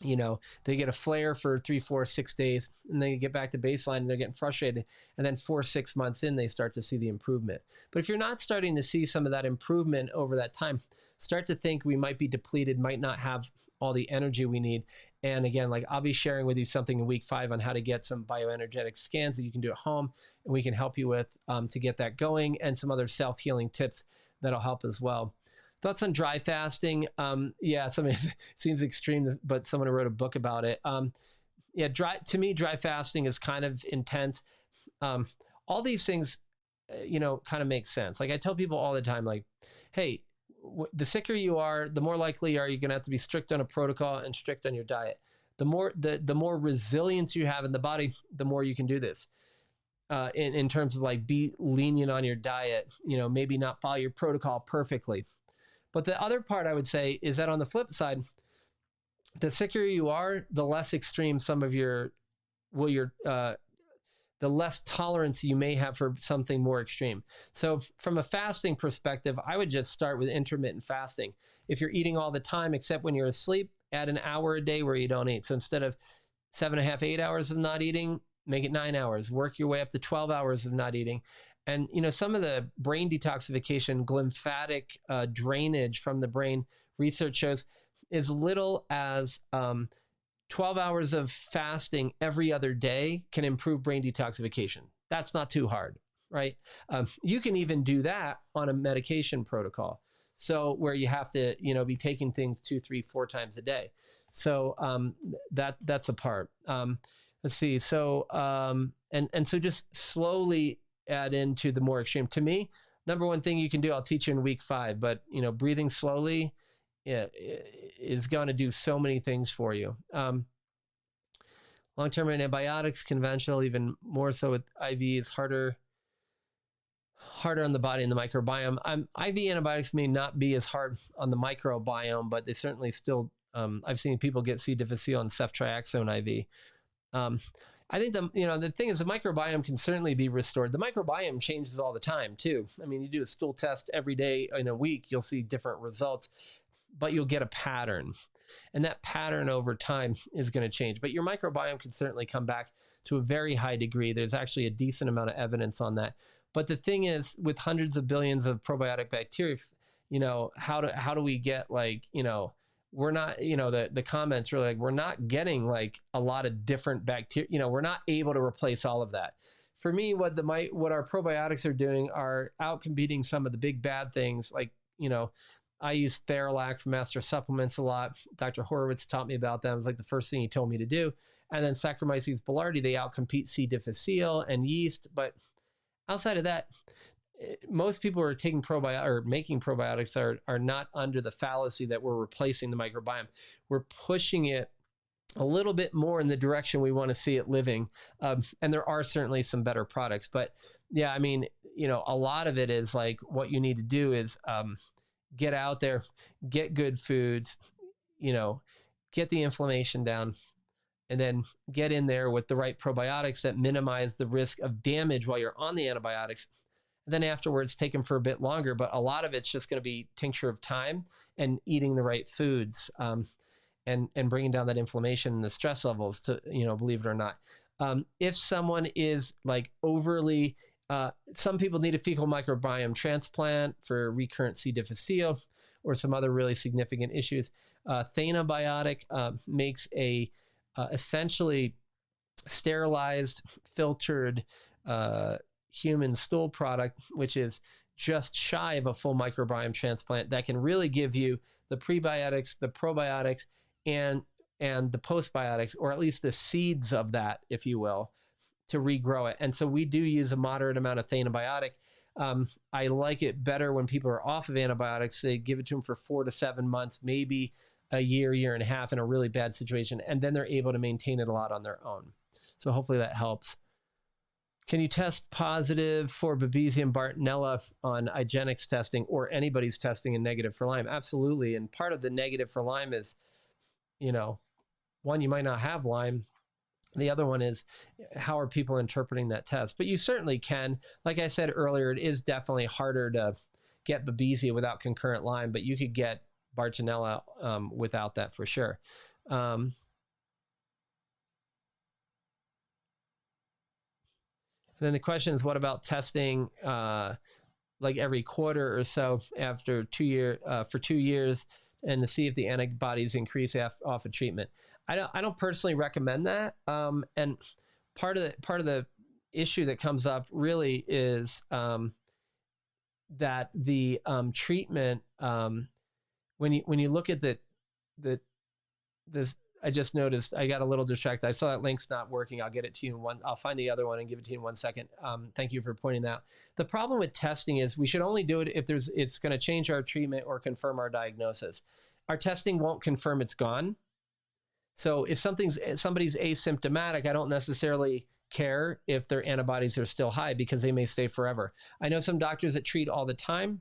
They get a flare for 3, 4, 6 days, and they get back to baseline and they're getting frustrated. And then 4, 6 months in, they start to see the improvement. But if you're not starting to see some of that improvement over that time, start to think we might be depleted, might not have all the energy we need. And again, like I'll be sharing with you something in week 5 on how to get some bioenergetic scans that you can do at home, and we can help you with to get that going, and some other self-healing tips that'll help as well. Thoughts on dry fasting? Something seems extreme, but someone who wrote a book about it. To me, dry fasting is kind of intense. All these things, kind of make sense. Like I tell people all the time, like, hey, the sicker you are, the more likely are you going to have to be strict on a protocol and strict on your diet. The more resilience you have in the body, the more you can do this. In terms of like be lenient on your diet, maybe not follow your protocol perfectly. But the other part I would say is that on the flip side, the sicker you are, the less extreme some of the less tolerance you may have for something more extreme. So from a fasting perspective, I would just start with intermittent fasting. If you're eating all the time, except when you're asleep, add an hour a day where you don't eat. So instead of 7.5, 8 hours of not eating, make it 9 hours, work your way up to 12 hours of not eating. And, some of the brain detoxification, glymphatic drainage from the brain, research shows as little as 12 hours of fasting every other day can improve brain detoxification. That's not too hard, right? You can even do that on a medication protocol. So where you have to, be taking things 2, 3, 4 times a day. So that's a part. Let's see. So, so just slowly add into the more extreme. To me, number one thing you can do, I'll teach you in week 5, but breathing slowly is going to do so many things for you. Long-term antibiotics, conventional, even more so with IV, is harder on the body and the microbiome. IV antibiotics may not be as hard on the microbiome, but they certainly still, I've seen people get C. difficile and ceftriaxone IV. I think the thing is the microbiome can certainly be restored. The microbiome changes all the time too. I mean, you do a stool test every day in a week, you'll see different results, but you'll get a pattern. And that pattern over time is going to change. But your microbiome can certainly come back to a very high degree. There's actually a decent amount of evidence on that. But the thing is, with hundreds of billions of probiotic bacteria, how do we get we're not, the comments really like, we're not getting like a lot of different bacteria, we're not able to replace all of that. For me, what our probiotics are doing are outcompeting some of the big bad things. Like, I use Theralac from Master Supplements a lot. Dr. Horowitz taught me about them. It was like the first thing he told me to do. And then Saccharomyces boulardii, they outcompete C. difficile and yeast. But outside of that, most people who are taking making probiotics are not under the fallacy that we're replacing the microbiome. We're pushing it a little bit more in the direction we want to see it living. And there are certainly some better products. But yeah, I mean, a lot of it is like what you need to do is get out there, get good foods, get the inflammation down, and then get in there with the right probiotics that minimize the risk of damage while you're on the antibiotics. And then afterwards, take them for a bit longer, but a lot of it's just going to be tincture of time and eating the right foods, and bringing down that inflammation and the stress levels to, believe it or not. If someone is like overly, some people need a fecal microbiome transplant for recurrent C. difficile or some other really significant issues. Thanabiotic makes a essentially sterilized, filtered human stool product, which is just shy of a full microbiome transplant that can really give you the prebiotics, the probiotics, and the postbiotics, or at least the seeds of that, if you will, to regrow it. And so we do use a moderate amount of thanabiotic. I like it better when people are off of antibiotics. They give it to them for 4 to 7 months, maybe a year and a half in a really bad situation, and then they're able to maintain it a lot on their own. So hopefully that helps. Can you test positive for Babesia and Bartonella on IGeneX testing, or anybody's testing and negative for Lyme? Absolutely. And part of the negative for Lyme is, one, you might not have Lyme. The other one is, how are people interpreting that test? But you certainly can. Like I said earlier, it is definitely harder to get Babesia without concurrent Lyme, but you could get Bartonella without that for sure. And then the question is, what about testing like every quarter or so after for 2 years, and to see if the antibodies increase off of treatment? I don't personally recommend that. And part of the issue that comes up really is that the treatment, when you look at this, I just noticed I got a little distracted. I saw that link's not working. I'll get it to you in one. I'll find the other one and give it to you in 1 second. Thank you for pointing that out. The problem with testing is we should only do it if it's going to change our treatment or confirm our diagnosis. Our testing won't confirm it's gone. So if somebody's asymptomatic, I don't necessarily care if their antibodies are still high, because they may stay forever. I know some doctors that treat all the time.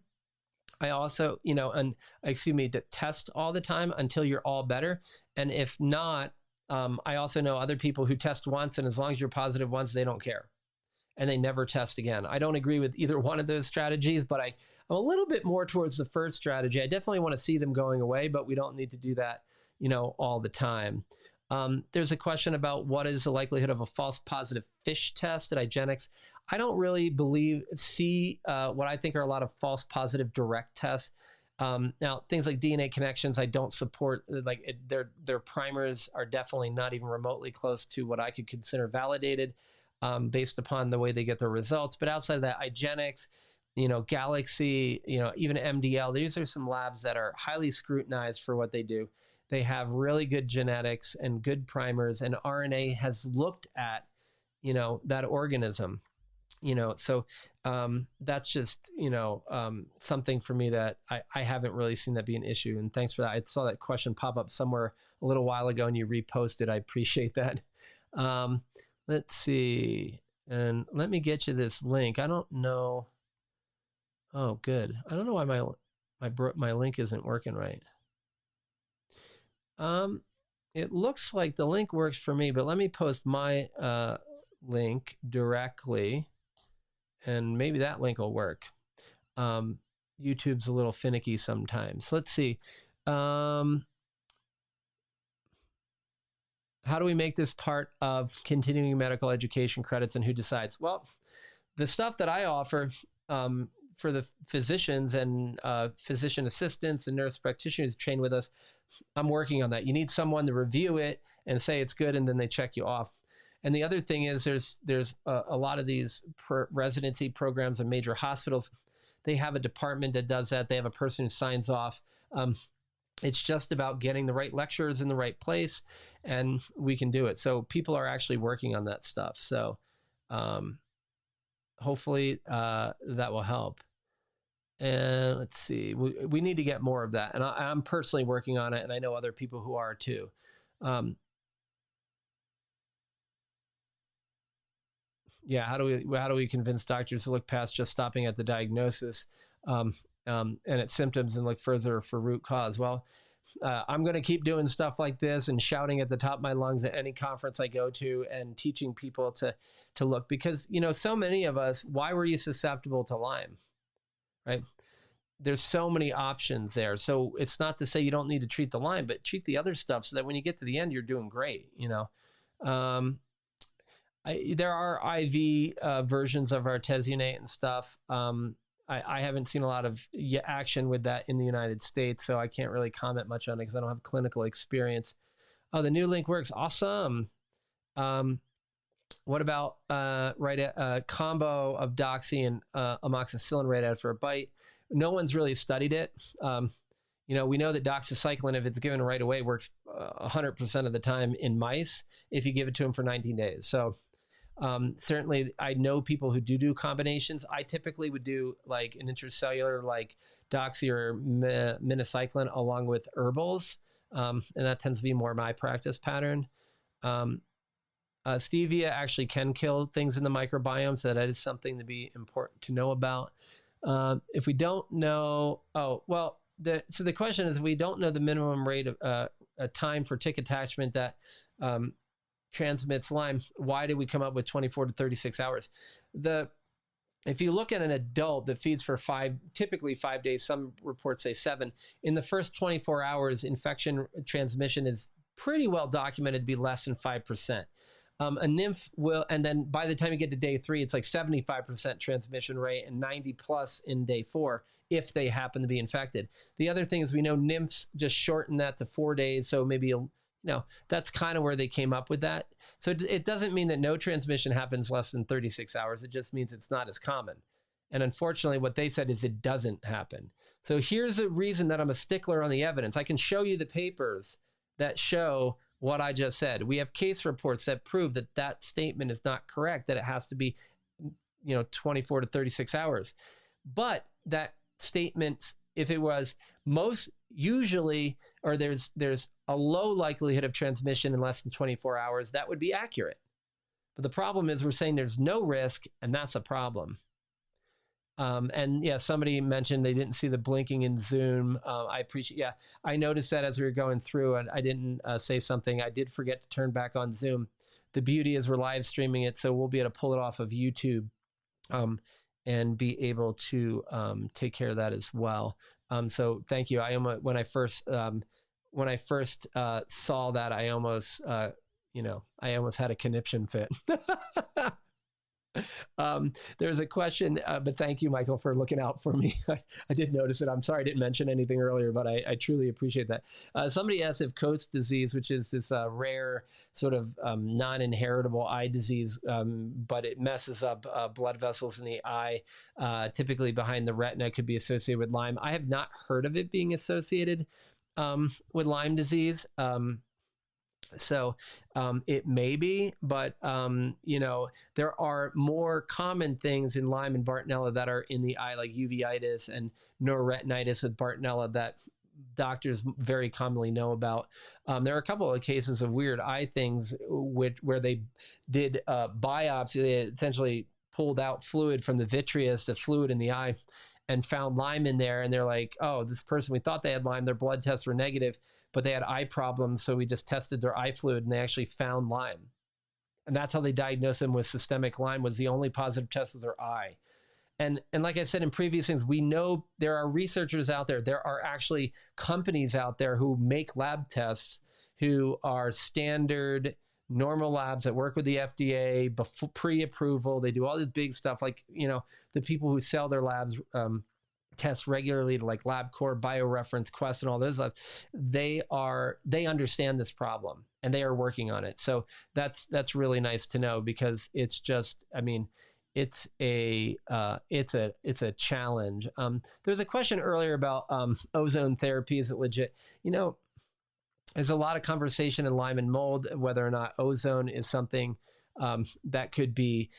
I also, that test all the time until you're all better. And if not, I also know other people who test once, and as long as you're positive once, they don't care, and they never test again. I don't agree with either one of those strategies, but I'm a little bit more towards the first strategy. I definitely want to see them going away, but we don't need to do that, all the time. There's a question about what is the likelihood of a false positive fish test at IGeneX. I don't really see what I think are a lot of false positive direct tests. Now, things like DNA connections, I don't support. Their primers are definitely not even remotely close to what I could consider validated, based upon the way they get their results. But outside of that, IGeneX, Galaxy, even MDL, these are some labs that are highly scrutinized for what they do. They have really good genetics and good primers, and RNA has looked at, that organism, so that's just, something for me that I haven't really seen that be an issue. And thanks for that. I saw that question pop up somewhere a little while ago and you reposted. I appreciate that. Let's see. And let me get you this link. I don't know. Oh, good. I don't know why my link isn't working right. It looks like the link works for me, but let me post my link directly, and maybe that link will work. YouTube's a little finicky sometimes. Let's see. How do we make this part of continuing medical education credits, and who decides? Well, the stuff that I offer for the physicians and physician assistants and nurse practitioners trained with us, I'm working on that. You need someone to review it and say it's good, and then they check you off. And the other thing is there's a lot of these residency programs in major hospitals. They have a department that does that. They have a person who signs off. It's just about getting the right lecturers in the right place, and we can do it. So people are actually working on that stuff. So hopefully that will help. And let's see, we need to get more of that. And I'm personally working on it, and I know other people who are too. Yeah, how do we convince doctors to look past just stopping at the diagnosis and its symptoms and look further for root cause? Well, I'm going to keep doing stuff like this and shouting at the top of my lungs at any conference I go to and teaching people to look, because, so many of us, why were you susceptible to Lyme, right? There's so many options there. So it's not to say you don't need to treat the Lyme, but treat the other stuff so that when you get to the end, you're doing great. There are IV versions of artesunate and stuff. I haven't seen a lot of action with that in the United States, so I can't really comment much on it because I don't have clinical experience. Oh, the new link works. Awesome. What about a combo of doxy and amoxicillin right after a bite? No one's really studied it. We know that doxycycline, if it's given right away, works 100% of the time in mice if you give it to them for 19 days. So certainly I know people who do combinations. I typically would do like an intracellular, like doxy or minocycline along with herbals. And that tends to be more my practice pattern. Stevia actually can kill things in the microbiome, so that is something to be important to know about. If we don't know, so the question is, if we don't know the minimum rate of time for tick attachment that transmits Lyme, why did we come up with 24 to 36 hours? If you look at an adult that feeds for typically 5 days, some reports say 7, in the first 24 hours, infection transmission is pretty well documented to be less than 5%. A nymph will, and then by the time you get to day 3, it's like 75% transmission rate and 90 plus in day 4 if they happen to be infected. The other thing is we know nymphs just shorten that to 4 days, so maybe that's kind of where they came up with that. So it doesn't mean that no transmission happens less than 36 hours. It just means it's not as common. And unfortunately, what they said is it doesn't happen. So here's a reason that I'm a stickler on the evidence. I can show you the papers that show what I just said. We have case reports that prove that that statement is not correct, that it has to be, 24 to 36 hours. But that statement, if it was most usually, or there's a low likelihood of transmission in less than 24 hours, that would be accurate. But the problem is we're saying there's no risk, and that's a problem. And yeah, somebody mentioned they didn't see the blinking in Zoom. I appreciate, yeah, I noticed that as we were going through, and I didn't say something. I did forget to turn back on Zoom. The beauty is we're live streaming it, so we'll be able to pull it off of YouTube and be able to take care of that as well. So thank you. When I first saw that, I almost had a conniption fit. There's a question, but thank you, Michael, for looking out for me. I did notice it. I'm sorry I didn't mention anything earlier, but I truly appreciate that. Somebody asked if Coates disease, which is this rare sort of non-inheritable eye disease, but it messes up blood vessels in the eye, typically behind the retina, could be associated with Lyme. I have not heard of it being associated with Lyme disease. So it may be, but, there are more common things in Lyme and Bartonella that are in the eye, like uveitis and neuroretinitis with Bartonella that doctors very commonly know about. There are a couple of cases of weird eye things where they did biopsy. They essentially pulled out fluid from the vitreous, the fluid in the eye, and found Lyme in there. And they're like, oh, this person, we thought they had Lyme. Their blood tests were negative, but they had eye problems. So we just tested their eye fluid and they actually found Lyme. And that's how they diagnosed them with systemic Lyme, was the only positive test with their eye. And like I said in previous things, we know there are researchers out there. There are actually companies out there who make lab tests, who are standard normal labs that work with the FDA pre-approval. They do all this big stuff, like, the people who sell their labs test regularly, like LabCorp, BioReference, Quest, and all those labs. They understand this problem and they are working on it. So that's really nice to know, because it's just, it's a challenge. There was a question earlier about ozone therapy. Is it legit? There's a lot of conversation in Lyme and mold whether or not ozone is something that could be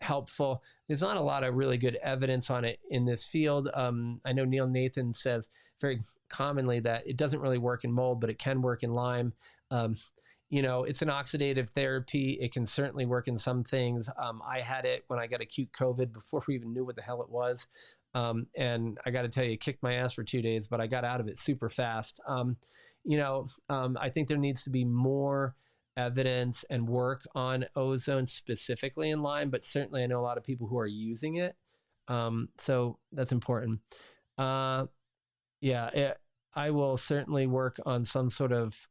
helpful. There's not a lot of really good evidence on it in this field. I know Neil Nathan says very commonly that it doesn't really work in mold, but it can work in Lyme. It's an oxidative therapy. It can certainly work in some things. I had it when I got acute COVID before we even knew what the hell it was. And I got to tell you, it kicked my ass for 2 days, but I got out of it super fast. I think there needs to be more evidence and work on ozone specifically in Lyme, but certainly I know a lot of people who are using it. So that's important. I will certainly work on some sort of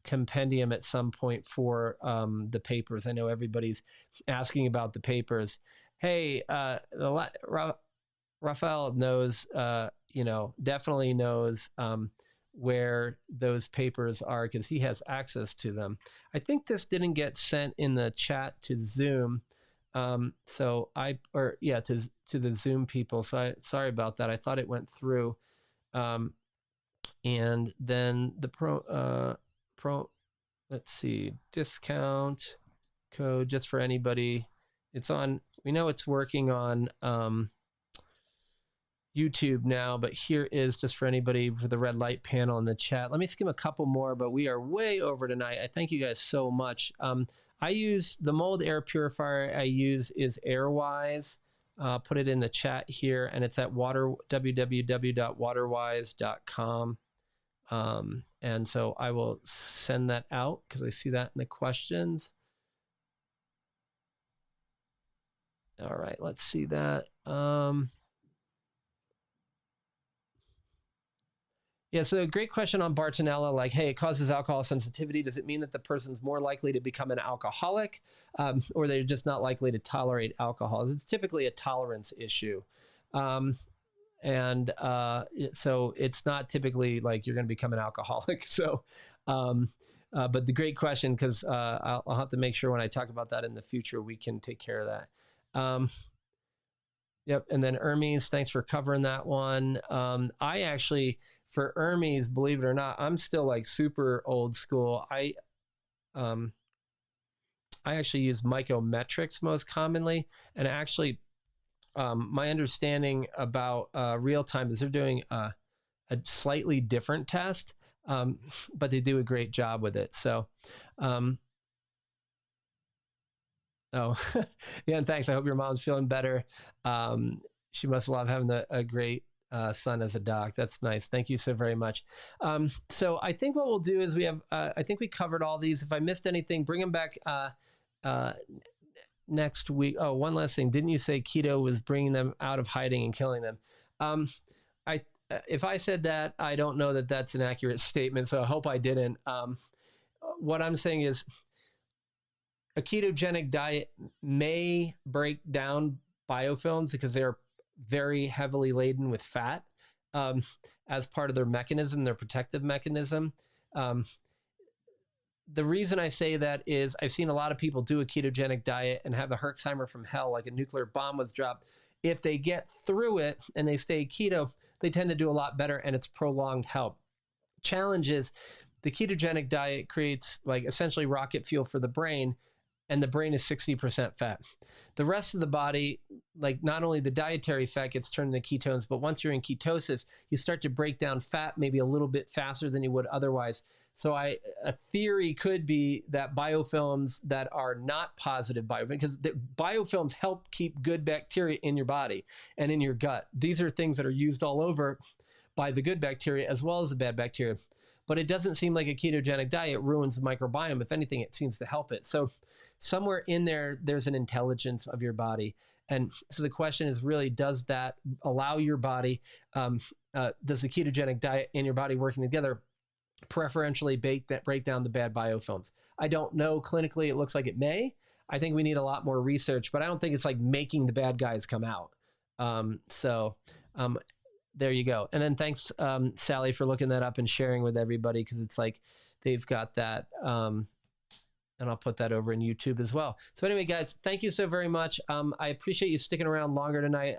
compendium at some point for the papers. I know everybody's asking about the papers. Hey, Raphael knows, definitely knows where those papers are because he has access to them. I think this didn't get sent in the chat to Zoom. To the Zoom people. So sorry about that. I thought it went through. And then the let's see, discount code just for anybody. It's on, we know it's working on YouTube now, but here is just for anybody for the red light panel in the chat. Let me skim a couple more, but we are way over tonight. I thank you guys so much. I use the mold air purifier I use is Airwise. Put it in the chat here, and it's at www.waterwise.com. And so I will send that out because I see that in the questions. All right, let's see that. Yeah, so great question on Bartonella, like, hey, it causes alcohol sensitivity. Does it mean that the person's more likely to become an alcoholic or they're just not likely to tolerate alcohol? It's typically a tolerance issue. So it's not typically like you're going to become an alcoholic. So, but the great question, because I'll have to make sure when I talk about that in the future, we can take care of that. Yep. And then Hermes, thanks for covering that one. I actually, for Hermes, believe it or not, I'm still like super old school. I actually use mycometrics most commonly. And actually, my understanding about real time is they're doing a slightly different test, but they do a great job with it. So, oh, yeah, and thanks. I hope your mom's feeling better. She must love having a great son as a doc. That's nice. Thank you so very much. So I think what we'll do is we have, I think we covered all these. If I missed anything, bring them back next week. Oh, one last thing. Didn't you say keto was bringing them out of hiding and killing them? If I said that, I don't know that that's an accurate statement, so I hope I didn't. What I'm saying is a ketogenic diet may break down biofilms because they're very heavily laden with fat as part of their mechanism, their protective mechanism. The reason I say that is I've seen a lot of people do a ketogenic diet and have a Herxheimer from hell, like a nuclear bomb was dropped. If they get through it and they stay keto, they tend to do a lot better and it's prolonged help. Challenge is the ketogenic diet creates like essentially rocket fuel for the brain, and the brain is 60% fat. The rest of the body, like not only the dietary fat gets turned into ketones, but once you're in ketosis, you start to break down fat maybe a little bit faster than you would otherwise. So a theory could be that biofilms that are not positive biofilms, because the biofilms help keep good bacteria in your body and in your gut. These are things that are used all over by the good bacteria as well as the bad bacteria. But it doesn't seem like a ketogenic diet ruins the microbiome. If anything, it seems to help it. So somewhere in there, there's an intelligence of your body. And so the question is really, does that allow your body, does the ketogenic diet and your body working together preferentially break down the bad biofilms? I don't know. Clinically, it looks like it may. I think we need a lot more research, but I don't think it's like making the bad guys come out. There you go. And then thanks, Sally, for looking that up and sharing with everybody, because it's like they've got that. And I'll put that over in YouTube as well. So anyway, guys, thank you so very much. I appreciate you sticking around longer tonight.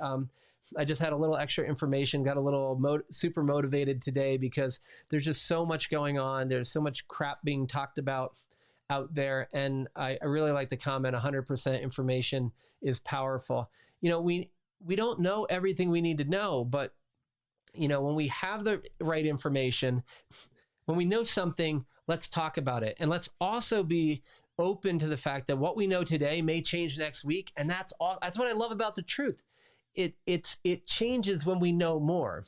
I just had a little extra information, got a little super motivated today because there's just so much going on. There's so much crap being talked about out there. And I really like the comment, 100% information is powerful. You know, we don't know everything we need to know, but you know, when we have the right information, when we know something, let's talk about it. And let's also be open to the fact that what we know today may change next week. And that's what I love about the truth. it changes when we know more.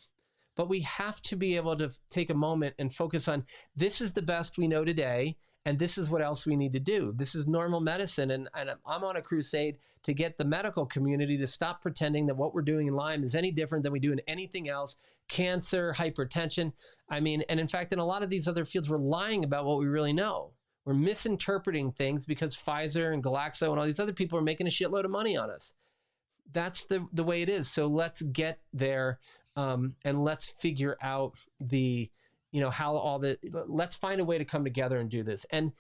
But we have to be able to take a moment and focus on, this is the best we know today, and this is what else we need to do. This is normal medicine, and I'm on a crusade to get the medical community to stop pretending that what we're doing in Lyme is any different than we do in anything else, cancer, hypertension. I mean, and in fact, in a lot of these other fields, we're lying about what we really know. We're misinterpreting things because Pfizer and Glaxo and all these other people are making a shitload of money on us. That's the way it is. So let's get there, and let's figure out how let's find a way to come together and do this. And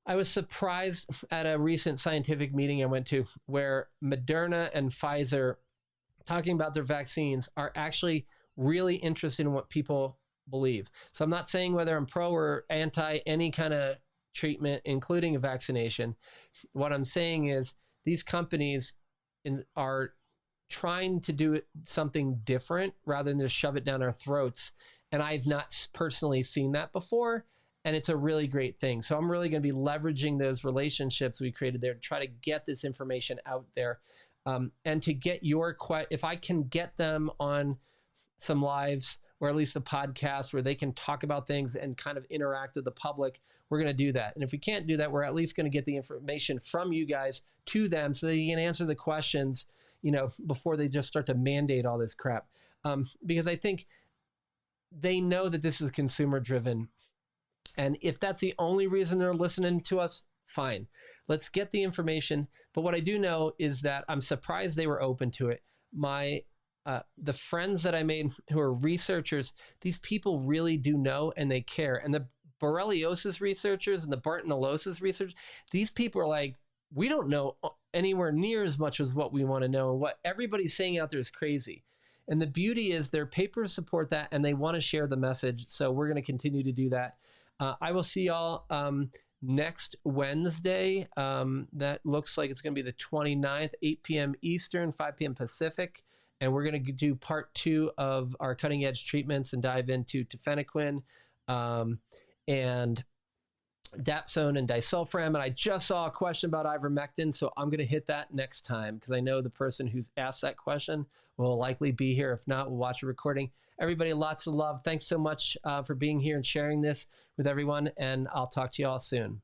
I was surprised at a recent scientific meeting I went to where Moderna and Pfizer, talking about their vaccines, are actually really interested in what people believe. So I'm not saying whether I'm pro or anti any kind of treatment, including a vaccination. What I'm saying is these companies are trying to do something different rather than just shove it down our throats. And I've not personally seen that before. And it's a really great thing. So I'm really going to be leveraging those relationships we created there to try to get this information out there. And to get if I can get them on some lives, or at least a podcast where they can talk about things and kind of interact with the public, we're going to do that. And if we can't do that, we're at least going to get the information from you guys to them so that you can answer the questions, before they just start to mandate all this crap. Because I think they know that this is consumer driven. And if that's the only reason they're listening to us, fine. Let's get the information. But what I do know is that I'm surprised they were open to it. The friends that I made who are researchers, these people really do know and they care. And the borreliosis researchers and the Bartonellosis researchers, these people are like, we don't know anywhere near as much as what we want to know. And what everybody's saying out there is crazy. And the beauty is their papers support that and they want to share the message. So we're going to continue to do that. I will see y'all next Wednesday. That looks like it's going to be the 29th, 8 p.m. Eastern, 5 p.m. Pacific. And we're going to do part 2 of our cutting edge treatments and dive into tefenaquine and dapsone and disulfiram. And I just saw a question about ivermectin, so I'm going to hit that next time because I know the person who's asked that question will likely be here. If not, we'll watch a recording. Everybody, lots of love. Thanks so much for being here and sharing this with everyone, and I'll talk to you all soon.